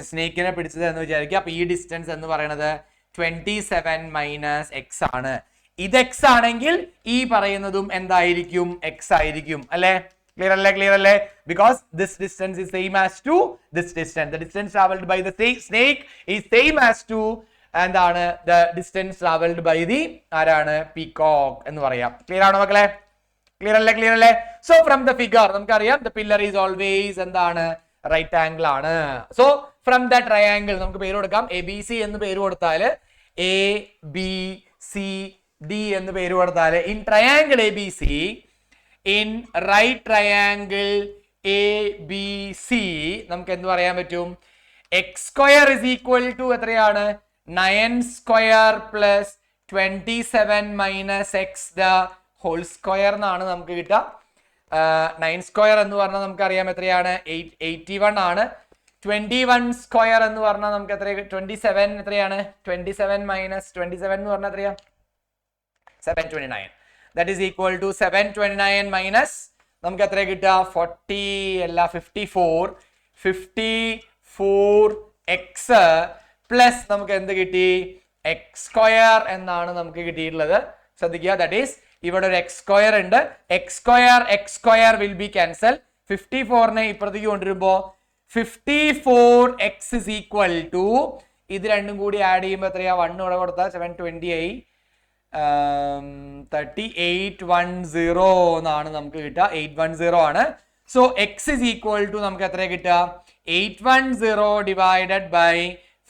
സ്നേക്കിനെ പിടിച്ചത് എന്ന് വിചാരിക്കുക. അപ്പൊ ഈ ഡിസ്റ്റൻസ് എന്ന് പറയുന്നത് 27 മൈനസ് എക്സ് ആണ്. ഇത് എക്സ് ആണെങ്കിൽ ഈ പറയുന്നതും എന്തായിരിക്കും? എക്സ് ആയിരിക്കും. അല്ലെ? ക്ലിയർ അല്ലേ? Because this distance is same as to this distance. The distance traveled by the snake is same as to എന്താണ്? The distance traveled by the ആരാണ്? പീകോക്ക് എന്ന് പറയാം. ക്ലിയർ ആണോ മക്കളെ? ക്ലിയർ അല്ലേ? സോ ഫ്രം ദ ഫിഗർ നമുക്കറിയാം the pillar is always എന്താണ്? Right angle ആണ്. സോ ഫ്രം ദ ട്രയാംഗിൾ നമുക്ക് പേര് കൊടുക്കാം. ABC എന്ന് പേര് കൊടുത്താൽ ABCD എന്ന് പേര് കൊടുത്താൽ in triangle ABC, in right triangle ABC നമുക്ക് എന്ത് പറയാൻ പറ്റും? X square is equal to എത്രയാണ്? 9 square plus 27 minus X the whole square എന്നാണ് നമുക്ക് കിട്ടുക. 9 സ്ക്വയർ എന്ന് പറഞ്ഞാൽ നമുക്കറിയാം എത്രയാണ്? 81 ആണ്. 21 സ്ക്വയർ എന്ന് പറഞ്ഞാൽ നമുക്ക് എത്ര? 27 എത്രയാണ്? 27 മൈനസ് 27 എന്ന് പറഞ്ഞാൽ എത്രയാ? 729. That is equal to 729 minus നമുക്ക് എത്ര കിട്ടുക? 40 അല്ല 54 എക്സ് പ്ലസ് നമുക്ക് എന്ത് കിട്ടി? എക്സ് സ്ക്വയർ എന്നാണ് നമുക്ക് കിട്ടിയിട്ടുള്ളത്. ശ്രദ്ധിക്കുക, ദാറ്റ് ഈസ് ഇവിടെ ഒരു എക്സ് സ്ക്വയർ ഉണ്ട്. X square will be cancel. 54നെ ഇപ്പുറത്തേക്ക് കൊണ്ടുവരുമ്പോൾ 54x is equal to ഇത് രണ്ടും കൂടി ആഡ് ചെയ്യുമ്പോൾ എത്രയാ? 1 ഇവിടെ കൊടുത്താൽ 720 3810 എന്നാണ് നമുക്ക് കിട്ടുക. 810 ആണ്. So X is equal to നമുക്ക് എത്ര കിട്ടുക? 810 ഡിവൈഡഡ് ബൈ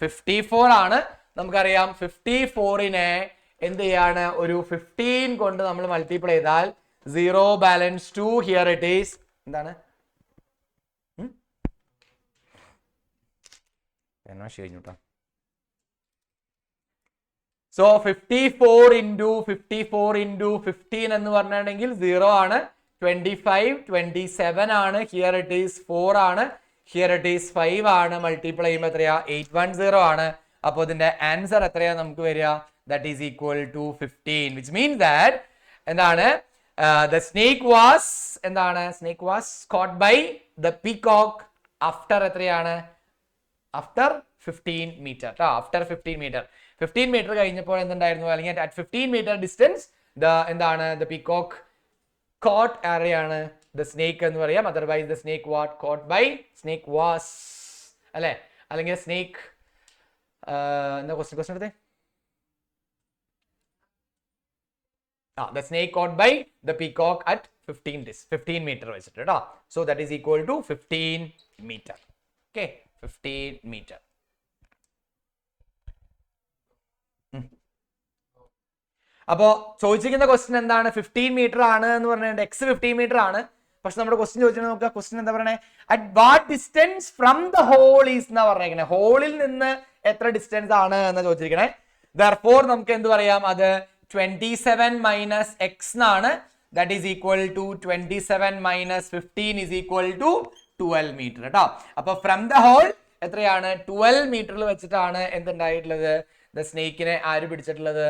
54 ആണ്. നമുക്കറിയാം 54നെ എന്ത് ചെയ്യാണ്? ഒരു 15 കൊണ്ട് നമ്മൾ മൾട്ടിപ്ലൈ ചെയ്താൽ 0 ബാലൻസ് 2 ഹിയർ ഇറ്റ് ഈസ് എന്താണ്? സോ 54 into 15 എന്ന് പറഞ്ഞിട്ടുണ്ടെങ്കിൽ 0 ആണ്. 25 27 ആണ്. ഹിയർ ഇറ്റ് ഈസ് 4 ആണ്. ഹിയർ ഇറ്റ് ഈസ് 5 ആണ്. മൾട്ടിപ്ലൈ ചെയ്യുമ്പോൾ എത്രയാ? 810 ആണ്. അപ്പോൾ ഇതിന്റെ ആൻസർ എത്രയാ നമുക്ക് വരിക? That is equal to 15, which means that എന്താണ്? The snake was എന്താണ്? Snake was caught by the peacock after എത്രയാണ്? After 15 meter. After 15 meter. 15 meter കഴിഞ്ഞപ്പോൾ എന്തുണ്ടായിരുന്നു? അല്ലെങ്കിൽ at 15 meter distance എന്താണ്? The peacock caught ആരെയാണ്? The snake എന്ന് പറയാം. Otherwise the snake was caught by snake was അല്ലെ? അല്ലെങ്കിൽ snake എന്താ ക്വസ്റ്റ്യൻ എടുത്തേ? The snake caught by the peacock at 15 meter വെച്ചിട്ട് കേട്ടോ. So that is equal to 15 meter. Okay, 15 meter. അപ്പോൾ ചോദിച്ചിരിക്കുന്ന ക്വസ്റ്റ്യൻ എന്താണ്? 15 മീറ്റർ ആണ് എന്ന് പറഞ്ഞിട്ട് എക്സ് 15 മീറ്റർ ആണ്. പക്ഷെ നമ്മുടെ ക്വസ്റ്റ്യൻ ചോദിച്ചാൽ നോക്കുക, ക്വസ്റ്റ്യൻ എന്താ പറയണേ? At what distance from the hole is എന്നാ പറഞ്ഞേക്കണേ. ഹോളിൽ നിന്ന് എത്ര ഡിസ്റ്റൻസ് ആണ് എന്ന് ചോദിച്ചിരിക്കണേ. ദർഫോർ നമുക്ക് എന്ത് പറയാം? അത് 27 മൈനസ് എക്സ് എന്നാണ്. That is equal to 27 minus 15 is equal to 12 metre കേട്ടോ. അപ്പൊ ഫ്രം ദ ഹോൾ എത്രയാണ്? 12 മീറ്ററിൽ വെച്ചിട്ടാണ് എന്തുണ്ടായിട്ടുള്ളത്? സ്നേക്കിനെ ആര് പിടിച്ചിട്ടുള്ളത്?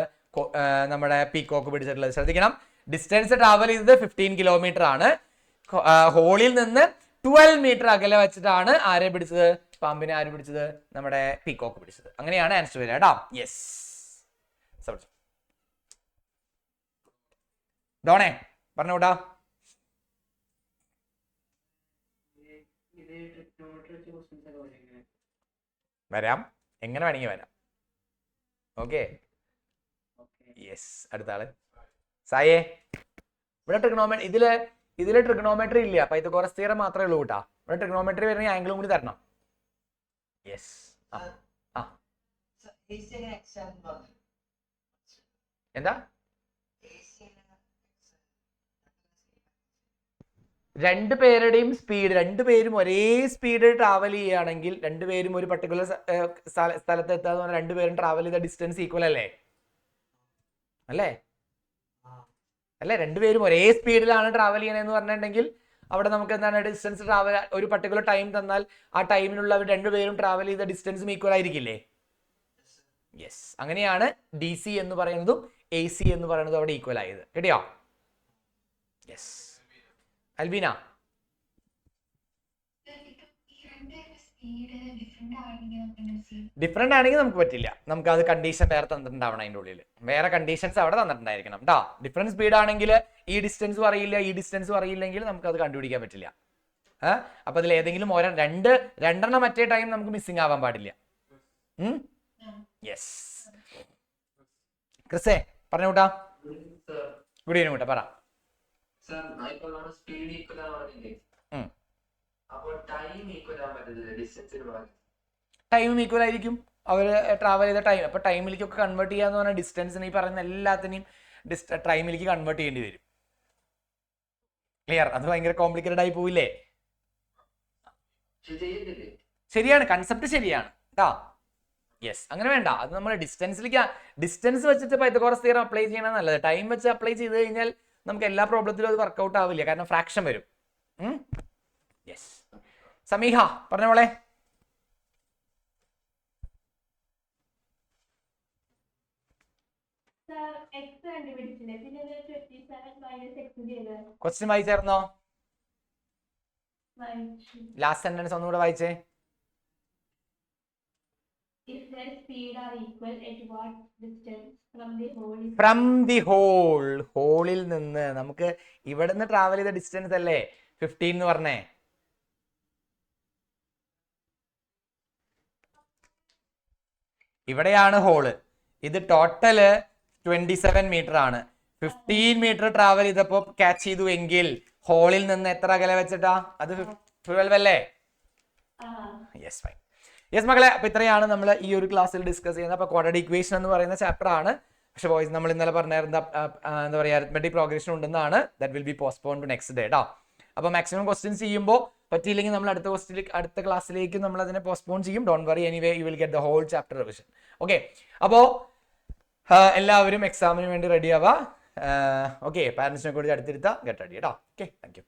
നമ്മുടെ പീകോക്ക് പിടിച്ചിട്ടുള്ളത്. ശ്രദ്ധിക്കണം, ഡിസ്റ്റൻസ് ട്രാവൽ ചെയ്തത് 15 കിലോമീറ്റർ ആണ്. ഹോളിൽ നിന്ന് 12 മീറ്റർ അകലെ വെച്ചിട്ടാണ് ആരെ പിടിച്ചത്? പാമ്പിനെ ആര് പിടിച്ചത്? നമ്മുടെ പീകോക്ക് പിടിച്ചത്. അങ്ങനെയാണ് ആൻസർ വരിക കേട്ടോ. യെസ്, ഡോണേ പറഞ്ഞോട്ടാ. വരാം, എങ്ങനെ വേണമെങ്കിൽ വരാം. Okay, yes. അടുത്ത ആള് സായേ. ഇവിടെ ട്രിഗണോമെട്രി ഇതില് ട്രിഗണോമെട്രി ഇല്ല, പൈതഗോറസ് തിയറം മാത്രമേ ഉള്ളൂ കേട്ടാ. ഇവിടെ ട്രിഗണോമെട്രി വരുന്ന ആംഗിളും കൂടി തരണം. യെസ്. എന്താ? രണ്ടുപേരുടെയും സ്പീഡ്, രണ്ടുപേരും ഒരേ സ്പീഡിൽ ട്രാവൽ ചെയ്യുകയാണെങ്കിൽ, രണ്ടുപേരും ഒരു പർട്ടിക്കുലർ സ്ഥലത്ത് എത്താന്ന് പറഞ്ഞാൽ രണ്ടുപേരും ട്രാവൽ ചെയ്ത ഡിസ്റ്റൻസ് ഈക്വൽ അല്ലേ? അല്ലേ? രണ്ടുപേരും ഒരേ സ്പീഡിലാണ് ട്രാവൽ ചെയ്യണമെന്ന് പറഞ്ഞിട്ടുണ്ടെങ്കിൽ അവിടെ നമുക്ക് എന്താണ് ഡിസ്റ്റൻസ് ട്രാവൽ, ഒരു പർട്ടിക്കുലർ ടൈം തന്നാൽ ആ ടൈമിനുള്ള രണ്ടുപേരും ട്രാവൽ ചെയ്ത ഡിസ്റ്റൻസും ഈക്വൽ ആയിരിക്കില്ലേ? യെസ്. അങ്ങനെയാണ് ഡി സി എന്ന് പറയുന്നതും എ സി എന്ന് പറയുന്നതും അവിടെ ഈക്വൽ ആയത്. കേട്ടോ? യെസ്. അൽബീന, ഡിഫറെന്റ് ആണെങ്കിൽ നമുക്ക് പറ്റില്ല. നമുക്ക് അത് കണ്ടീഷൻ വേറെ തന്നിട്ടുണ്ടാവണം. അതിൻ്റെ ഉള്ളിൽ വേറെ കണ്ടീഷൻസ് അവിടെ തന്നിട്ടുണ്ടായിരിക്കണം കേട്ടോ. ഡിഫറൻറ്റ് സ്പീഡ് ആണെങ്കിൽ ഈ ഡിസ്റ്റൻസും അറിയില്ല, ഈ ഡിസ്റ്റൻസും അറിയില്ലെങ്കിൽ നമുക്ക് അത് കണ്ടുപിടിക്കാൻ പറ്റില്ല. അപ്പൊ അതിൽ ഏതെങ്കിലും രണ്ടെണ്ണം മറ്റേ ടൈം നമുക്ക് മിസ്സിംഗ് ആവാൻ പാടില്ല. യെസ്. ക്രിസേ പറഞ്ഞു കൂട്ടാ. ഗുഡ് ഈവനിങ് കൂട്ടാ, പറ. ടൈം ഈക്വൽ ആയിരിക്കും അവർ ട്രാവൽ ചെയ്ത ടൈം. അപ്പൊ ടൈമിലേക്കൊക്കെ കൺവേർട്ട് ചെയ്യാന്ന് പറഞ്ഞാൽ ഡിസ്റ്റൻസിന് ഈ പറയുന്ന എല്ലാത്തിനെയും ടൈമിലേക്ക് കൺവേർട്ട് ചെയ്യേണ്ടി വരും. ക്ലിയർ? അത് ഭയങ്കര കോംപ്ലിക്കേറ്റഡ് ആയി പോയില്ലേ? ശരിയാണ്, കൺസെപ്റ്റ് ശരിയാണ് കേട്ടോ. യെസ്. അങ്ങനെ വേണ്ട, അത് നമ്മൾ ഡിസ്റ്റൻസ് വെച്ചിട്ട് പൈതഗോറസ് തിയറം അപ്ലൈ ചെയ്യണം നല്ലത്. ടൈം വെച്ച് അപ്ലൈ ചെയ്ത് കഴിഞ്ഞാൽ നമുക്ക് എല്ലാ പ്രോബ്ലത്തിലും അത് വർക്ക്ഔട്ട് ആവില്ല, കാരണം ഫ്രാക്ഷൻ വരും. യെസ്. സമീഹ പറഞ്ഞ മോളെ. ക്വസ്റ്റ്യൻ വായിച്ചായിരുന്നോ? ലാസ്റ്റ് സെന്റൻസ് ഒന്നുകൂടെ വായിച്ചേ. From the hole. ഹോളിൽ നിന്ന് നമുക്ക് ഇവിടുന്ന് ട്രാവൽ ചെയ്ത ഡിസ്റ്റൻസ് അല്ലേ 15 എന്ന് പറഞ്ഞേ. ഇവിടെയാണ് ഹോള്. ഇത് ടോട്ടല് 27 മീറ്റർ ആണ്. 15 മീറ്റർ ട്രാവൽ ചെയ്തപ്പോ ക്യാച്ച് ചെയ്തു എങ്കിൽ ഹോളിൽ നിന്ന് എത്ര അകലെ വെച്ചിട്ടാ? അത് 12 അല്ലേ? Yes, fine. യെസ് മക്കളെ, അപ്പൊ ഇത്രയാണ് നമ്മൾ ഈ ഒരു ക്ലാസ്സിൽ ഡിസ്കസ് ചെയ്യുന്നത്. അപ്പൊ ക്വാഡ്രാറ്റിക് ഇക്വേഷൻ എന്ന് പറയുന്ന ചാപ്റ്റർ ആണ്. പക്ഷെ ബോയ്സ് നമ്മൾ ഇന്നലെ പറഞ്ഞായിരുന്നു എന്താ പറയുക, അരിത്മെറ്റിക് പ്രോഗ്രഷൻ ഉണ്ടെന്നാണ്. That will be postpone to next day കേട്ടോ. അപ്പൊ മാക്സിമം ക്വസ്റ്റ്യൻസ് ചെയ്യുമ്പോൾ പറ്റിയില്ലെങ്കിൽ നമ്മൾ അടുത്ത ക്ലാസ്സിലേക്ക് നമ്മൾ അതിനെ പോസ്റ്റ്പോൺ ചെയ്യും. Don't worry, anyway you will get the whole chapter revision. Okay, അപ്പോൾ എല്ലാവരും എക്സാമിന് വേണ്ടി റെഡി ആവാ. ഓക്കെ, പാരന്റ്സിനെ കൂടി അടുത്തിരുത്താം. ഗെറ്റ് റെഡി കേട്ടോ. Okay, thank U.